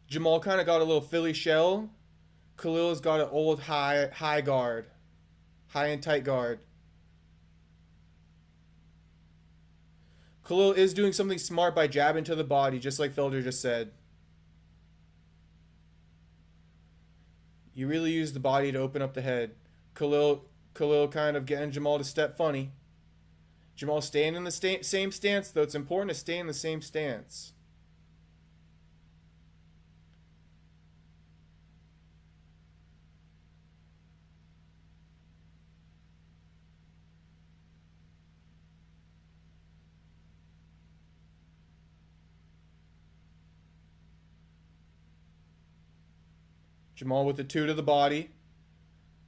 Jamal kind of got a little Philly shell. Khalil's got an old high guard, high and tight guard. Khalil is doing something smart by jabbing to the body, just like Felder just said. You really use the body to open up the head. Khalil kind of getting Jamal to step funny. Jamal staying in the same stance, though. It's important to stay in the same stance. Jamal with the two to the body.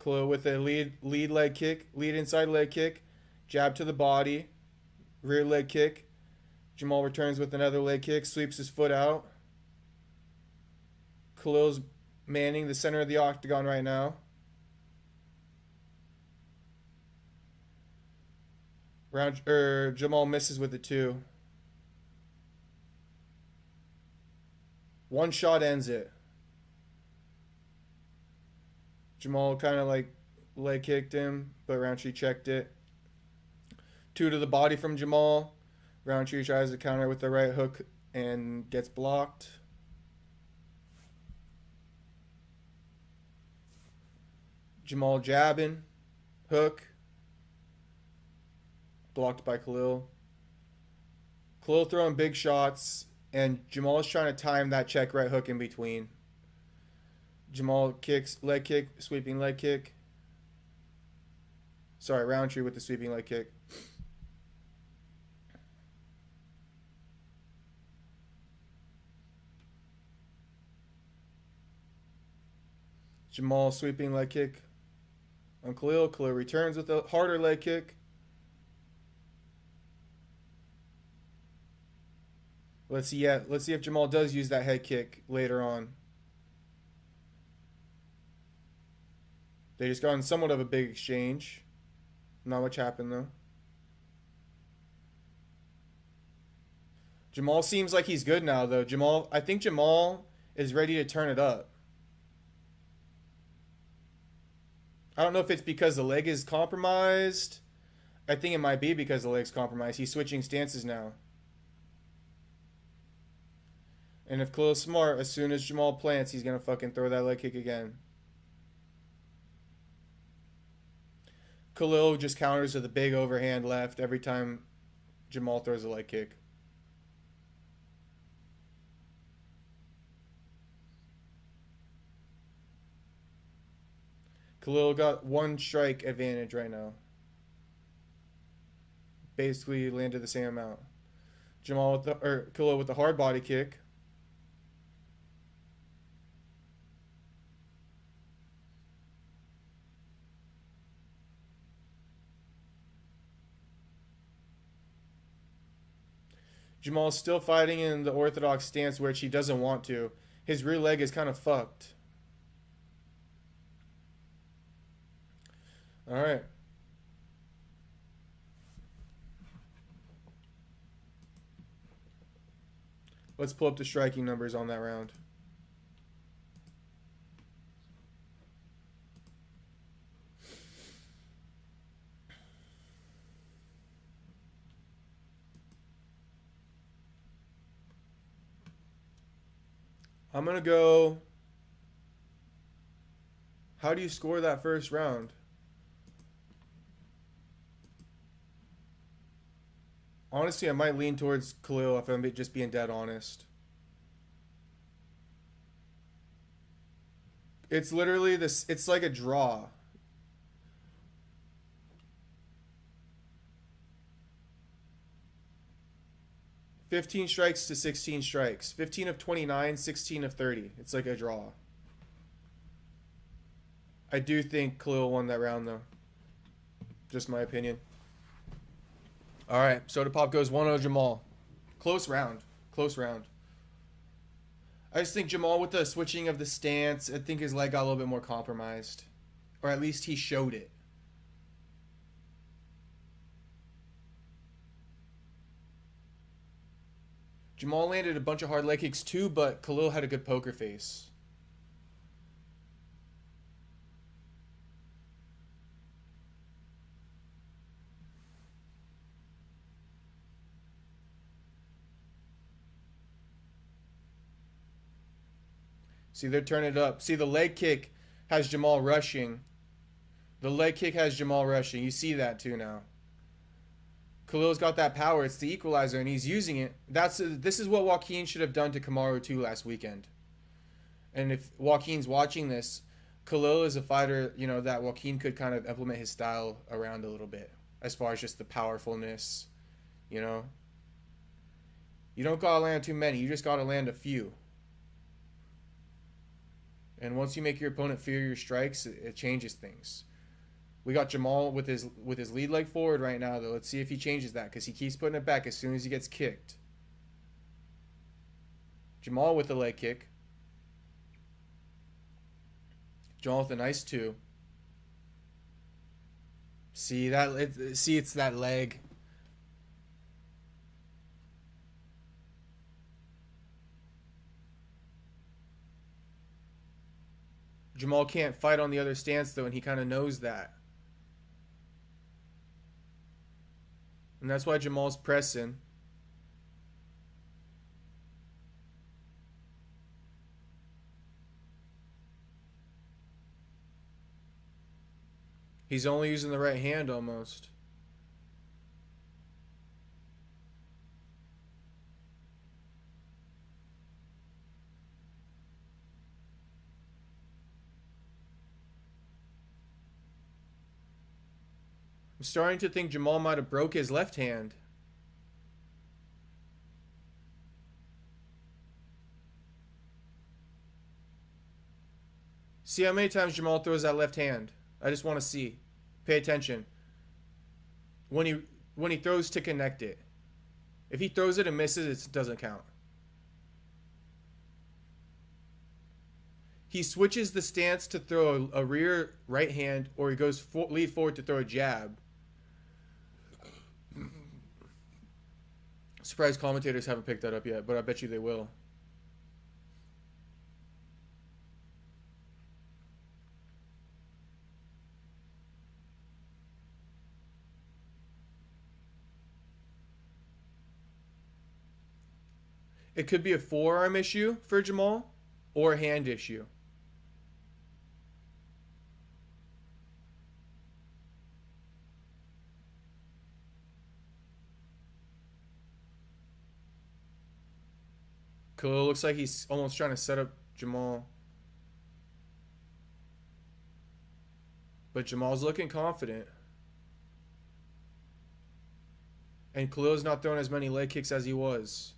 Khalil with a lead leg kick, lead inside leg kick, jab to the body, rear leg kick. Jamal returns with another leg kick, sweeps his foot out. Khalil's manning the center of the octagon right now. Jamal misses with the two. One shot ends it. Jamal kind of like leg kicked him, but Rountree checked it. Two to the body from Jamal. Rountree tries to counter with the right hook and gets blocked. Jamal jabbing, hook, blocked by Khalil. Khalil throwing big shots, and Jamal's trying to time that check right hook in between. Jamal kicks, leg kick, sweeping leg kick. Sorry, Rountree with the sweeping leg kick. Jamal sweeping leg kick on Khalil. Khalil returns with a harder leg kick. Let's see if Jamal does use that head kick later on. They just got in somewhat of a big exchange. Not much happened though. Jamal seems like he's good now though. I think Jamal is ready to turn it up. I don't know if it's because the leg is compromised. I think it might be because the leg's compromised. He's switching stances now. And if Khalil's smart, as soon as Jamal plants, he's going to fucking throw that leg kick again. Khalil just counters with a big overhand left every time Jamal throws a leg kick. Khalil got one strike advantage right now. Basically landed the same amount. Khalil with the hard body kick. Jamal's still fighting in the orthodox stance, which he doesn't want to. His rear leg is kind of fucked. All right. Let's pull up the striking numbers on that round. I'm going to go... How do you score that first round? Honestly, I might lean towards Khalil if I'm just being dead honest. It's literally this. It's like a draw. $15 strikes to 16 strikes. 15 of 29, 16 of 30. It's like a draw. I do think Khalil won that round, though. Just my opinion. All right, Soda Pop goes 1-0 Jamal. Close round. Close round. I just think Jamal, with the switching of the stance, I think his leg got a little bit more compromised. Or at least he showed it. Jamal landed a bunch of hard leg kicks too, but Khalil had a good poker face. See, they're turning it up. See, the leg kick has Jamal rushing. The leg kick has Jamal rushing. You see that too now. Khalil's got that power. It's the equalizer, and he's using it. This is what Joaquin should have done to Kamaru too last weekend. And if Joaquin's watching this, Khalil is a fighter, you know, that Joaquin could kind of implement his style around a little bit. As far as just the powerfulness, you know. You don't gotta land too many. You just gotta land a few. And once you make your opponent fear your strikes, it changes things. We got Jamal with his lead leg forward right now, though. Let's see if he changes that, because he keeps putting it back as soon as he gets kicked. Jamal with the leg kick. Jamal with a nice 2. See that? See, it's that leg. Jamal can't fight on the other stance, though, and he kind of knows that. And that's why Jamal's pressing. He's only using the right hand almost. I'm starting to think Jamal might have broke his left hand. See how many times Jamal throws that left hand. I just want to see. Pay attention. When he throws to connect it. If he throws it and misses, it doesn't count. He switches the stance to throw a rear right hand, or he goes lead forward to throw a jab. Surprised commentators haven't picked that up yet, but I bet you they will. It could be a forearm issue for Jamal or a hand issue. Khalil looks like he's almost trying to set up Jamal. But Jamal's looking confident. And Khalil's not throwing as many leg kicks as he was.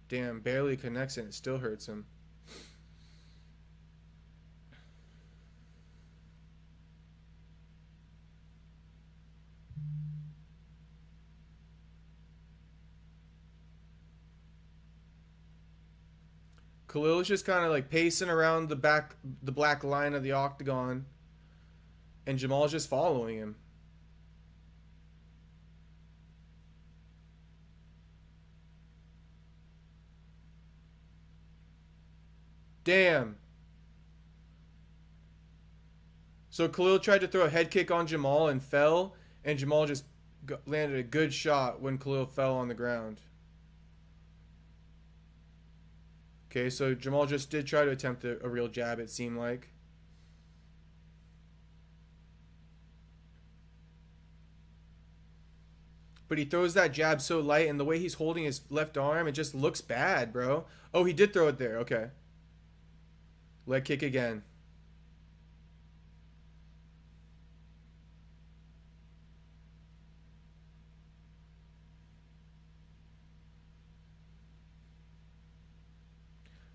Damn, barely connects and it still hurts him. Khalil's just kind of like pacing around the black line of the octagon, and Jamal's just following him. Damn. So Khalil tried to throw a head kick on Jamal and fell, and Jamal just landed a good shot when Khalil fell on the ground. Okay, so Jamal just did try to attempt a real jab, it seemed like. But he throws that jab so light, and the way he's holding his left arm, it just looks bad, bro. Oh, he did throw it there. Okay. Leg kick again.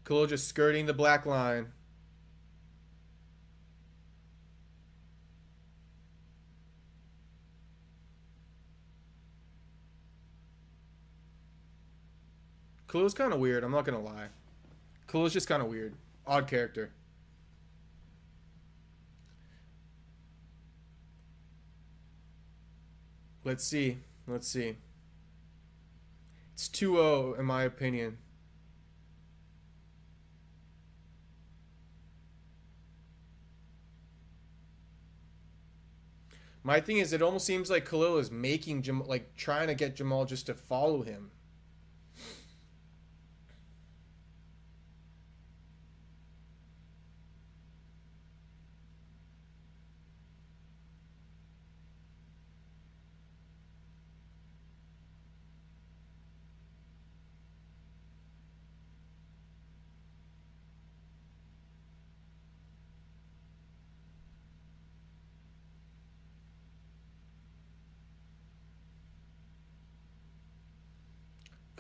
Khalil just skirting the black line. Khalil's kind of weird, I'm not going to lie. Khalil's just kind of weird. Odd character. Let's see. Let's see. It's 2-0 in my opinion. My thing is, it almost seems like Khalil is making Jamal, like trying to get Jamal just to follow him.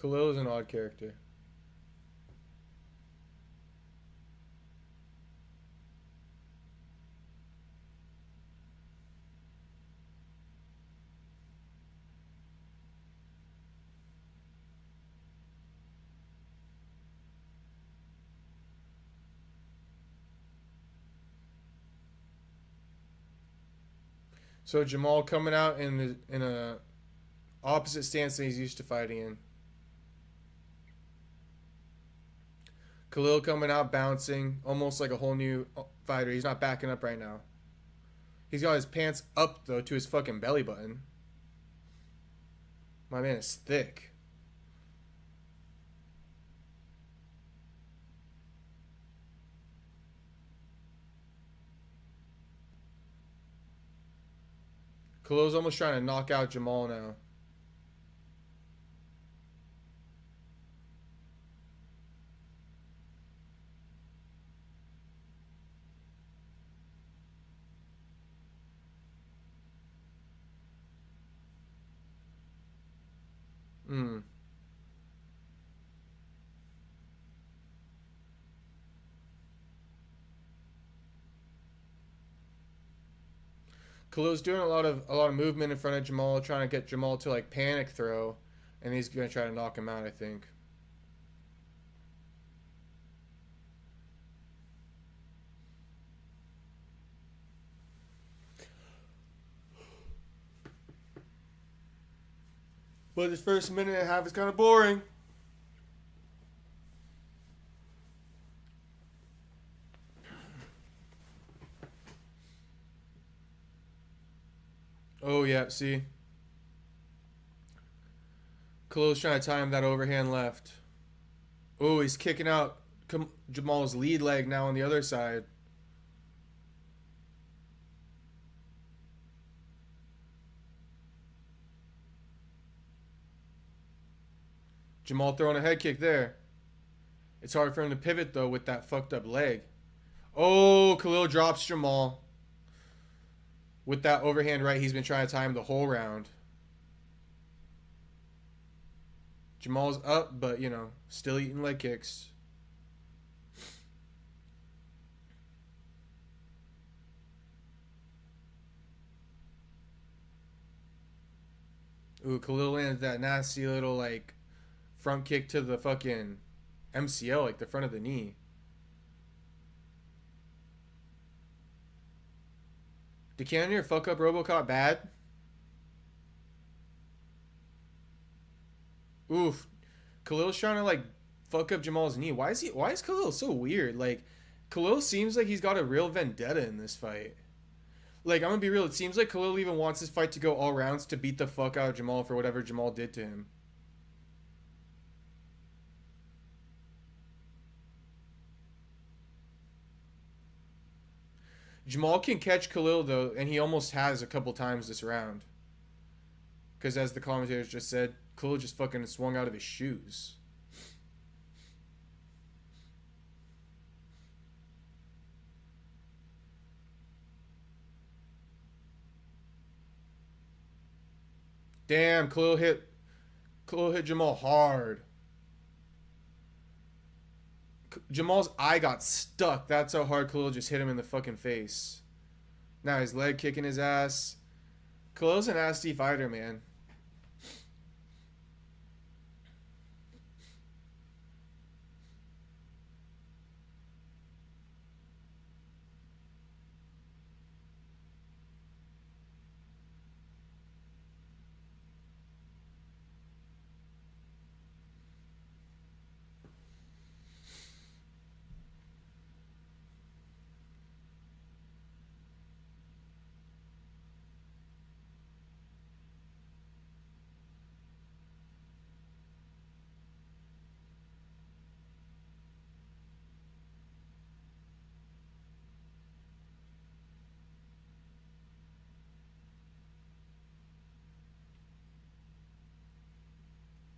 Khalil is an odd character. So Jamal coming out in a opposite stance than he's used to fighting in. Khalil coming out bouncing, almost like a whole new fighter. He's not backing up right now. He's got his pants up, though, to his fucking belly button. My man is thick. Khalil's almost trying to knock out Jamal now. Hmm. Khalil's doing a lot of movement in front of Jamal, trying to get Jamal to like panic throw, and he's gonna try to knock him out, I think. But this first minute and a half is kind of boring. Oh, yeah, see? Khalil's trying to time that overhand left. Oh, he's kicking out Jamal's lead leg now on the other side. Jamal throwing a head kick there. It's hard for him to pivot, though, with that fucked up leg. Oh, Khalil drops Jamal. With that overhand right, he's been trying to time the whole round. Jamal's up, but, you know, still eating leg kicks. Ooh, Khalil lands that nasty little, like, front kick to the fucking MCL, like the front of the knee. Did Cannonier fuck up Robocop bad? Oof. Khalil's trying to like fuck up Jamal's knee. Why is Khalil so weird? Like Khalil seems like he's got a real vendetta in this fight. Like I'm gonna be real, it seems like Khalil even wants this fight to go all rounds to beat the fuck out of Jamal for whatever Jamal did to him. Jamal can catch Khalil though, and he almost has a couple times this round. Because as the commentators just said, Khalil just fucking swung out of his shoes. Damn, Khalil hit Jamal hard. Jamal's eye got stuck. That's how hard Khalil just hit him in the fucking face. Now his leg kicking his ass. Khalil's a nasty fighter, man.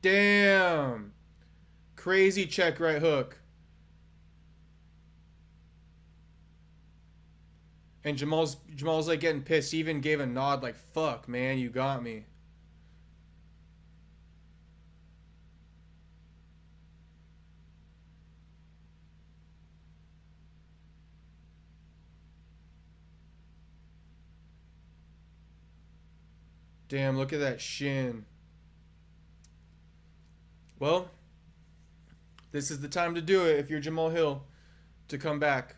Damn. Crazy check right hook. And Jamal's like getting pissed. He even gave a nod like, fuck, man, you got me. Damn, look at that shin. Well, this is the time to do it if you're Jamahal Hill, to come back.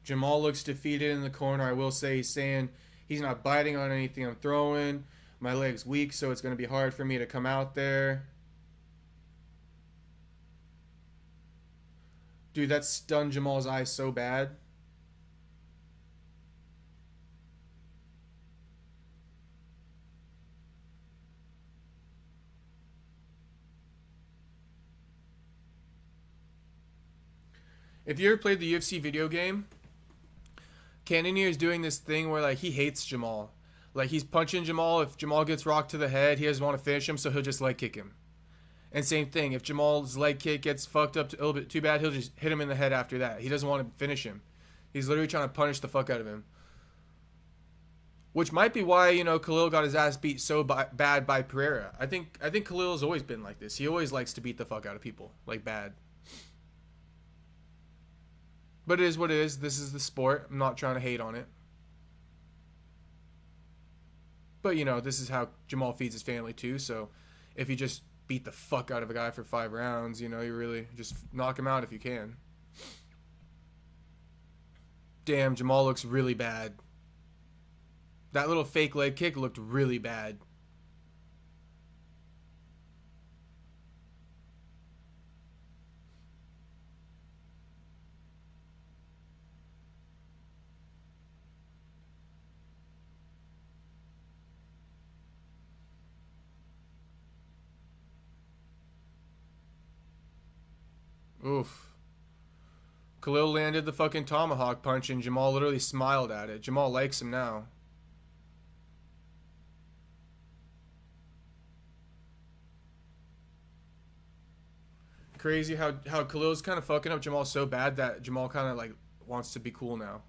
Jamal looks defeated in the corner. I will say he's saying he's not biting on anything I'm throwing. My leg's weak, so it's going to be hard for me to come out there. Dude, that stunned Jamal's eye so bad. If you ever played the UFC video game, Cannonier is doing this thing where like he hates Jamal. Like he's punching Jamal. If Jamal gets rocked to the head, he doesn't want to finish him, so he'll just leg kick him. And same thing, if Jamal's leg kick gets fucked up a little bit too bad, he'll just hit him in the head after that. He doesn't want to finish him. He's literally trying to punish the fuck out of him. Which might be why, you know, Khalil got his ass beat so bad by Pereira. I think Khalil has always been like this. He always likes to beat the fuck out of people, like bad. But it is what it is. This is the sport. I'm not trying to hate on it. But, you know, this is how Jamal feeds his family, too. So, if you just beat the fuck out of a guy for 5 rounds, you know, you really just knock him out if you can. Damn, Jamal looks really bad. That little fake leg kick looked really bad. Oof. Khalil landed the fucking tomahawk punch and Jamal literally smiled at it. Jamal likes him now. crazy how Khalil's kind of fucking up Jamal so bad that Jamal kind of like wants to be cool now.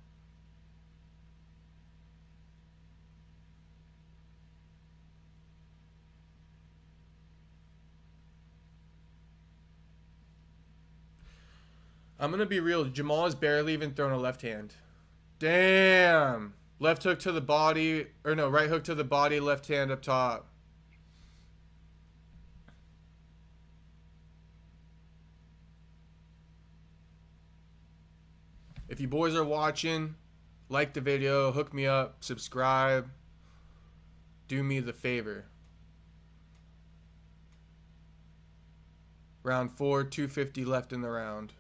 I'm gonna be real. Jamal has barely even thrown a left hand. Damn. Left hook to the body, or no, right hook to the body, left hand up top. If you boys are watching, like the video, hook me up, subscribe. Do me the favor. Round 4, 250 left in the round.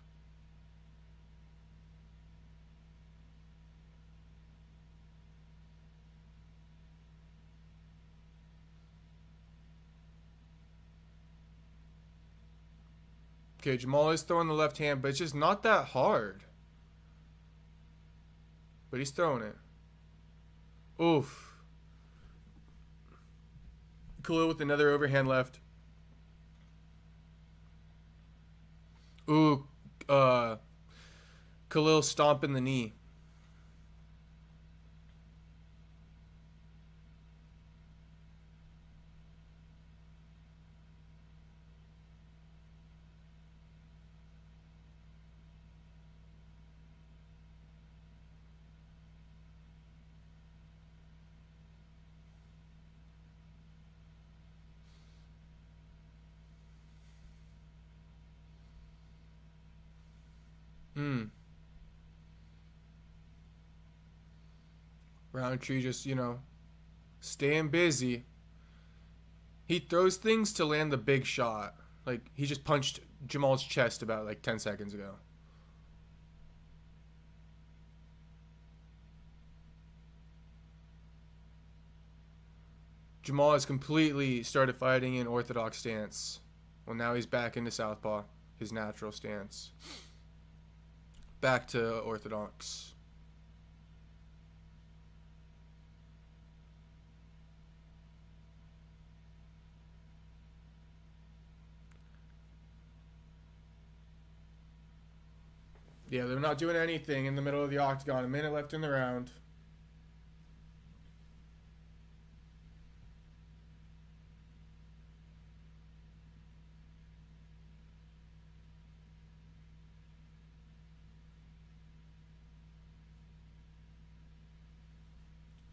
Okay, Jamal is throwing the left hand, but it's just not that hard. But he's throwing it. Oof. Khalil with another overhand left. Ooh, Khalil stomping the knee. Roundtree just, you know, staying busy. He throws things to land the big shot. Like, he just punched Jamal's chest about, like, 10 seconds ago. Jamal has completely started fighting in orthodox stance. Well, now he's back into southpaw, his natural stance. Back to orthodox. Yeah, they're not doing anything in the middle of the octagon. A minute left in the round.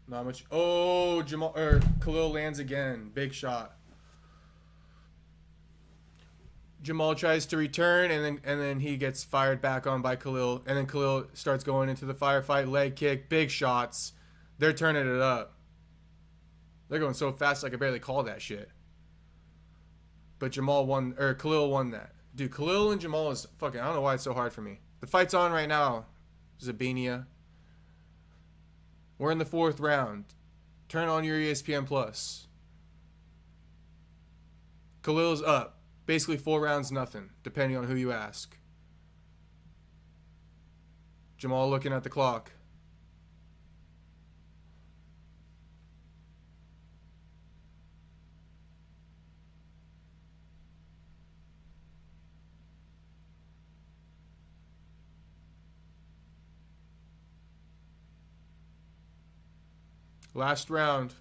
Not much. Oh, Khalil lands again. Big shot. Jamal tries to return, and then he gets fired back on by Khalil, and then Khalil starts going into the firefight. Leg kick, big shots. They're turning it up. They're going so fast I could barely call that shit. But Khalil won that. Dude, Khalil and Jamal is fucking. I don't know why it's so hard for me. The fight's on right now. Zabinia. We're in the 4th round. Turn on your ESPN Plus. Khalil's up. Basically 4 rounds, nothing, depending on who you ask. Jamal looking at the clock. Last round.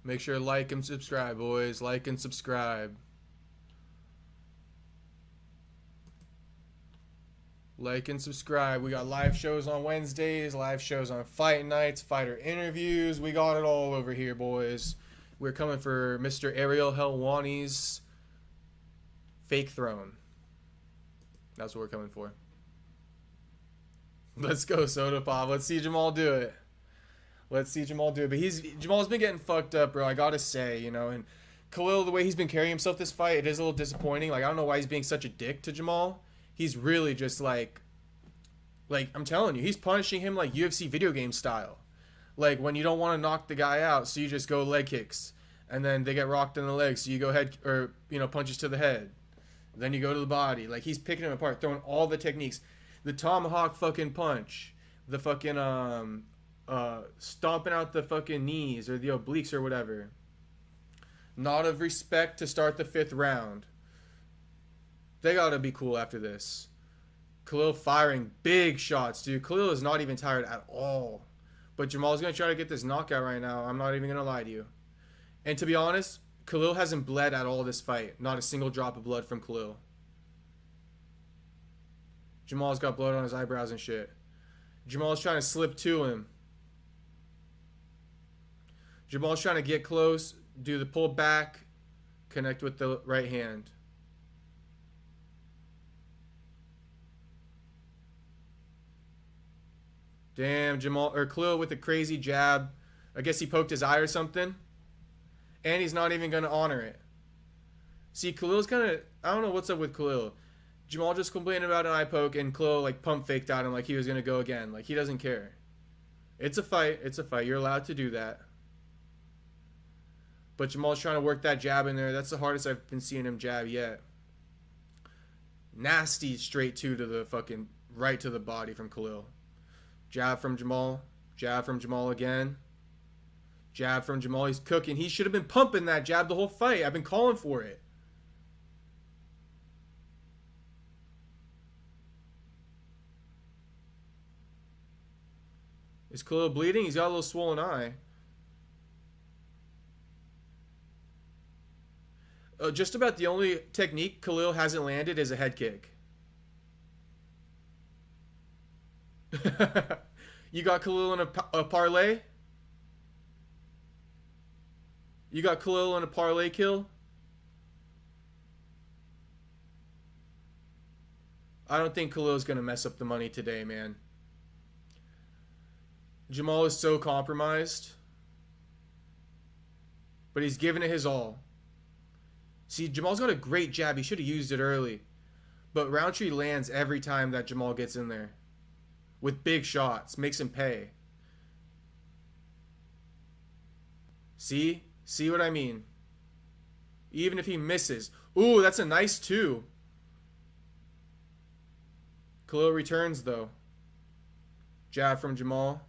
Make sure to like and subscribe, boys. Like and subscribe. Like and subscribe. We got live shows on Wednesdays, live shows on fight nights, fighter interviews. We got it all over here, boys. We're coming for Mr. Ariel Helwani's fake throne. That's what we're coming for. Let's go, Soda Pop. Let's see Jamal do it. Let's see Jamal do it. But Jamal's been getting fucked up, bro. I gotta say, you know. And Khalil, the way he's been carrying himself this fight, it is a little disappointing. Like, I don't know why he's being such a dick to Jamal. He's really just like I'm telling you, he's punishing him like UFC video game style. Like, when you don't want to knock the guy out, so you just go leg kicks. And then they get rocked in the legs, so you go head, or, you know, punches to the head. Then you go to the body. Like, he's picking him apart, throwing all the techniques. The tomahawk fucking punch. The fucking, stomping out the fucking knees or the obliques or whatever. Not of respect to start the 5th round. They gotta be cool after this. Khalil firing big shots, dude. Khalil is not even tired at all. But Jamal's gonna try to get this knockout right now. I'm not even gonna lie to you. And to be honest, Khalil hasn't bled at all this fight. Not a single drop of blood from Khalil. Jamal's got blood on his eyebrows and shit. Jamal's trying to slip to him. Jamal's trying to get close, do the pull back, connect with the right hand. Damn, Khalil with a crazy jab. I guess he poked his eye or something. And he's not even going to honor it. See, Khalil's kind of... I don't know what's up with Khalil. Jamal just complained about an eye poke, and Khalil, like, pump faked out him like he was going to go again. Like, he doesn't care. It's a fight. It's a fight. You're allowed to do that. But Jamal's trying to work that jab in there. That's the hardest I've been seeing him jab yet. Nasty straight two to the fucking... right to the body from Khalil. Jab from Jamal. Jab from Jamal again. Jab from Jamal. He's cooking. He should have been pumping that jab the whole fight. I've been calling for it. Is Khalil bleeding? He's got a little swollen eye. Just about the only technique Khalil hasn't landed is a head kick. You got Khalil in a parlay? You got Khalil in a parlay kill? I don't think Khalil's going to mess up the money today, man. Jamal is so compromised. But he's giving it his all. See, Jamal's got a great jab. He should have used it early. But Rountree lands every time that Jamal gets in there. With big shots. Makes him pay. See? See what I mean? Even if he misses. Ooh, that's a nice two. Khalil returns, though. Jab from Jamal.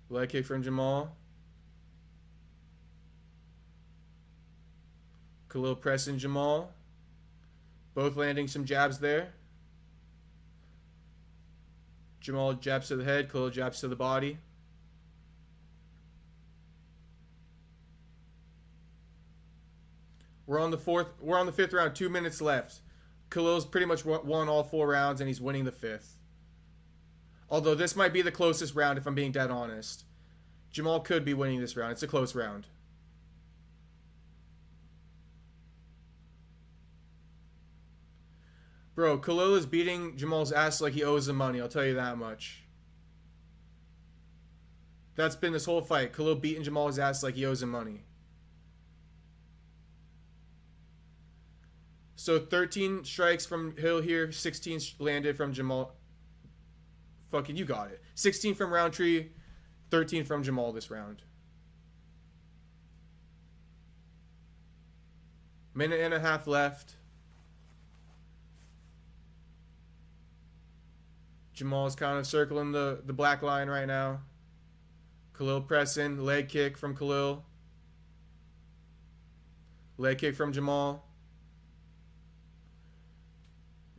Leg kick from Jamal. Khalil pressing Jamal. Both landing some jabs there. Jamal jabs to the head. Khalil jabs to the body. We're on the fifth round. 2 minutes left. Khalil's pretty much won all 4 rounds, and he's winning the 5th. Although this might be the closest round, if I'm being dead honest. Jamal could be winning this round. It's a close round. Bro, Khalil is beating Jamal's ass like he owes him money. I'll tell you that much. That's been this whole fight. Khalil beating Jamal's ass like he owes him money. So 13 strikes from Hill here. 16 landed from Jamal. Fucking, you got it. 16 from Rountree. 13 from Jamal this round. Minute and a half left. Jamal's kind of circling the black line right now. Khalil pressing. Leg kick from Khalil. Leg kick from Jamal.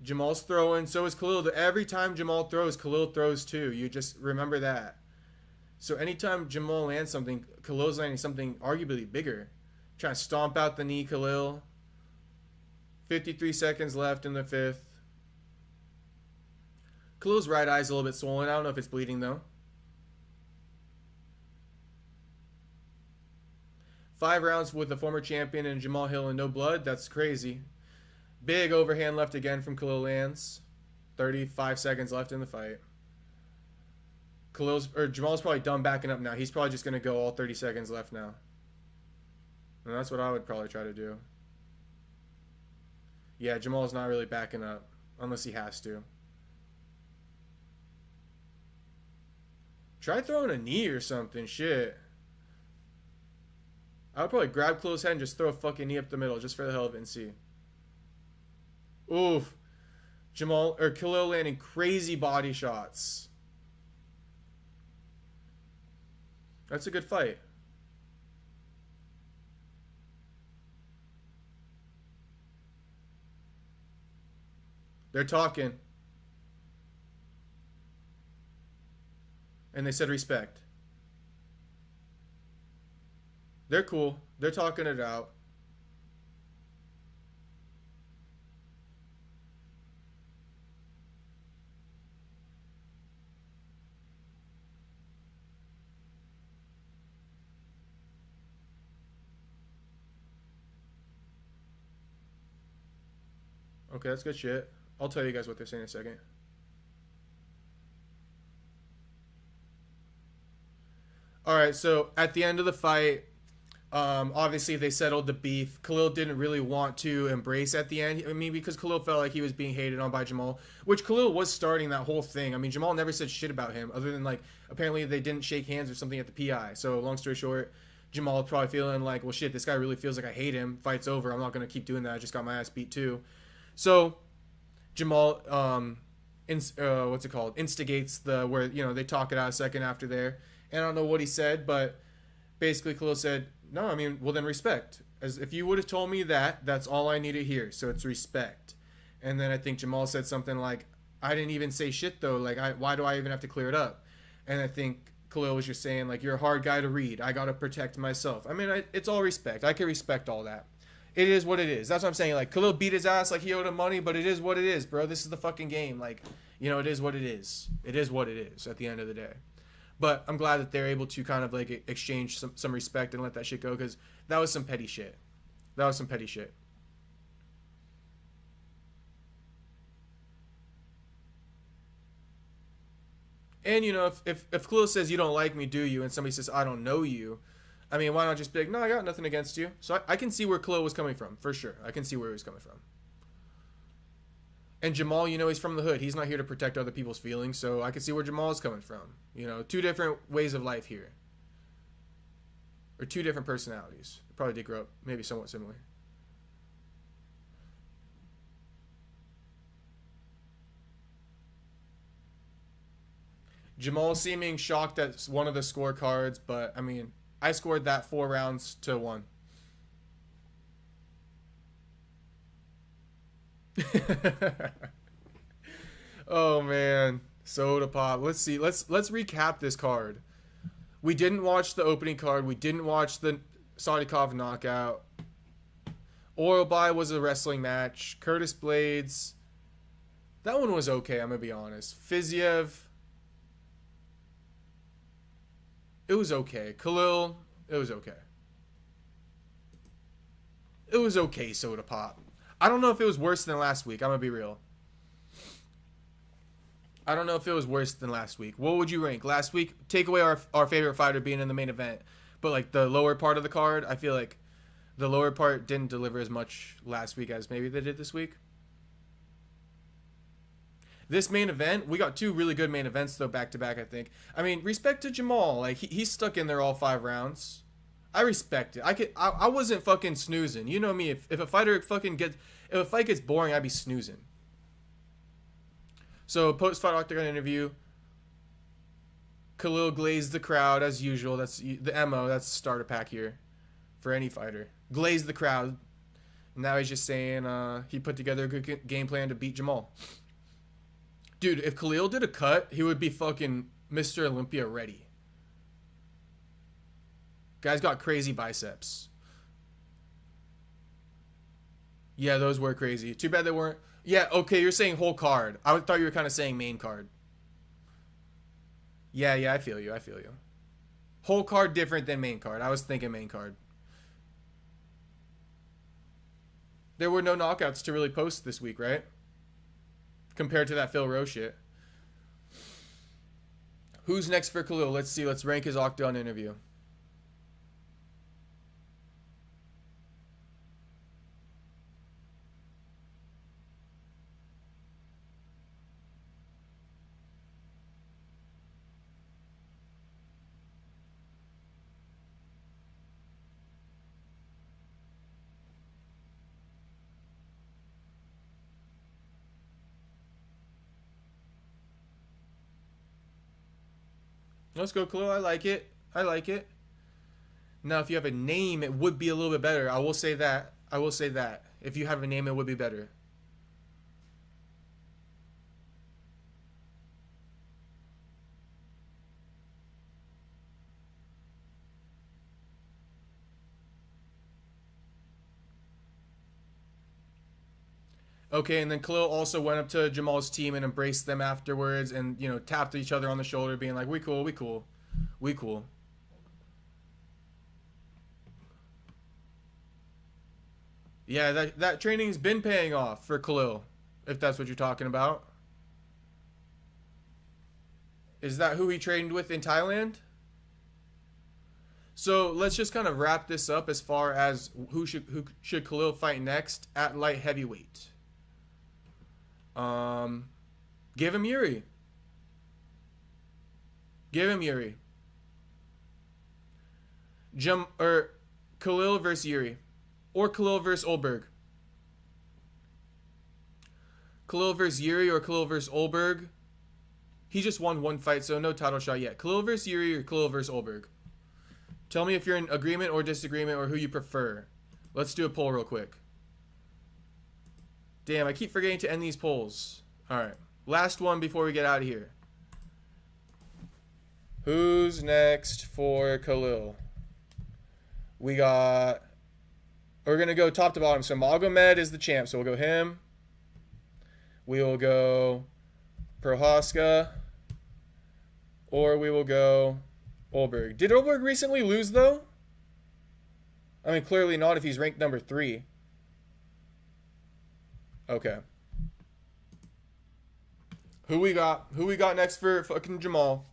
Jamal's throwing. So is Khalil. Every time Jamal throws, Khalil throws too. You just remember that. So anytime Jamal lands something, Khalil's landing something arguably bigger. Trying to stomp out the knee, Khalil. 53 seconds left in the 5th. Khalil's right eye's a little bit swollen. I don't know if it's bleeding, though. 5 rounds with the former champion and Jamahal Hill and no blood. That's crazy. Big overhand left again from Khalil lands. 35 seconds left in the fight. Jamal's probably done backing up now. He's probably just going to go all 30 seconds left now. And that's what I would probably try to do. Yeah, Jamal's not really backing up. Unless he has to. Try throwing a knee or something. Shit. I would probably grab Khalil's head and just throw a fucking knee up the middle just for the hell of it and see. Oof. Khalil landing crazy body shots. That's a good fight. They're talking. And they said respect. They're cool. They're talking it out. Okay, that's good shit. I'll tell you guys what they're saying in a second. All right, so at the end of the fight, obviously they settled the beef. Khalil didn't really want to embrace at the end. I mean, because Khalil felt like he was being hated on by Jamahal, which Khalil was starting that whole thing. I mean, Jamahal never said shit about him, other than like apparently they didn't shake hands or something at the PI. So long story short, Jamahal probably feeling like, well, shit, this guy really feels like I hate him. Fight's over. I'm not gonna keep doing that. I just got my ass beat too. So Jamahal, what's it called? Instigates the where they talk it out a second after there. And I don't know what he said, but basically Khalil said, no, I mean, well then respect. As if you would have told me that, that's all I need to hear. So it's respect. And then I think Jamahal said something like, I didn't even say shit though. Like, why do I even have to clear it up? And I think Khalil was just saying like, you're a hard guy to read. I got to protect myself. I mean, it's all respect. I can respect all that. It is what it is. That's what I'm saying. Like, Khalil beat his ass like he owed him money, but it is what it is, bro. This is the fucking game. Like, it is what it is. It is what it is at the end of the day. But I'm glad that they're able to kind of like exchange some respect and let that shit go, because that was some petty shit. That was some petty shit. And if Khalil says you don't like me, do you? And somebody says I don't know you, I mean, why not just be like, no, I got nothing against you. So I can see where Khalil was coming from, for sure. I can see where he was coming from. And Jamal, he's from the hood. He's not here to protect other people's feelings, so I can see where Jamal is coming from. Two different ways of life here. Or two different personalities. They probably did grow up maybe somewhat similar. Jamal seeming shocked at one of the scorecards, but, I mean, I scored that 4 rounds to 1. Oh man, soda pop. Let's see. Let's recap this card. We didn't watch the opening card. We didn't watch the Sadikov knockout. Orobai was a wrestling match. Curtis Blades, that one was okay. I'm gonna be honest. Fiziev, it was okay. Khalil, it was okay. It was okay. Soda pop. I don't know if it was worse than last week. I'm gonna be real. I don't know if it was worse than last week. What would you rank? Last week, take away our favorite fighter being in the main event. But like the lower part of the card, I feel like the lower part didn't deliver as much last week as maybe they did this week. This main event, we got 2 really good main events though back to back, I think. I mean, respect to Jamal. Like he's stuck in there all 5 rounds. I respect it. I wasn't fucking snoozing. You know me, if a fighter fucking if a fight gets boring, I'd be snoozing. So, post-fight octagon interview. Khalil glazed the crowd as usual. That's the MO. That's the starter pack here for any fighter. Glazed the crowd. Now he's just saying he put together a good game plan to beat Jamal. Dude, if Khalil did a cut, he would be fucking Mr. Olympia ready. Guy's got crazy biceps. Yeah, those were crazy. Too bad they weren't. Yeah, okay, you're saying whole card. I thought you were kind of saying main card. Yeah, I feel you. Whole card different than main card. I was thinking main card. There were no knockouts to really post this week, right? Compared to that Phil Rowe shit. Who's next for Khalil? Let's see. Let's rank his octagon interview. Let's go, Khalil. I like it. Now, if you have a name, it would be a little bit better. I will say that. If you have a name, it would be better. Okay, and then Khalil also went up to Jamal's team and embraced them afterwards, and you know tapped each other on the shoulder, being like, "We cool, we cool, we cool." Yeah, that training's been paying off for Khalil, if that's what you're talking about. Is that who he trained with in Thailand? So let's just kind of wrap this up as far as who should Khalil fight next at light heavyweight. Um, give him Yuri. Give him Yuri. Khalil versus Yuri, or Khalil versus Olberg. Khalil versus Yuri or Khalil versus Olberg. He just won one fight, so no title shot yet. Khalil versus Yuri or Khalil versus Olberg. Tell me if you're in agreement or disagreement or who you prefer. Let's do a poll real quick. Damn, I keep forgetting to end these polls. Alright. Last one before we get out of here. Who's next for Khalil? We're going to go top to bottom. So Magomed is the champ, so we'll go him. We will go Prohaska. Or we will go Olberg. Did Olberg recently lose, though? I mean, clearly not if he's ranked number 3. Okay. Who we got? Who we got next for fucking Jamal?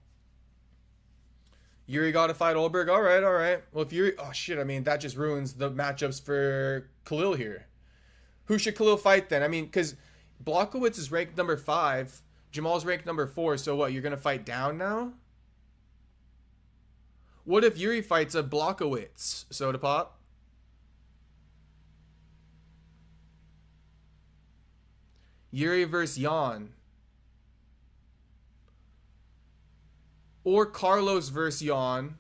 Yuri got to fight Olberg. All right, all right. Well, if Yuri... Oh, shit. I mean, that just ruins the matchups for Khalil here. Who should Khalil fight then? I mean, because Blachowicz is ranked number 5. Jamal's ranked number 4. So what? You're going to fight down now? What if Yuri fights a Blachowicz? Soda Pop? Yuri versus Jan. Or Carlos versus Jan.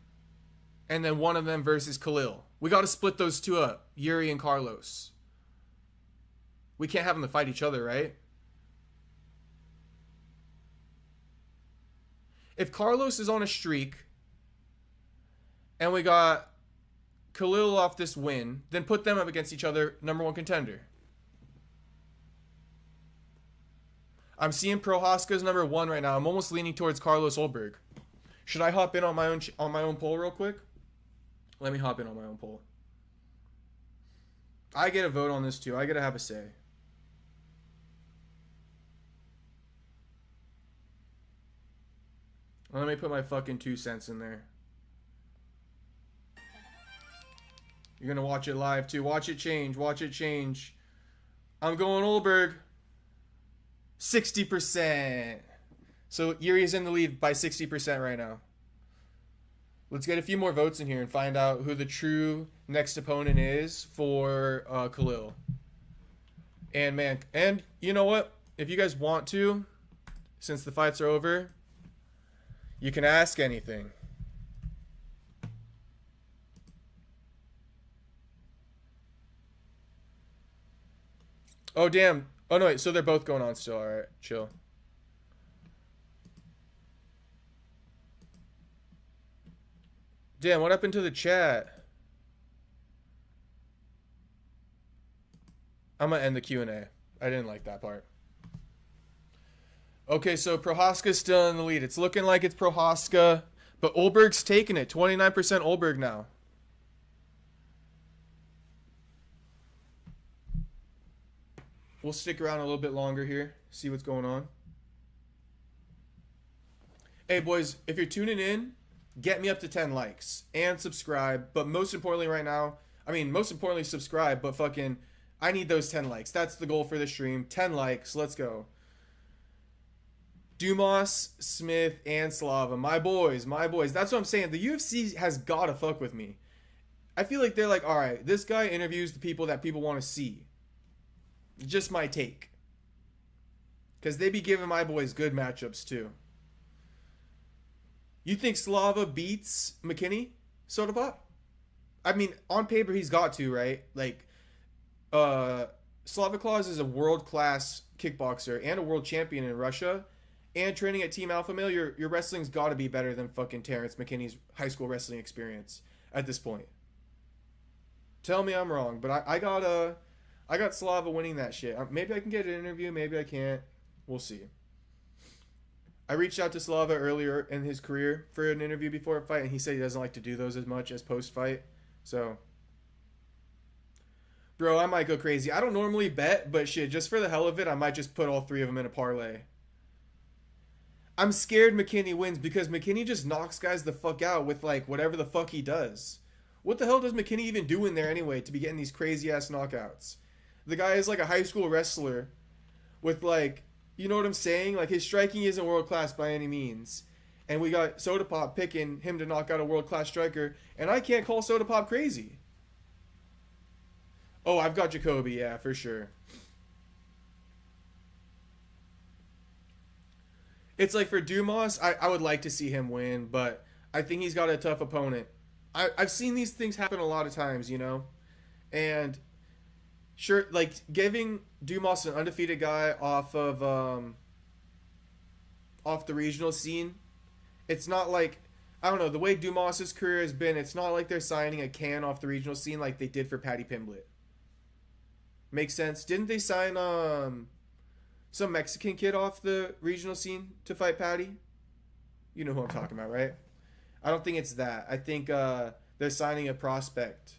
And then one of them versus Khalil. We got to split those two up. Yuri and Carlos. We can't have them to fight each other, right? If Carlos is on a streak and we got Khalil off this win, then put them up against each other, number 1 contender. I'm seeing Prohaska's number 1 right now. I'm almost leaning towards Carlos Olberg. Should I hop in on my own poll real quick? Let me hop in on my own poll. I get a vote on this too. I get to have a say. Let me put my fucking 2 cents in there. You're going to watch it live too. Watch it change. Watch it change. I'm going Olberg. 60%. So Yuri is in the lead by 60% right now. Let's get a few more votes in here and find out who the true next opponent is for Khalil. And man, and you know what? If you guys want to, since the fights are over, you can ask anything. Oh, damn. Oh, no, wait. So they're both going on still. All right. Chill. Damn, what happened to the chat? I'm going to end the Q&A. I didn't like that part. Okay, so Prohaska's still in the lead. It's looking like it's Prohaska, but Olberg's taking it. 29% Olberg now. We'll stick around a little bit longer here, see what's going on. Hey, boys, if you're tuning in, get me up to 10 likes and subscribe. But most importantly right now, most importantly subscribe, but fucking, I need those 10 likes. That's the goal for the stream. 10 likes. Let's go. Dumas, Smith, and Slava. My boys, my boys. That's what I'm saying. The UFC has got to fuck with me. I feel like they're like, all right, this guy interviews the people that people want to see. Just my take. Because they be giving my boys good matchups too. You think Slava beats McKinney, Soda Pop? I mean, on paper he's got to, right? Like, Slava Claus is a world-class kickboxer and a world champion in Russia. And training at Team Alpha Male, your wrestling's got to be better than fucking Terrence McKinney's high school wrestling experience at this point. Tell me I'm wrong, but I I got Slava winning that shit. Maybe I can get an interview. Maybe I can't. We'll see. I reached out to Slava earlier in his career for an interview before a fight, and he said he doesn't like to do those as much as post-fight. So, bro, I might go crazy. I don't normally bet, but shit, just for the hell of it, I might just put all three of them in a parlay. I'm scared McKinney wins because McKinney just knocks guys the fuck out with, like, whatever the fuck he does. What the hell does McKinney even do in there anyway to be getting these crazy-ass knockouts? The guy is like a high school wrestler with, like, you know what I'm saying? Like, his striking isn't world-class by any means. And we got Soda Pop picking him to knock out a world-class striker, and I can't call Soda Pop crazy. Oh, I've got Jacoby, yeah, for sure. It's like for Dumas, I would like to see him win, but I think he's got a tough opponent. I've seen these things happen a lot of times, you know? And sure, like giving Dumas an undefeated guy off the regional scene, it's not like, I don't know, the way Dumas's career has been, it's not like they're signing a can off the regional scene like they did for Paddy Pimblett. Makes sense. Didn't they sign some Mexican kid off the regional scene to fight Paddy? You know who I'm talking about, right? I don't think it's that. I think they're signing a prospect.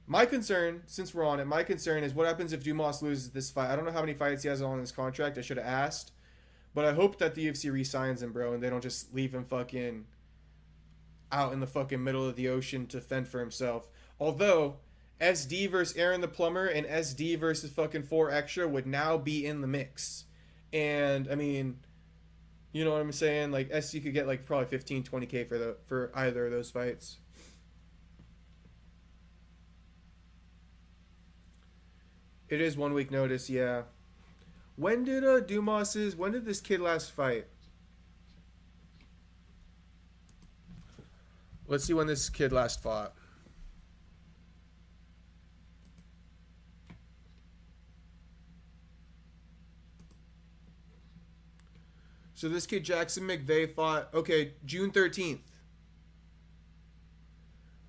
My concern, since we're on it, my concern is what happens if Dumas loses this fight. I don't know how many fights he has on his contract. I should have asked. But I hope that the UFC re-signs him, bro, and they don't just leave him fucking out in the fucking middle of the ocean to fend for himself. Although, SD versus Aaron the Plumber and SD versus fucking 4 Extra would now be in the mix. And, I mean, you know what I'm saying? Like, SD could get, like, probably 15, 20K for either of those fights. It is 1 week notice, yeah. When did when did this kid last fight? Let's see when this kid last fought. So this kid Jackson McVeigh fought, okay, June 13th.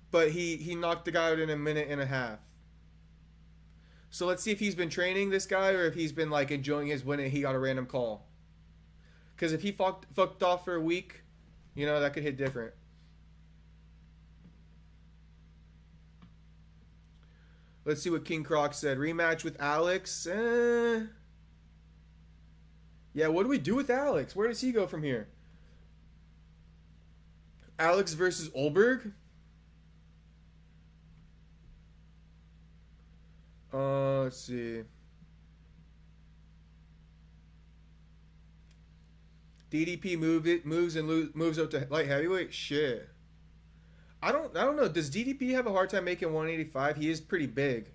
But he knocked the guy out in a minute and a half. So let's see if he's been training this guy or if he's been like enjoying his win and he got a random call. Because if he fucked off for a week, you know, that could hit different. Let's see what King Croc said. Rematch with Alex. Yeah, what do we do with Alex? Where does he go from here? Alex versus Olberg? Let's see. DDP moves up to light heavyweight? Shit. I don't know. Does DDP have a hard time making 185? He is pretty big.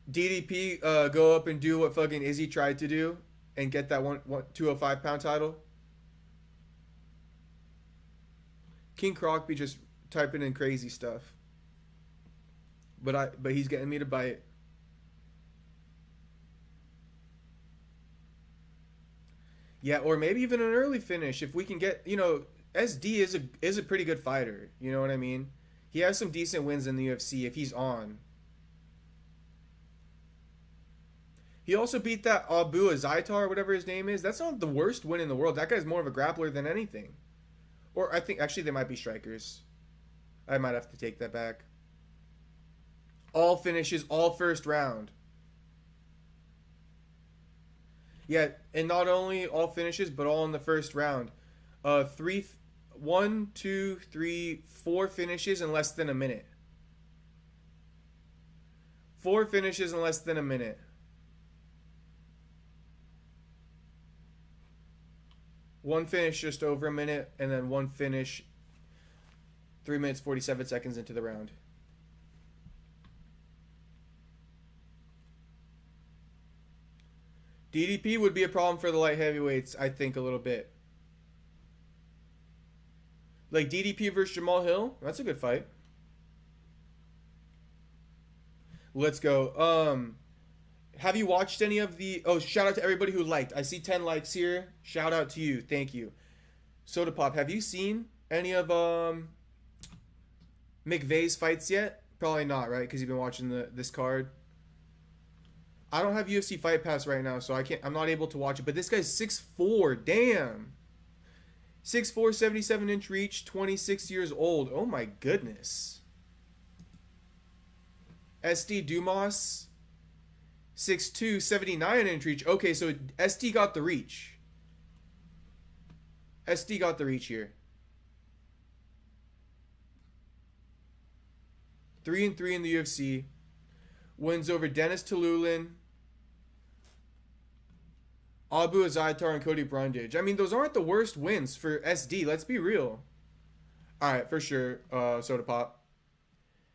DDP go up and do what fucking Izzy tried to do and get that 205-pound title? King Croc be just typing in crazy stuff. But he's getting me to bite. Yeah, or maybe even an early finish if we can get, you know, SD is a pretty good fighter, you know what I mean? He has some decent wins in the UFC if he's on. He also beat that Abu Azaitar, whatever his name is. That's not the worst win in the world. That guy's more of a grappler than anything. Or I think actually they might be strikers. I might have to take that back. All finishes, all first round. Yeah, and not only all finishes, but all in the first round. 4 finishes in less than a minute. 4 finishes in less than a minute. One finish just over a minute, and then one finish 3 minutes 47 seconds into the round. DDP would be a problem for the light heavyweights, I think, a little bit. Like DDP versus Jamahal Hill, that's a good fight. Let's go. Have you watched any of the... Oh, shout out to everybody who liked. I see 10 likes here. Shout out to you. Thank you. Soda Pop, have you seen any of McVeigh's fights yet? Probably not, right? Because you've been watching this card. I don't have UFC Fight Pass right now, so I'm not able to watch it. But this guy's 6'4", damn. 6'4", 77-inch reach, 26 years old. Oh my goodness. SD Dumas, 6'2", 79-inch reach. Okay, so SD got the reach. SD got the reach here. 3-3 in the UFC. Wins over Dennis Tululin, Abu Azaitar, and Cody Brundage. I mean, those aren't the worst wins for SD. Let's be real. All right, for sure. Soda Pop.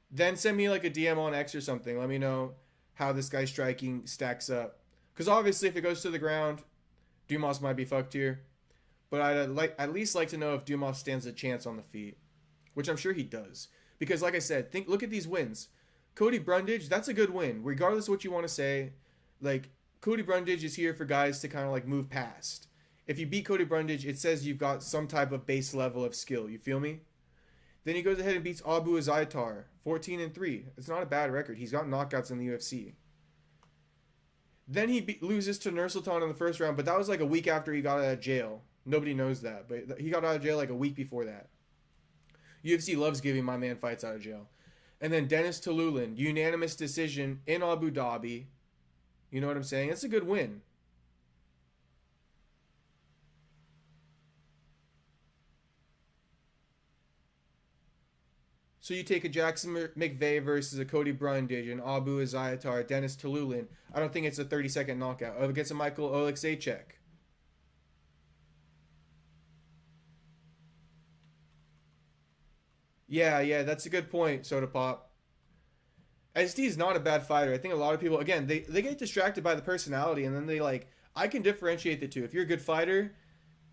Then send me like a DM on X or something. Let me know how this guy's striking stacks up. Because obviously, if it goes to the ground, Dumas might be fucked here. But I'd at least like to know if Dumas stands a chance on the feet, which I'm sure he does. Because like I said, look at these wins. Cody Brundage, that's a good win, regardless of what you want to say. Like, Cody Brundage is here for guys to kind of like move past. If you beat Cody Brundage, it says you've got some type of base level of skill. You feel me? Then he goes ahead and beats Abu Azaitar, 14-3. It's not a bad record. He's got knockouts in the UFC. Then he loses to Nursultan in the first round, but that was like a week after he got out of jail. Nobody knows that, but he got out of jail like a week before that. UFC loves giving my man fights out of jail. And then Dennis Tululin, unanimous decision in Abu Dhabi. You know what I'm saying? It's a good win. So you take a Jackson McVeigh versus a Cody Brundage and Abu Azaitar, Dennis Tululin. I don't think it's a 30-second knockout. Against a Michael Oleksiejczuk. Yeah, that's a good point, Soda Pop. SD is not a bad fighter. I think a lot of people, again, they get distracted by the personality, and then they like, I can differentiate the two. If you're a good fighter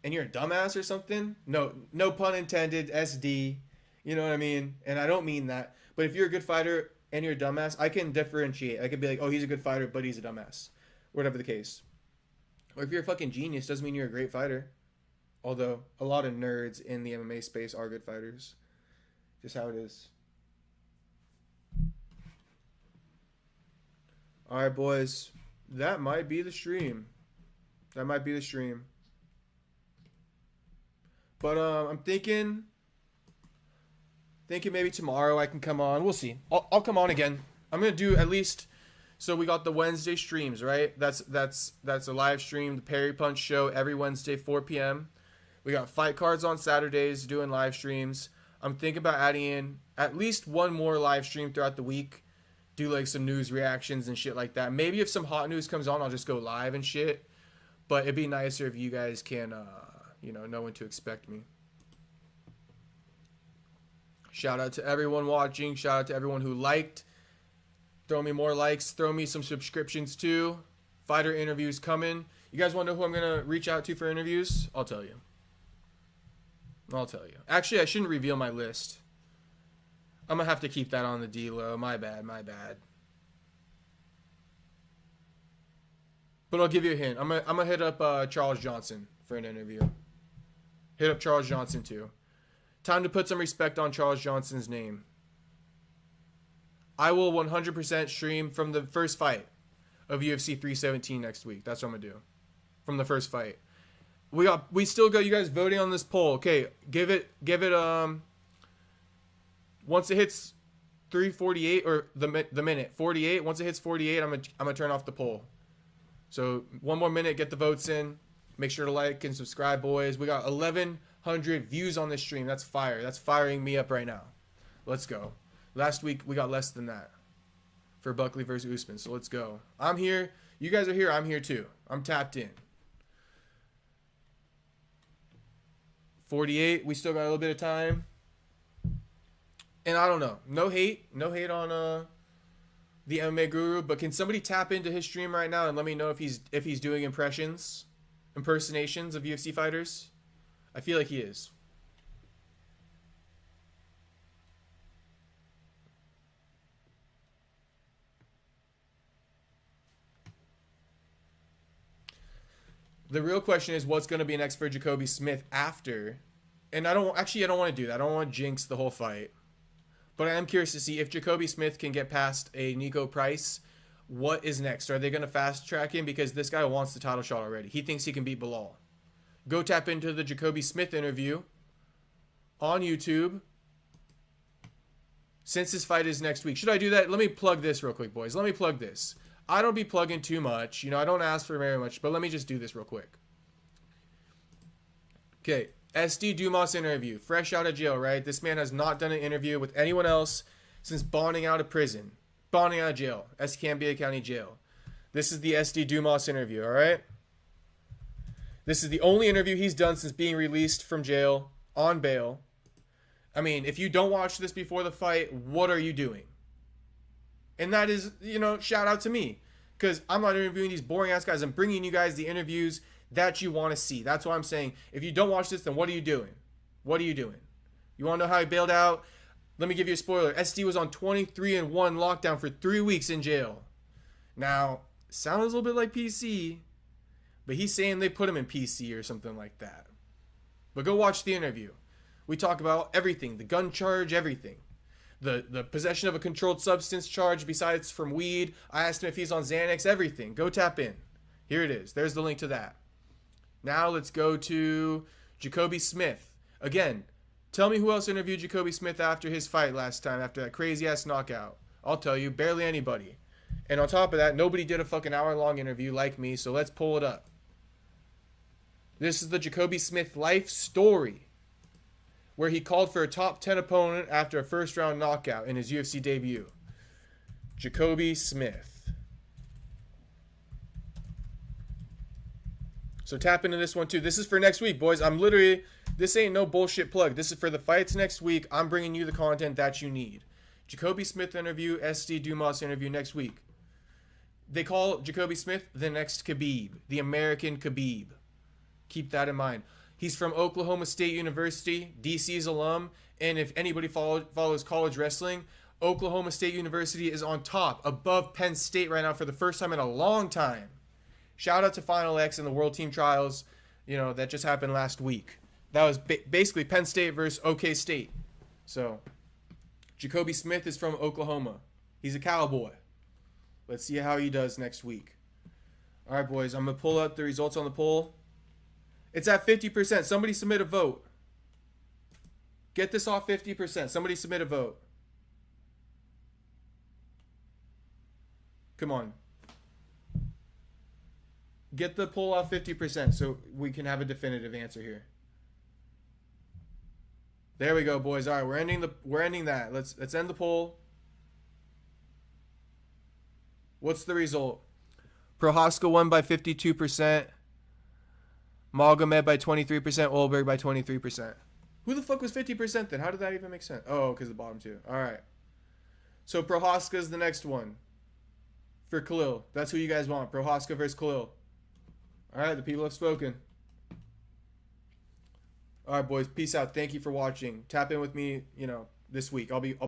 and you're a dumbass or something, no pun intended, SD, you know what I mean? And I don't mean that. But if you're a good fighter and you're a dumbass, I can differentiate. I can be like, oh, he's a good fighter, but he's a dumbass. Whatever the case. Or if you're a fucking genius, doesn't mean you're a great fighter. Although, a lot of nerds in the MMA space are good fighters. Just how it is. All right, boys. That might be the stream. But I'm thinking maybe tomorrow I can come on. We'll see. I'll come on again. I'm gonna do at least. So we got the Wednesday streams, right? That's a live stream. The Perry Punch show every Wednesday 4 p.m. We got fight cards on Saturdays doing live streams. I'm thinking about adding in at least one more live stream throughout the week. Do like some news reactions and shit like that. Maybe if some hot news comes on, I'll just go live and shit. But it'd be nicer if you guys can, know when to expect me. Shout out to everyone watching. Shout out to everyone who liked. Throw me more likes. Throw me some subscriptions too. Fighter interviews coming. You guys want to know who I'm going to reach out to for interviews? I'll tell you. Actually, I shouldn't reveal my list. I'm going to have to keep that on the D-low. My bad. But I'll give you a hint. I'm gonna hit up Charles Johnson for an interview. Hit up Charles Johnson too. Time to put some respect on Charles Johnson's name. I will 100% stream from the first fight of UFC 317 next week. That's what I'm gonna do. From the first fight. We still got you guys voting on this poll. Okay, give it once it hits 3:48 or the minute 48, once it hits 48, I'm gonna turn off the poll. So one more minute, get the votes in. Make sure to like and subscribe, boys. We got 1,100 views on this stream. That's fire. That's firing me up right now. Let's go. Last week we got less than that for Buckley versus Usman. So let's go. I'm here. You guys are here. I'm here too. I'm tapped in. 48. We still got a little bit of time. And I don't know. No hate on the MMA Guru, but can somebody tap into his stream right now and let me know if he's doing impersonations of UFC fighters? I feel like he is. The real question is what's going to be next for Jacoby Smith after. And I don't want to do that. I don't want to jinx the whole fight. But I am curious to see if Jacoby Smith can get past a Nico Price. What is next? Are they going to fast track him? Because this guy wants the title shot already. He thinks he can beat Bilal. Go tap into the Jacoby Smith interview on YouTube. Since his fight is next week. Should I do that? Let me plug this real quick, boys. Let me plug this. I don't be plugging too much. You know, I don't ask for very much. But let me just do this real quick. Okay. SD Dumas interview. Fresh out of jail, right? This man has not done an interview with anyone else since bonding out of prison. Bonding out of jail. Escambia County Jail. This is the SD Dumas interview, alright? This is the only interview he's done since being released from jail on bail. I mean, if you don't watch this before the fight, what are you doing? And that is, you know, shout out to me. Because I'm not interviewing these boring-ass guys. I'm bringing you guys the interviews that you want to see. That's what I'm saying. If you don't watch this, then what are you doing? What are you doing? You want to know how he bailed out? Let me give you a spoiler. SD was on 23-1 lockdown for 3 weeks in jail. Now, sounds a little bit like PC, but he's saying they put him in PC or something like that. But go watch the interview. We talk about everything. The gun charge, everything. The possession of a controlled substance charge besides from weed. I asked him if he's on Xanax, everything. Go tap in. Here it is. There's the link to that. Now let's go to Jacoby Smith. Again, tell me who else interviewed Jacoby Smith after his fight last time, after that crazy-ass knockout. I'll tell you, barely anybody. And on top of that, nobody did a fucking hour-long interview like me, so let's pull it up. This is the Jacoby Smith life story, where he called for a top 10 opponent after a first-round knockout in his UFC debut. Jacoby Smith. So tap into this one too. This is for next week, boys. This ain't no bullshit plug. This is for the fights next week. I'm bringing you the content that you need. Jacoby Smith interview, SD Dumas interview next week. They call Jacoby Smith the next Khabib, the American Khabib. Keep that in mind. He's from Oklahoma State University, DC's alum, and if anybody follows college wrestling, Oklahoma State University is on top, above Penn State right now for the first time in a long time. Shout out to Final X and the World Team Trials, you know, that just happened last week. That was basically Penn State versus OK State. So, Jacoby Smith is from Oklahoma. He's a cowboy. Let's see how he does next week. All right, boys, I'm going to pull up the results on the poll. It's at 50%. Somebody submit a vote. Get this off 50%. Somebody submit a vote. Come on. Get the poll off 50% so we can have a definitive answer here. There we go, boys. All right, we're ending that. Let's end the poll. What's the result? Prohaska won by 52%. Magomed by 23%. Olberg by 23%. Who the fuck was 50% then? How did that even make sense? Oh, because the bottom two. All right. So Prohaska is the next one for Khalil. That's who you guys want. Prohaska versus Khalil. All right, the people have spoken. All right, boys. Peace out. Thank you for watching. Tap in with me, you know, this week. I'll be